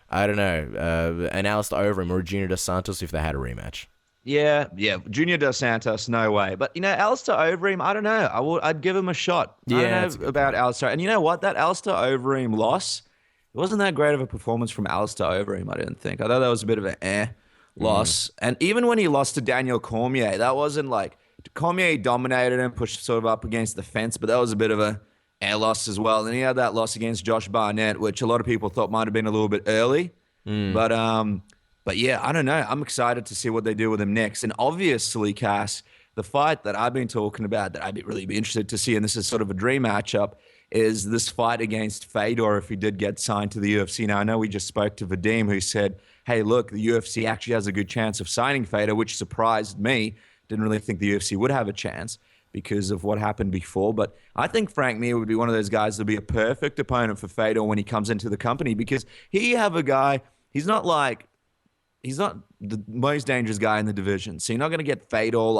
I don't know, an Alistair Overeem or a Junior Dos Santos if they had a rematch. Yeah, Junior Dos Santos, no way. But, Alistair Overeem, I don't know. I'd give him a shot. I don't know about Alistair. And you know what? That Alistair Overeem loss, it wasn't that great of a performance from Alistair Overeem, I didn't think. I thought that was a bit of an loss. And even when he lost to Daniel Cormier, that wasn't like, Cormier dominated him, pushed sort of up against the fence, but that was a bit of a air loss as well. And then he had that loss against Josh Barnett, which a lot of people thought might have been a little bit early. But yeah, I don't know. I'm excited to see what they do with him next. And obviously, Cass, the fight that I've been talking about that I'd really be interested to see, and this is sort of a dream matchup, is this fight against Fedor if he did get signed to the UFC. Now, I know we just spoke to Vadim, who said, hey, look, the UFC actually has a good chance of signing Fedor, which surprised me. Didn't really think the UFC would have a chance because of what happened before. But I think Frank Mir would be one of those guys that would be a perfect opponent for Fedor when he comes into the company, because here you have a guy, he's not the most dangerous guy in the division. So you're not going to get Fedor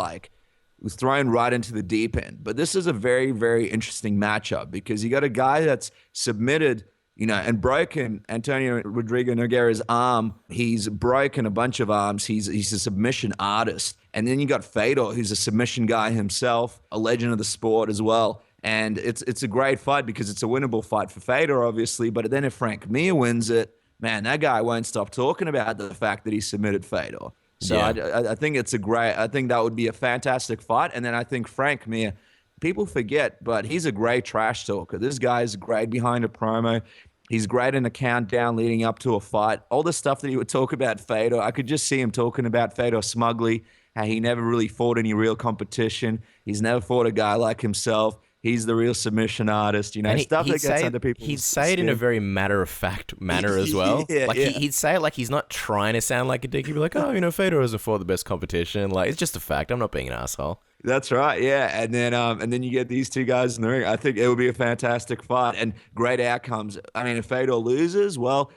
was thrown right into the deep end. But this is a very, very interesting matchup because you got a guy that's submitted, and broken Antonio Rodrigo Nogueira's arm. He's broken a bunch of arms. He's a submission artist. And then you got Fedor, who's a submission guy himself, a legend of the sport as well. And it's a great fight because it's a winnable fight for Fedor, obviously. But then if Frank Mir wins it, man, that guy won't stop talking about the fact that he submitted Fedor. So yeah. I think I think that would be a fantastic fight. And then I think Frank Mir, people forget, but he's a great trash talker. This guy's great behind a promo. He's great in a countdown leading up to a fight. All the stuff that he would talk about Fedor, I could just see him talking about Fedor smugly, how he never really fought any real competition. He's never fought a guy like himself. he's the real submission artist, you know, And stuff that gets under people's He'd say it in a very matter-of-fact manner as well. He'd say it like he's not trying to sound like a dick. He'd be like, oh, you know, Fedor hasn't fought the best competition. Like, it's just a fact. I'm not being an asshole. That's right, yeah. And then you get these two guys in the ring. I think it would be a fantastic fight and great outcomes. I mean, if Fedor loses, well,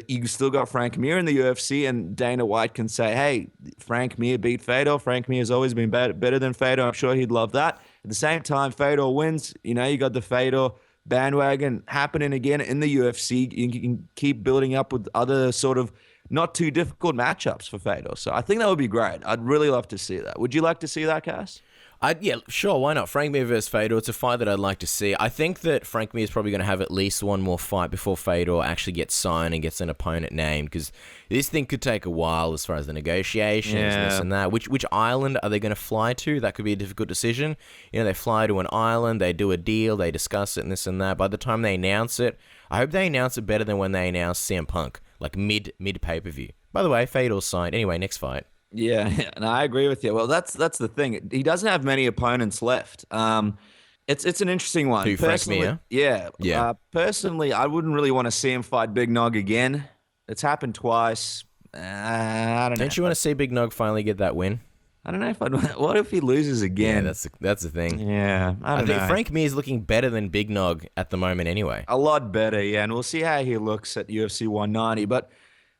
you still got Frank Mir in the UFC, and Dana White can say, hey, Frank Mir beat Fedor. Frank Mir has always been better than Fedor. I'm sure he'd love that. At the same time, Fedor wins. You know, you got the Fedor bandwagon happening again in the UFC. You can keep building up with other sort of not too difficult matchups for Fedor. So I think that would be great. I'd really love to see that. Would you like to see that, Cass? Yeah, sure, why not? Frank Mir versus Fedor, it's a fight that I'd like to see. I think that Frank Mir is probably going to have at least one more fight before Fedor actually gets signed and gets an opponent named, because this thing could take a while as far as the negotiations and this and that. Which island are they going to fly to? That could be a difficult decision. You know, they fly to an island, they do a deal, they discuss it and this and that. By the time they announce it, I hope they announce it better than when they announced CM Punk, like mid pay-per-view. By the way, Fedor's signed. Anyway, next fight. Yeah, and I agree with you. Well, that's the thing. He doesn't have many opponents left. It's an interesting one. Who, Frank Mir? Yeah. Personally, I wouldn't really want to see him fight Big Nog again. It's happened twice. I don't know. Don't you want to see Big Nog finally get that win? I don't know if I'd. What if he loses again? Yeah, that's the thing. Yeah, I don't know. I think Frank Mir is looking better than Big Nog at the moment anyway. A lot better, yeah. And we'll see how he looks at UFC 190. But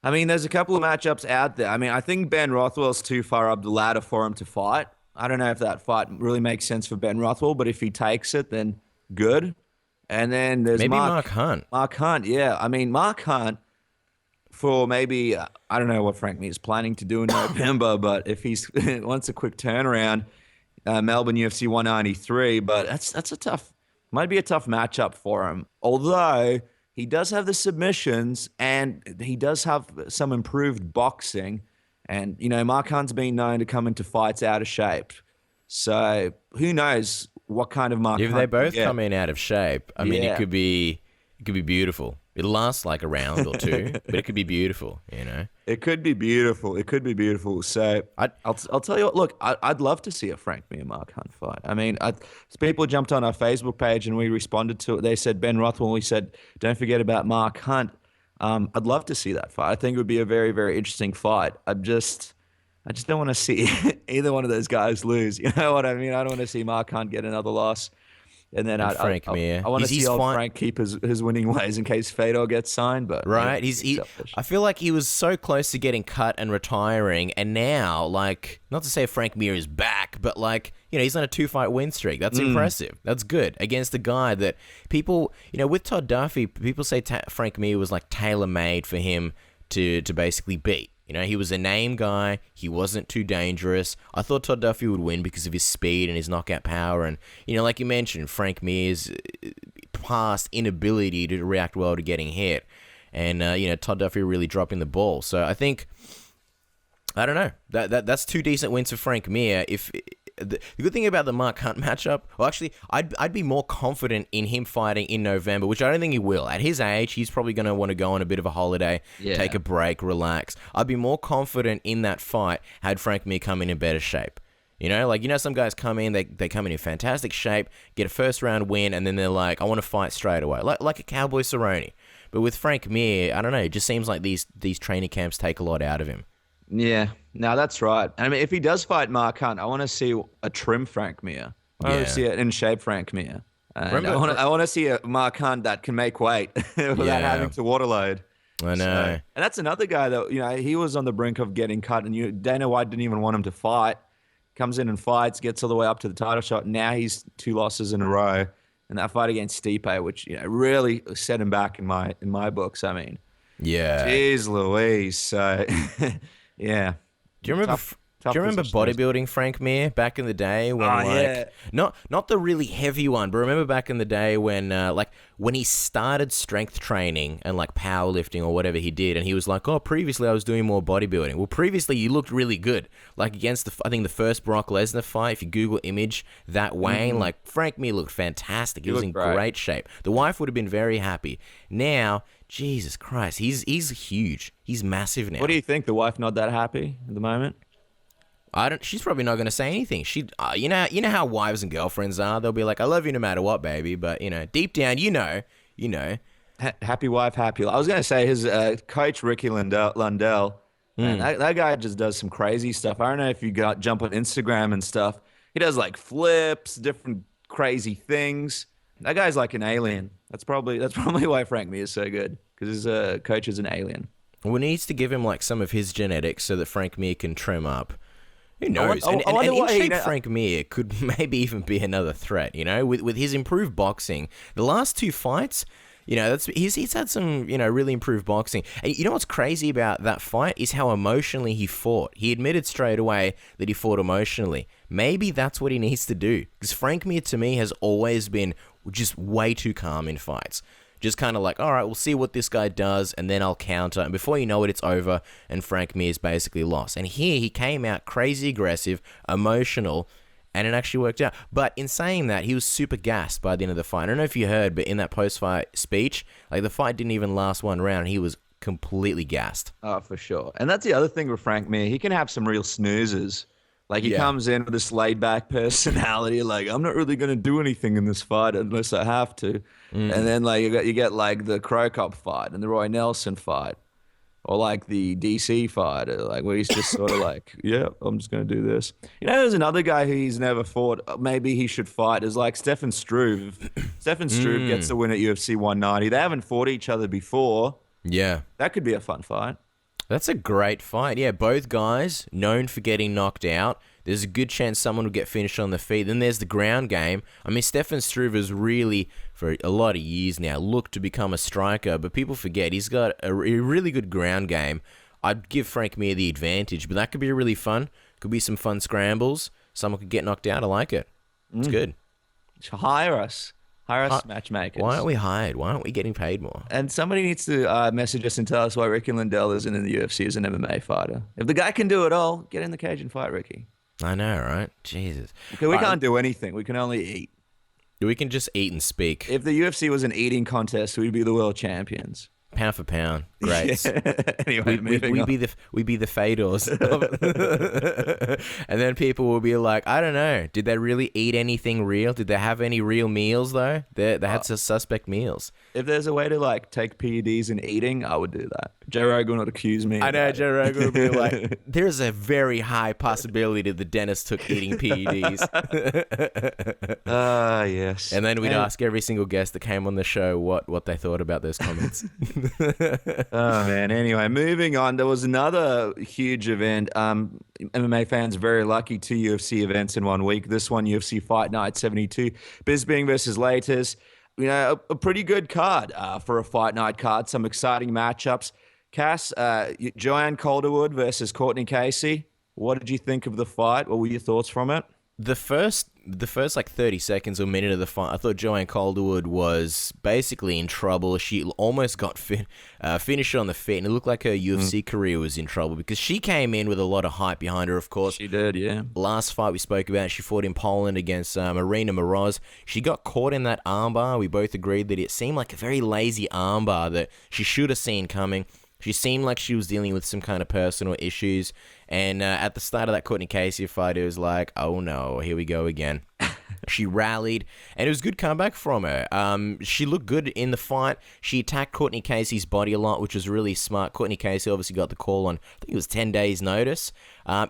I mean, there's a couple of matchups out there. I mean, I think Ben Rothwell's too far up the ladder for him to fight. I don't know if that fight really makes sense for Ben Rothwell, but if he takes it, then good. And then there's maybe Mark Hunt. Mark Hunt, yeah. I mean, Mark Hunt for maybe, I don't know what Frank Mir is planning to do in November, but if he's wants a quick turnaround, Melbourne UFC 193, but that's a tough, might be a tough matchup for him. Although he does have the submissions and he does have some improved boxing. And, you know, Mark Hunt's been known to come into fights out of shape. So who knows what kind of Mark Hunt. If they both come in out of shape, I mean, it could be beautiful. It'll last like a round or two, but it could be beautiful, you know? It could be beautiful. It could be beautiful. So I'll tell you what, look, I'd love to see a Frank Mir Mark Hunt fight. I mean, people jumped on our Facebook page and we responded to it. They said Ben Rothwell. We said, don't forget about Mark Hunt. I'd love to see that fight. I think it would be a very, very interesting fight. I just don't want to see either one of those guys lose. You know what I mean? I don't want to see Mark Hunt get another loss. And then Frank Mir. I want to see old Frank keep his winning ways in case Fedor gets signed. But right, I feel like he was so close to getting cut and retiring, and now, like, not to say Frank Mir is back, but like, you know, he's on a 2-fight win streak. That's impressive. That's good against a guy that people, you know, with Todd Duffee, people say Frank Mir was like tailor-made for him to basically beat. You know, he was a name guy. He wasn't too dangerous. I thought Todd Duffee would win because of his speed and his knockout power. And, you know, like you mentioned, Frank Mir's past inability to react well to getting hit. And, you know, Todd Duffee really dropping the ball. So I think, I don't know, that's 2 decent wins for Frank Mir. The good thing about the Mark Hunt matchup, well, actually, I'd be more confident in him fighting in November, which I don't think he will. At his age, he's probably going to want to go on a bit of a holiday, take a break, relax. I'd be more confident in that fight had Frank Mir come in better shape. You know, like, you know, some guys come in, they come in fantastic shape, get a first-round win, and then they're like, I want to fight straight away, like a Cowboy Cerrone. But with Frank Mir, I don't know, it just seems like these training camps take a lot out of him. Yeah, no, that's right. I mean, if he does fight Mark Hunt, I want to see a trim Frank Mir. I want to see an in-shape Frank Mir. And I want to see a Mark Hunt that can make weight without having to waterload. I know. And that's another guy that, you know, he was on the brink of getting cut, and Dana White didn't even want him to fight. Comes in and fights, gets all the way up to the title shot. Now he's 2 losses in a row. And that fight against Stipe, which, you know, really set him back in my books. I mean, jeez Louise. So... Yeah. Do you remember bodybuilding Frank Mir back in the day when not the really heavy one, but remember back in the day when when he started strength training and like powerlifting or whatever he did, and he was like, oh, previously I was doing more bodybuilding. Well, previously you looked really good. Like against I think the first Brock Lesnar fight, if you Google image that Wayne, like Frank Mir looked fantastic. He was in great shape. The wife would have been very happy. Now, Jesus Christ, he's huge. He's massive now. What do you think? The wife not that happy at the moment? She's probably not going to say anything. You know how wives and girlfriends are. They'll be like, "I love you no matter what, baby." But deep down, you know. Happy wife, happy life. I was going to say his coach, Ricky Lundell, man, that guy just does some crazy stuff. I don't know if you jump on Instagram and stuff. He does like flips, different crazy things. That guy's like an alien. That's probably why Frank Mir is so good, because his coach is an alien. Well, needs to give him like some of his genetics so that Frank Mir can trim up. Who knows? I And wonder why in-shape Frank Mir could maybe even be another threat. With his improved boxing, the last 2 fights. He's had some, really improved boxing. And you know what's crazy about that fight is how emotionally he fought. He admitted straight away that he fought emotionally. Maybe that's what he needs to do. Because Frank Mir, to me, has always been just way too calm in fights. Just kind of like, all right, we'll see what this guy does, and then I'll counter. And before you know it, it's over, and Frank Mir's basically lost. And here, he came out crazy aggressive, emotional, and it actually worked out. But in saying that, he was super gassed by the end of the fight. I don't know if you heard, but in that post-fight speech, like the fight didn't even last 1 round, and he was completely gassed. Oh, for sure. And that's the other thing with Frank Mir. He can have some real snoozes. Like he comes in with this laid-back personality, like, I'm not really going to do anything in this fight unless I have to. And then like you get like the Crow Cop fight and the Roy Nelson fight, or like the DC fight, like where he's just sort of like, yeah, I'm just going to do this. There's another guy who he's never fought. Maybe he should fight. Is like Stefan Struve. Stefan Struve gets the win at UFC 190. They haven't fought each other before. Yeah, that could be a fun fight. That's a great fight. Yeah, both guys known for getting knocked out. There's a good chance someone will get finished on the feet. Then there's the ground game. I mean, Stefan Struve has really, for a lot of years now, looked to become a striker, but people forget he's got a really good ground game. I'd give Frank Mir the advantage, but that could be really fun. Could be some fun scrambles. Someone could get knocked out. I like it. It's good. Hire us. Hire us matchmakers. Why aren't we hired? Why aren't we getting paid more? And somebody needs to message us and tell us why Ricky Lundell isn't in the UFC as an MMA fighter. If the guy can do it all, get in the cage and fight Ricky. I know, right? Jesus. Okay, we can't do anything. We can only eat. We can just eat and speak. If the UFC was an eating contest, we'd be the world champions. Pound for pound. Great. Anyway, we'd be the Fedors. And then people will be like, I don't know, did they really eat anything real? Did they have any real meals though? They had some suspect meals. If there's a way to like take PEDs in eating, I would do that. Joe Rogan would accuse me. I know, Joe Rogan would be like, there's a very high possibility that the dentist took eating PEDs. Yes. And then we'd ask every single guest that came on the show what they thought about those comments. Oh man. Anyway, moving on. There was another huge event. MMA fans are very lucky. 2 UFC events in 1 week. This one, UFC Fight Night 72, Bisping versus Laters. A pretty good card for a fight night card. Some exciting matchups. Cass, Joanne Calderwood versus Courtney Casey. What did you think of the fight? What were your thoughts from it? The first like 30 seconds or minute of the fight, I thought Joanne Calderwood was basically in trouble. She almost got finished on the feet, and it looked like her UFC career was in trouble because she came in with a lot of hype behind her, of course. She did, yeah. Last fight we spoke about, she fought in Poland against Marina Moroz. She got caught in that armbar. We both agreed that it seemed like a very lazy armbar that she should have seen coming. She seemed like she was dealing with some kind of personal issues. And at the start of that Courtney Casey fight, it was like, oh no, here we go again. She rallied, and it was a good comeback from her. She looked good in the fight. She attacked Courtney Casey's body a lot, which was really smart. Courtney Casey obviously got the call on, I think it was 10 days' notice.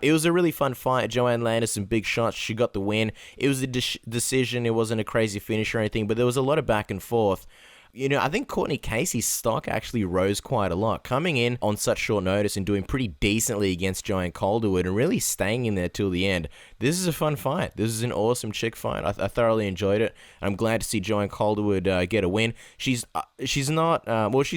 It was a really fun fight. Joanne landed some big shots. She got the win. It was a decision. It wasn't a crazy finish or anything, but there was a lot of back and forth. I think Courtney Casey's stock actually rose quite a lot, coming in on such short notice and doing pretty decently against Joanne Calderwood and really staying in there till the end. This is a fun fight. This is an awesome chick fight. I thoroughly enjoyed it. I'm glad to see Joanne Calderwood get a win. She's not, she's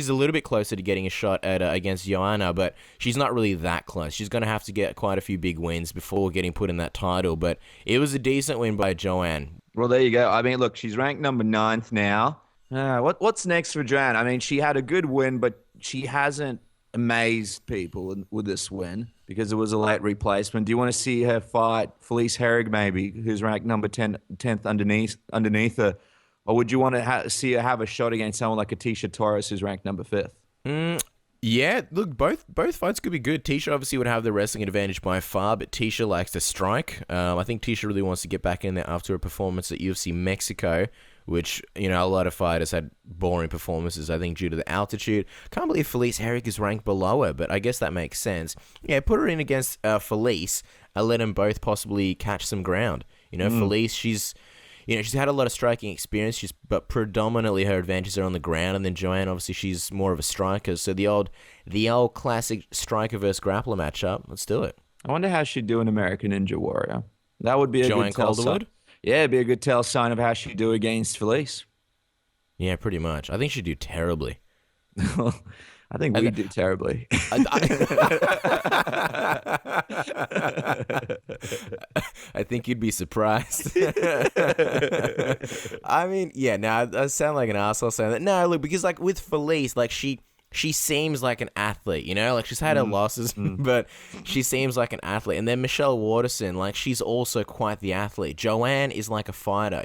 a little bit closer to getting a shot at against Joanna, but she's not really that close. She's going to have to get quite a few big wins before getting put in that title, but it was a decent win by Joanne. Well, there you go. I mean, look, she's ranked number 9th now. What's next for Joanne? I mean, she had a good win, but she hasn't amazed people with this win because it was a late replacement. Do you want to see her fight Felice Herrig, maybe, who's ranked number 10th underneath her? Or would you want to see her have a shot against someone like Atisha Torres, who's ranked number 5th? Yeah, look, both fights could be good. Tisha obviously would have the wrestling advantage by far, but Tisha likes to strike. I think Tisha really wants to get back in there after a performance at UFC Mexico, which, a lot of fighters had boring performances, I think, due to the altitude. Can't believe Felice Herrick is ranked below her, but I guess that makes sense. Yeah, put her in against Felice and let them both possibly catch some ground. Felice, she's had a lot of striking experience, but predominantly her advantages are on the ground. And then Joanne, obviously, she's more of a striker. So the old classic striker versus grappler matchup. Let's do it. I wonder how she'd do an American Ninja Warrior. That would be a Joanne good tell Calderwood? sign. Yeah, it'd be a good tell sign of how she'd do against Felice. Yeah, pretty much. I think she'd do terribly. I think we do terribly. I think you'd be surprised. I mean, yeah, no, I sound like an asshole saying that. No, look, because like with Felice, like she seems like an athlete, like she's had her losses, but she seems like an athlete. And then Michelle Waterson, like she's also quite the athlete. Joanne is like a fighter,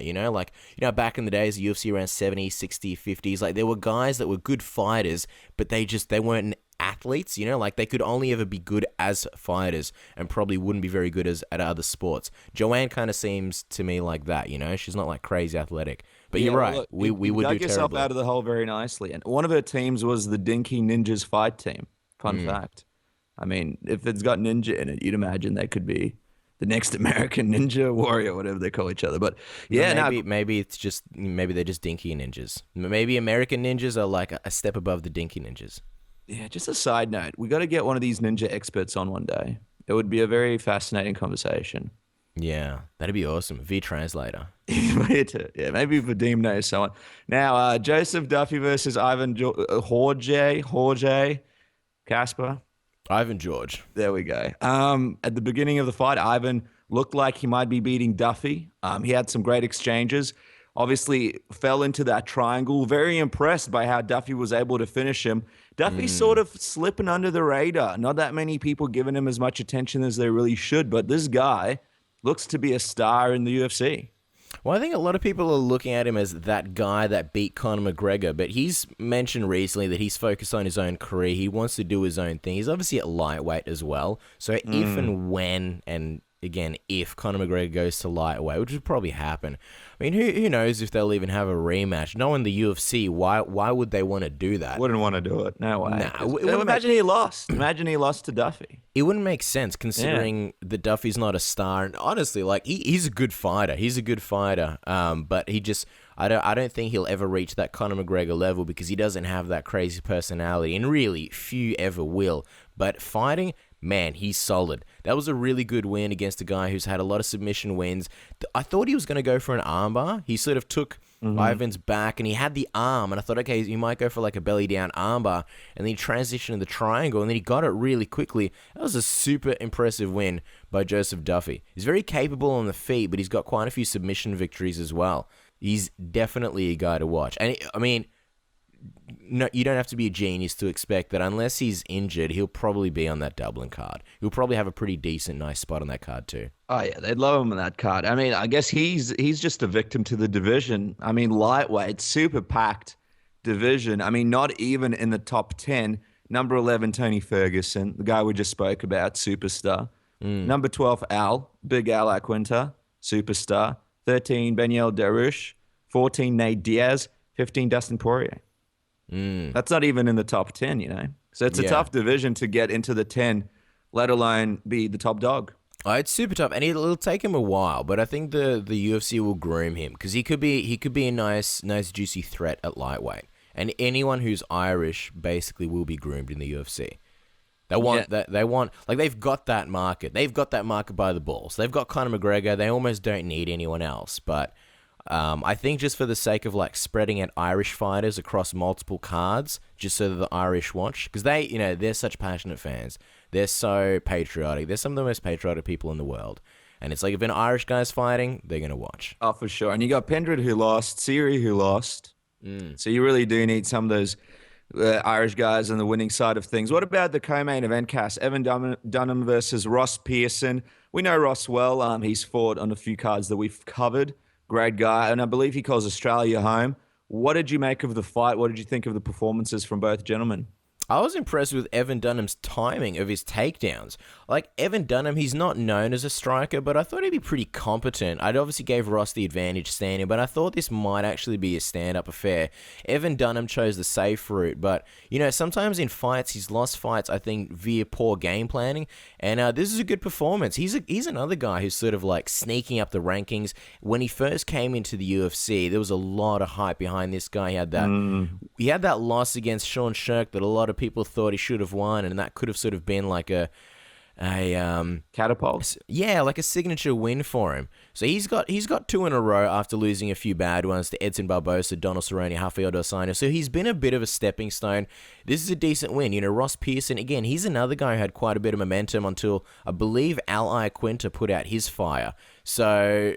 back in the days, the UFC around 70s, 60s, 50s, like there were guys that were good fighters, but they weren't athletes, like they could only ever be good as fighters and probably wouldn't be very good at other sports. Joanne kind of seems to me like that, she's not like crazy athletic. But you're right. Look, we would dug do yourself terribly. out of the hole very nicely. And one of her teams was the Dinky Ninjas fight team. Fun fact. I mean, if it's got ninja in it, you'd imagine they could be the next American Ninja Warrior, whatever they call each other. But yeah, maybe they're just dinky ninjas. Maybe American ninjas are like a step above the dinky ninjas. Yeah, just a side note. We got to get one of these ninja experts on one day. It would be a very fascinating conversation. Yeah, that'd be awesome. Translator. Yeah, maybe Vadim knows someone. Now, Joseph Duffee versus Ivan Jorge Casper. Ivan George. There we go. At the beginning of the fight, Ivan looked like he might be beating Duffee. He had some great exchanges. Obviously, fell into that triangle. Very impressed by how Duffee was able to finish him. Duffee's sort of slipping under the radar. Not that many people giving him as much attention as they really should, but this guy looks to be a star in the UFC. Well, I think a lot of people are looking at him as that guy that beat Conor McGregor, but he's mentioned recently that he's focused on his own career. He wants to do his own thing. He's obviously at lightweight as well. So if and when, and again, if Conor McGregor goes to lightweight, which would probably happen, I mean, who knows if they'll even have a rematch? Knowing the UFC, why would they want to do that? Wouldn't want to do it. No way. Nah, imagine he lost. Imagine he lost to Duffee. It wouldn't make sense considering that Duffy's not a star. And honestly, like he's a good fighter. He's a good fighter. But he just, I don't think he'll ever reach that Conor McGregor level because he doesn't have that crazy personality, and really few ever will. But fighting, man, he's solid. That was a really good win against a guy who's had a lot of submission wins. I thought he was going to go for an armbar. He sort of took Ivan's back, and he had the arm, and I thought, okay, he might go for like a belly down armbar, and then he transitioned to the triangle, and then he got it really quickly. That was a super impressive win by Joseph Duffee. He's very capable on the feet, but he's got quite a few submission victories as well. He's definitely a guy to watch. And I mean, no, you don't have to be a genius to expect that unless he's injured, he'll probably be on that Dublin card. He'll probably have a pretty decent, nice spot on that card too. Oh yeah, they'd love him on that card. I mean, I guess he's just a victim to the division. I mean, lightweight, super packed division. I mean, not even in the top 10. Number 11, Tony Ferguson, the guy we just spoke about, superstar. Number 12, Big Al Aquinta, superstar. 13, Benyel Darush. 14, Nate Diaz. 15, Dustin Poirier. That's not even in the top 10, So it's a tough division to get into the 10, let alone be the top dog. Oh, it's super tough, and it'll take him a while, but I think the UFC will groom him because he could be a nice juicy threat at lightweight, and anyone who's Irish basically will be groomed in the UFC. They want that. They want, like, they've got that market. They've got that market by the balls. They've got Conor McGregor. They almost don't need anyone else, but. I think just for the sake of like spreading out Irish fighters across multiple cards, just so that the Irish watch, because they're such passionate fans. They're so patriotic. They're some of the most patriotic people in the world. And it's like if an Irish guy's fighting, they're going to watch. Oh, for sure. And you got Pendred who lost, Siri who lost. So you really do need some of those Irish guys on the winning side of things. What about the co-main event, Cass? Evan Dunham versus Ross Pearson. We know Ross well. He's fought on a few cards that we've covered. Great guy, and I believe he calls Australia home. What did you make of the fight? What did you think of the performances from both gentlemen? I was impressed with Evan Dunham's timing of his takedowns. Like, Evan Dunham, he's not known as a striker, but I thought he'd be pretty competent. I'd obviously gave Ross the advantage standing, but I thought this might actually be a stand-up affair. Evan Dunham chose the safe route, but, you know, sometimes in fights, he's lost fights, I think, via poor game planning, and this is a good performance. He's another guy who's sort of, like, sneaking up the rankings. When he first came into the UFC, there was a lot of hype behind this guy. He had that loss against Sean Shirk that a lot of people thought he should have won, and that could have sort of been like a catapult. Yeah, like a signature win for him. So he's got 2 in a row after losing a few bad ones to Edson Barbosa, Donald Cerrone, Rafael Dos Anjos. So he's been a bit of a stepping stone. This is a decent win. You know, Ross Pearson, again, he's another guy who had quite a bit of momentum until, I believe, Al Iaquinta put out his fire. So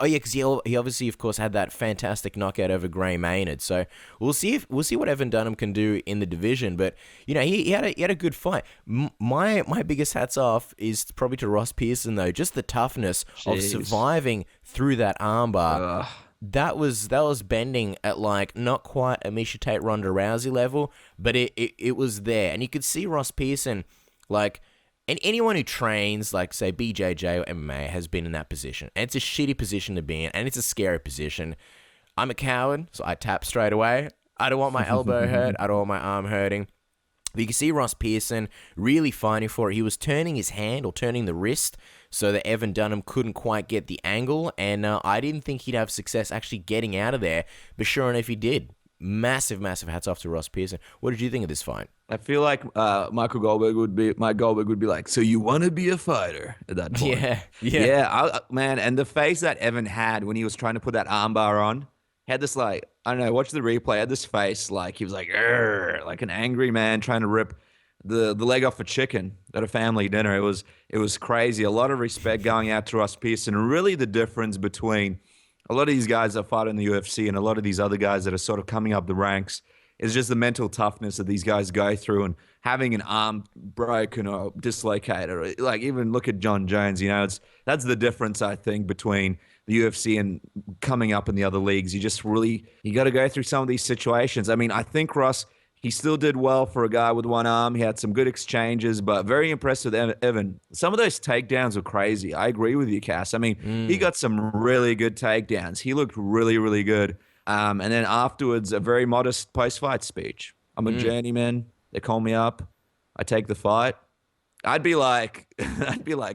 because he obviously, of course, had that fantastic knockout over Gray Maynard. So we'll see what Evan Dunham can do in the division. But you know, he had a good fight. My biggest hats off is probably to Ross Pearson though. Just the toughness of surviving through that armbar. That was bending at like not quite a Miesha Tate Ronda Rousey level, but it was there, and you could see Ross Pearson like. And anyone who trains, like, say, BJJ or MMA has been in that position. And it's a shitty position to be in, and it's a scary position. I'm a coward, so I tap straight away. I don't want my elbow hurt. I don't want my arm hurting. But you can see Ross Pearson really fighting for it. He was turning his hand or turning the wrist so that Evan Dunham couldn't quite get the angle. And I didn't think he'd have success actually getting out of there. But sure enough, he did. Massive hats off to Ross Pearson. What did you think of this fight? I feel like Mike Goldberg would be like, so you want to be a fighter at that point? Yeah. Man, and the face that Evan had when he was trying to put that armbar on, he had this like, I don't know, watch the replay, had this face like he was like an angry man trying to rip the leg off a chicken at a family dinner. It was crazy. A lot of respect going out to Ross Pearson. Really the difference between a lot of these guys that fight in the UFC and a lot of these other guys that are sort of coming up the ranks is just the mental toughness that these guys go through, and having an arm broken or dislocated, or like even look at John Jones, you know, that's the difference, I think, between the UFC and coming up in the other leagues. You got to go through some of these situations. I mean, I think Ross, he still did well for a guy with one arm. He had some good exchanges, but very impressed with Evan. Some of those takedowns were crazy. I agree with you, Cass. I mean, he got some really good takedowns. He looked really, really good. And then afterwards, a very modest post-fight speech. I'm a journeyman. They call me up. I take the fight. I'd be like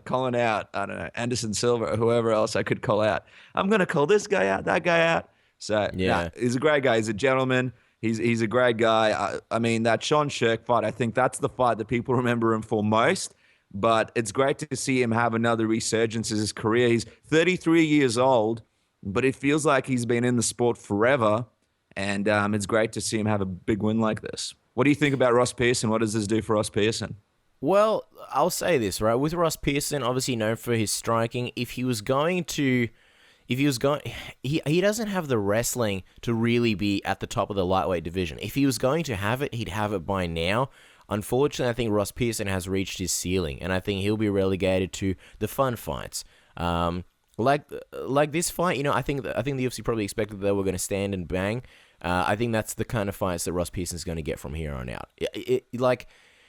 calling out, I don't know, Anderson Silva or whoever else I could call out. I'm going to call this guy out, that guy out. So yeah, he's a great guy. He's a gentleman. He's a great guy. I mean, that Sean Shirk fight, I think that's the fight that people remember him for most. But it's great to see him have another resurgence in his career. He's 33 years old, but it feels like he's been in the sport forever. And it's great to see him have a big win like this. What do you think about Ross Pearson? What does this do for Ross Pearson? Well, I'll say this, right? With Ross Pearson, obviously known for his striking, he doesn't have the wrestling to really be at the top of the lightweight division. If he was going to have it, he'd have it by now. Unfortunately, I think Ross Pearson has reached his ceiling, and I think he'll be relegated to the fun fights. Like this fight, you know, I think the UFC probably expected that they were going to stand and bang. I think that's the kind of fights that Ross Pearson's going to get from here on out.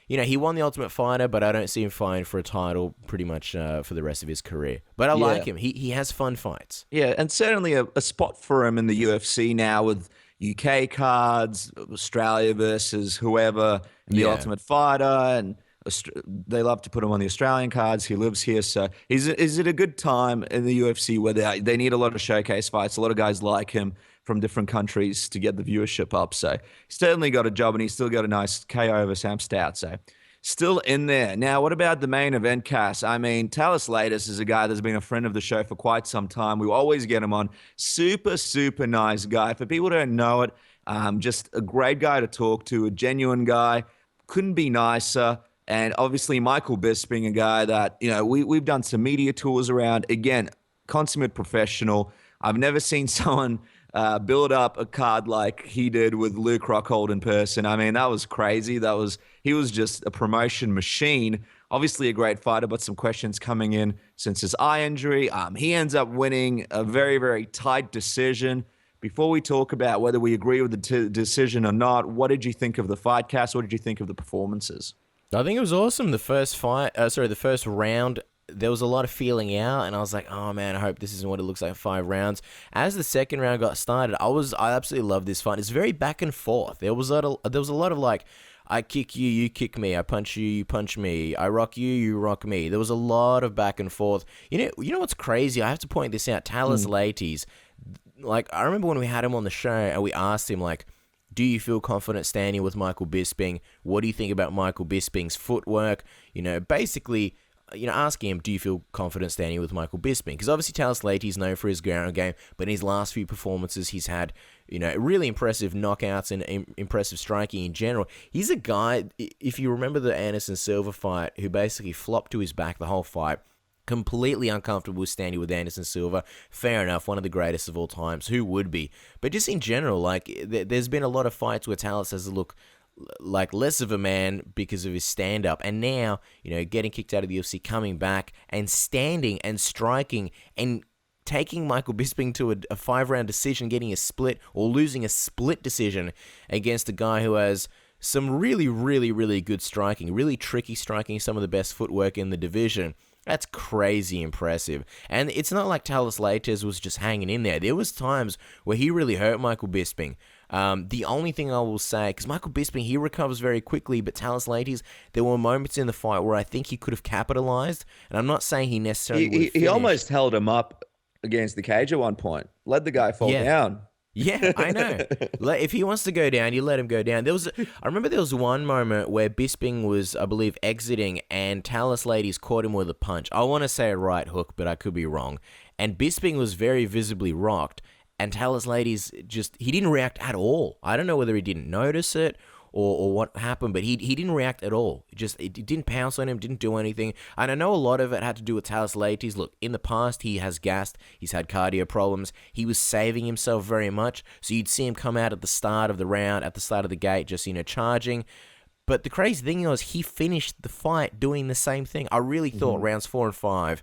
You know, he won the Ultimate Fighter, but I don't see him fighting for a title pretty much for the rest of his career. But I like him. He has fun fights. Yeah, and certainly a spot for him in the UFC now with UK cards, Australia versus whoever, the Ultimate Fighter, and they love to put him on the Australian cards. He lives here, so is it a good time in the UFC where they need a lot of showcase fights, a lot of guys like him from different countries to get the viewership up. So he's certainly got a job, and he's still got a nice KO over Sam Stout. So still in there. Now, what about the main event, Cass? I mean, Talis Latis is a guy that's been a friend of the show for quite some time. We always get him on. Super, super nice guy. For people who don't know it, just a great guy to talk to, a genuine guy. Couldn't be nicer. And obviously Michael Bisping, a guy that, you know, we've done some media tours around. Again, consummate professional. I've never seen someone build up a card like he did with Luke Rockhold in person. I mean, that was crazy. He was just a promotion machine. Obviously a great fighter, but some questions coming in since his eye injury. He ends up winning a very, very tight decision. before we talk about whether we agree with the decision or not, what did you think of the fight, Cass? What did you think of the performances? I think it was awesome. The first round, there was a lot of feeling out, and I was like, oh man, I hope this isn't what it looks like 5 rounds. As the second round got started, I absolutely loved this fight. It's very back and forth. There was a lot of like, I kick you, you kick me. I punch you, you punch me. I rock you, you rock me. There was a lot of back and forth. You know what's crazy? I have to point this out. Thales Leites, like, I remember when we had him on the show and we asked him, like, do you feel confident standing with Michael Bisping? What do you think about Michael Bisping's footwork? Basically, asking him, do you feel confident standing with Michael Bisping? Because obviously Thales Leites is known for his ground game, but in his last few performances, he's had, really impressive knockouts and impressive striking in general. He's a guy, if you remember the Anderson Silva fight, who basically flopped to his back the whole fight, completely uncomfortable standing with Anderson Silva. Fair enough, one of the greatest of all times. Who would be? But just in general, like, there's been a lot of fights where Thales has to look like less of a man because of his stand-up, and now, getting kicked out of the UFC, coming back and standing and striking and taking Michael Bisping to a 5-round decision, getting a split or losing a split decision against a guy who has some really, really, really good striking, really tricky striking, some of the best footwork in the division. That's crazy impressive. And it's not like Thales Leites was just hanging in there. There was times where he really hurt Michael Bisping. The only thing I will say, because Michael Bisping, he recovers very quickly, but Thales Leites, there were moments in the fight where I think he could have capitalized, and I'm not saying he necessarily would have He almost held him up against the cage at one point. Let the guy fall down. Yeah, I know. If he wants to go down, you let him go down. I remember there was one moment where Bisping was, I believe, exiting, and Thales Leites caught him with a punch. I want to say a right hook, but I could be wrong. And Bisping was very visibly rocked, and Thales Leites he didn't react at all. I don't know whether he didn't notice it or what happened, but he didn't react at all. It didn't pounce on him, didn't do anything. And I know a lot of it had to do with Thales Leites. Look, in the past, he has gassed. He's had cardio problems. He was saving himself very much. So you'd see him come out at the start of the round, at the start of the gate, just, charging. But the crazy thing was he finished the fight doing the same thing. I really thought rounds 4 and 5,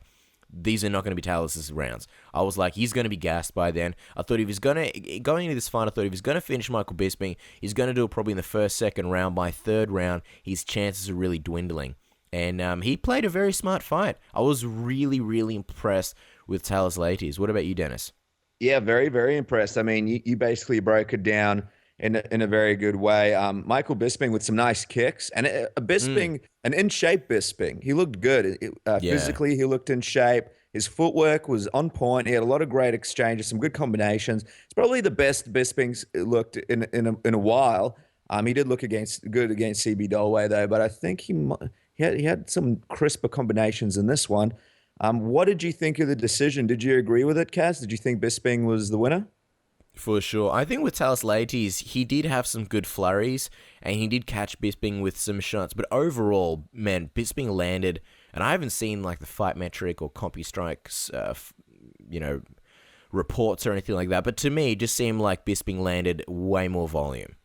these are not going to be Thales' rounds. I was like, he's going to be gassed by then. I thought if he's going into this fight, I thought if he's going to finish Michael Bisping, he's going to do it probably in the first, second round. By third round, his chances are really dwindling. And he played a very smart fight. I was really, really impressed with Thales Leites. What about you, Dennis? Yeah, very, very impressed. I mean, you basically broke it down in a very good way. Michael Bisping with some nice kicks, and an in-shape Bisping. He looked good. Physically, he looked in shape. His footwork was on point. He had a lot of great exchanges, some good combinations. It's probably the best Bisping's looked in a while. He did look good against CB Dollway though, but I think he had some crisper combinations in this one. What did you think of the decision? Did you agree with it, Kaz? Did you think Bisping was the winner? For sure. I think with Thales Leites, he did have some good flurries, and he did catch Bisping with some shots. But overall, man, Bisping landed, and I haven't seen like the Fight Metric or CompuStrike's, reports or anything like that. But to me, it just seemed like Bisping landed way more volume.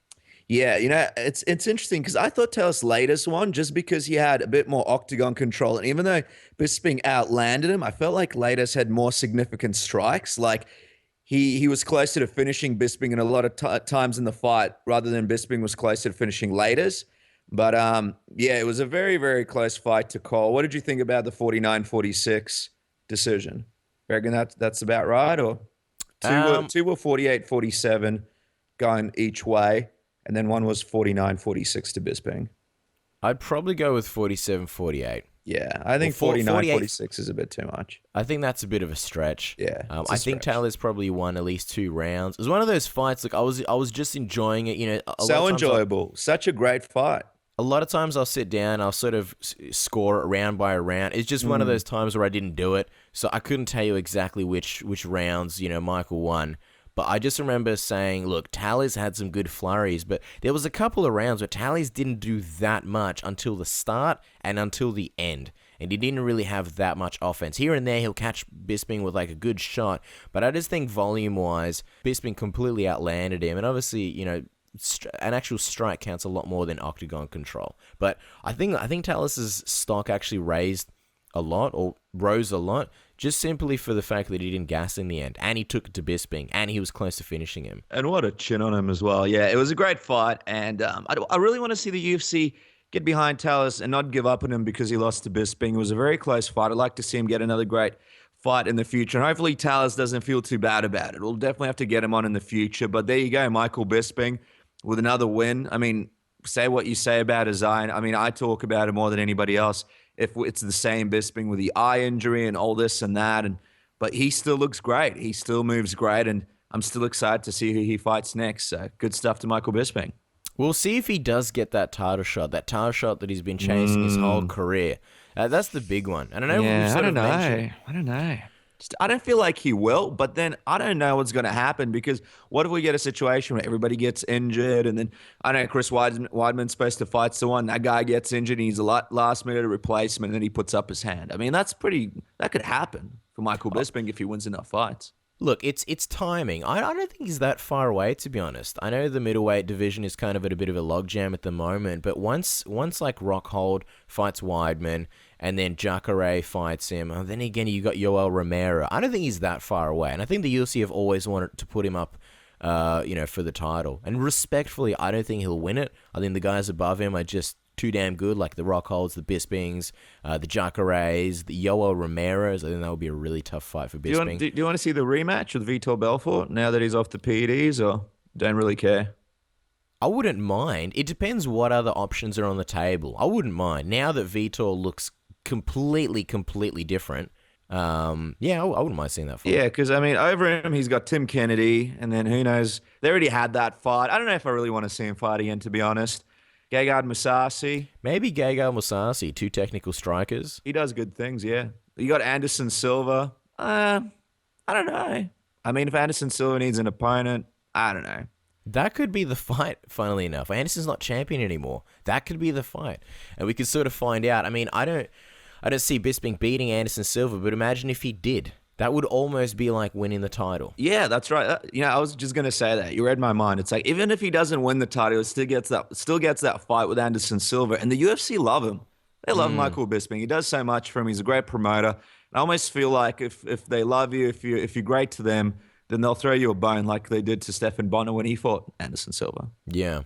Yeah, it's interesting because I thought Thales Leites won just because he had a bit more octagon control. And even though Bisping outlanded him, I felt like Leites had more significant strikes. Like, he was closer to finishing Bisping in a lot of times in the fight rather than Bisping was closer to finishing Leites. But, it was a very, very close fight to call. What did you think about the 49-46 decision? Reckon that's about right? Or two were 48-47 going each way, and then one was 49-46 to Bisping. I'd probably go with 47-48. Yeah, I think 49-46 is a bit too much. I think that's a bit of a stretch. Yeah, I think Taylor's probably won at least 2 rounds. It was one of those fights. Like I was just enjoying it. So enjoyable. Such a great fight. A lot of times I'll sit down, I'll sort of score it round by round. It's just one of those times where I didn't do it, so I couldn't tell you exactly which rounds Michael won. But I just remember saying, look, Thales had some good flurries, but there was a couple of rounds where Thales didn't do that much until the start and until the end. And he didn't really have that much offense. Here and there, he'll catch Bisping with like a good shot. But I just think volume-wise, Bisping completely outlanded him. And obviously, an actual strike counts a lot more than octagon control. But I think Thales's stock actually raised a lot or rose a lot, just simply for the fact that he didn't gas in the end, and he took it to Bisping, and he was close to finishing him. And what a chin on him as well. Yeah, it was a great fight, and I really want to see the UFC get behind Talis and not give up on him because he lost to Bisping. It was a very close fight. I'd like to see him get another great fight in the future, and hopefully Talis doesn't feel too bad about it. We'll definitely have to get him on in the future, but there you go, Michael Bisping with another win. I mean, say what you say about Azai. I mean, I talk about it more than anybody else. If it's the same Bisping with the eye injury and all this and that, but he still looks great. He still moves great, and I'm still excited to see who he fights next. So good stuff to Michael Bisping. We'll see if he does get that title shot that he's been chasing his whole career. That's the big one. And I know I don't know. I don't feel like he will, but then I don't know what's going to happen because what if we get a situation where everybody gets injured and then, I don't know, Chris Weidman's supposed to fight someone, that guy gets injured and he's a last-minute replacement and then he puts up his hand. I mean, that could happen for Michael Bisping if he wins enough fights. Look, it's timing. I don't think he's that far away, to be honest. I know the middleweight division is kind of at a bit of a logjam at the moment, but once like Rockhold fights Weidman and then Jacare fights him, and then again you got Yoel Romero, I don't think he's that far away. And I think the UFC have always wanted to put him up, for the title. And respectfully, I don't think he'll win it. I think the guys above him are just too damn good, like the Rockholds, the Bispings, the Jacares, the Yoel Romeros. I think that would be a really tough fight for Bisping. Do you want to see the rematch with Vitor Belfort now that he's off the PEDs, or don't really care? I wouldn't mind. It depends what other options are on the table. I wouldn't mind. Now that Vitor looks completely different, I wouldn't mind seeing that fight. Yeah, because, I mean, over him, he's got Tim Kennedy, and then who knows? They already had that fight. I don't know if I really want to see him fight again, to be honest. Gegard Mousasi. Maybe Gegard Mousasi, two technical strikers. He does good things, yeah. You got Anderson Silva. I don't know. I mean, if Anderson Silva needs an opponent, I don't know. That could be the fight, funnily enough. Anderson's not champion anymore. That could be the fight. And we could sort of find out. I mean, I don't see Bisping beating Anderson Silva, but imagine if he did. That would almost be like winning the title. Yeah, that's right. I was just gonna say that. You read my mind. It's like even if he doesn't win the title, it still gets that fight with Anderson Silva, and the UFC love him. They love Michael Bisping. He does so much for him. He's a great promoter. And I almost feel like if they love you, if you're great to them, then they'll throw you a bone like they did to Stephan Bonner when he fought Anderson Silva. Yeah.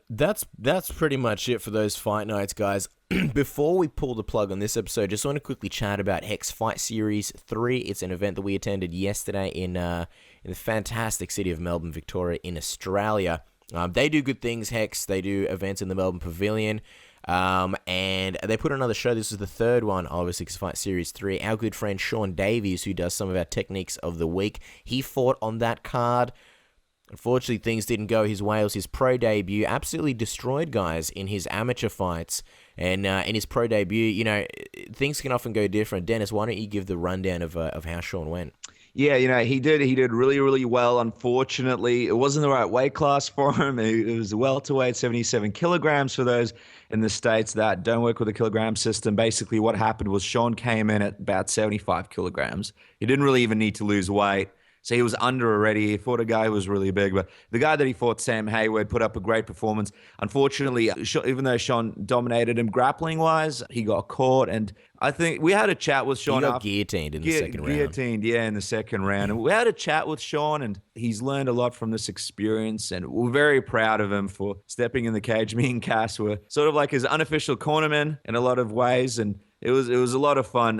That's pretty much it for those fight nights, guys. Before we pull the plug on this episode, just want to quickly chat about Hex Fight Series 3. It's an event that we attended yesterday in the fantastic city of Melbourne, Victoria, in Australia. They do good things, Hex. They do events in the Melbourne Pavilion. And they put another show. This is the third one, obviously, Hex Fight Series 3. Our good friend Sean Davies, who does some of our techniques of the week, he fought on that card. Unfortunately, things didn't go his way. It was his pro debut. Absolutely destroyed guys in his amateur fights. And in his pro debut, things can often go different. Dennis, why don't you give the rundown of how Sean went? Yeah, he did really, really well. Unfortunately, it wasn't the right weight class for him. It was a welterweight, 77 kilograms for those in the States that don't work with the kilogram system. Basically, what happened was Sean came in at about 75 kilograms. He didn't really even need to lose weight. So he was under already. He fought a guy who was really big. But the guy that he fought, Sam Hayward, put up a great performance. Unfortunately, even though Sean dominated him grappling-wise, he got caught. And I think we had a chat with Sean. He got guillotined in the second round. Guillotined, yeah, in the second round. And we had a chat with Sean, and he's learned a lot from this experience. And we're very proud of him for stepping in the cage. Me and Cass were sort of like his unofficial cornerman in a lot of ways. And it was a lot of fun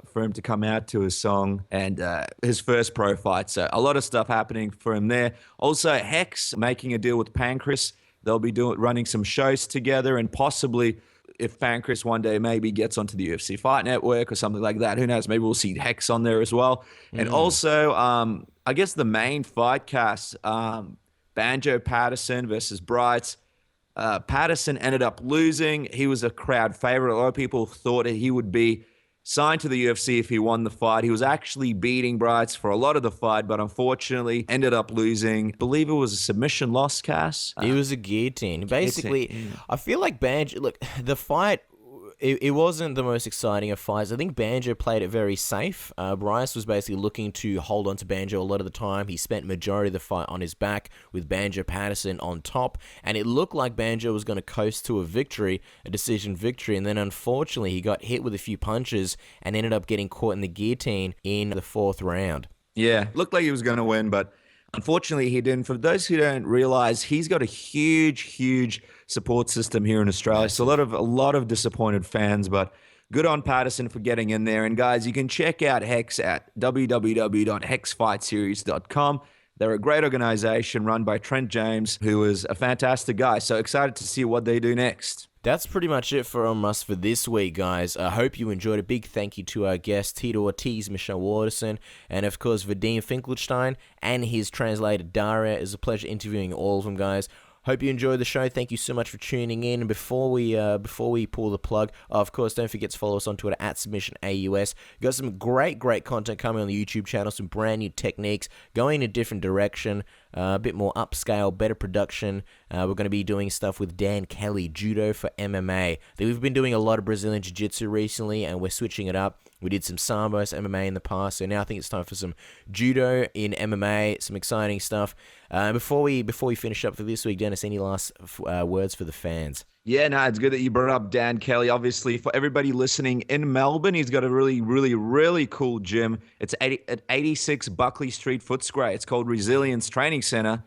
for him to come out to his song and his first pro fight. So a lot of stuff happening for him there. Also, Hex making a deal with Pancras. They'll be running some shows together, and possibly if Pancras one day maybe gets onto the UFC Fight Network or something like that, who knows? Maybe we'll see Hex on there as well. And also, I guess the main fight cast, Banjo Patterson versus Brights. Patterson ended up losing. He was a crowd favorite. A lot of people thought he would be signed to the UFC if he won the fight. He was actually beating Brights for a lot of the fight, but unfortunately ended up losing. I believe it was a submission loss, Cass. It was a guillotine. Basically, I feel like Banjo, look, the fight, it wasn't the most exciting of fights. I think Banjo played it very safe. Bryce was basically looking to hold on to Banjo a lot of the time. He spent majority of the fight on his back with Banjo Patterson on top, and it looked like Banjo was going to coast to a victory, a decision victory, and then unfortunately he got hit with a few punches and ended up getting caught in the guillotine in the 4th round. Yeah, looked like he was going to win, but unfortunately he didn't. For those who don't realize, he's got a huge support system here in Australia. So a lot of disappointed fans, but good on Patterson for getting in there. And guys, you can check out Hex at www.hexfightseries.com. They're a great organization run by Trent James, who is a fantastic guy. So excited to see what they do next. That's pretty much it from us for this week, guys. I hope you enjoyed. A big thank you to our guests, Tito Ortiz, Michelle Waterson, and of course, Vadim Finkelchtein and his translator, Daria. It was a pleasure interviewing all of them, guys. Hope you enjoyed the show. Thank you so much for tuning in. And before we pull the plug, of course, don't forget to follow us on Twitter at SubmissionAUS. We've got some great content coming on the YouTube channel, some brand new techniques, going in a different direction, a bit more upscale, better production. We're going to be doing stuff with Dan Kelly, Judo for MMA. We've been doing a lot of Brazilian Jiu-Jitsu recently, and we're switching it up. We did some Sambo's MMA in the past, so now I think it's time for some Judo in MMA, some exciting stuff. Before we finish up for this week, Dennis, any last words for the fans? Yeah, no, it's good that you brought up Dan Kelly. Obviously, for everybody listening in Melbourne, he's got a really cool gym. It's at 86 Buckley Street, Footscray. It's called Resilience Training Center.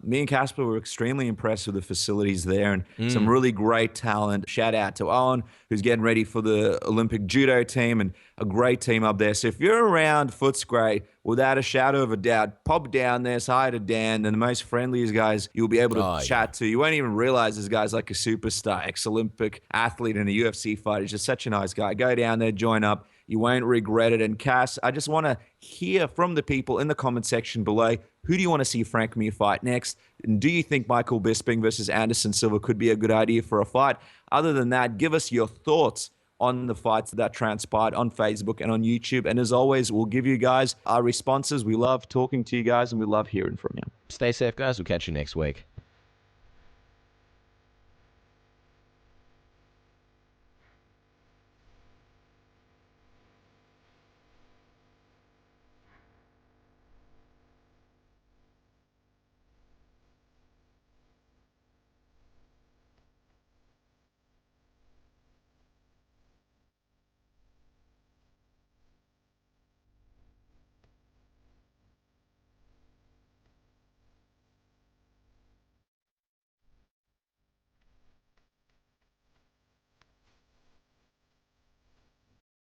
Me and Casper were extremely impressed with the facilities there and some really great talent. Shout out to Owen, who's getting ready for the Olympic judo team, and a great team up there. So if you're around Footscray, without a shadow of a doubt, pop down there, say hi to Dan. They're the most friendliest guys you'll be able to chat to. You won't even realize this guy's like a superstar, ex-Olympic athlete and a UFC fighter. He's just such a nice guy. Go down there, join up. You won't regret it. And Cass, I just want to hear from the people in the comment section below. Who do you want to see Frank Mir fight next? And do you think Michael Bisping versus Anderson Silva could be a good idea for a fight? Other than that, give us your thoughts on the fights that transpired on Facebook and on YouTube. And as always, we'll give you guys our responses. We love talking to you guys and we love hearing from you. Stay safe, guys. We'll catch you next week.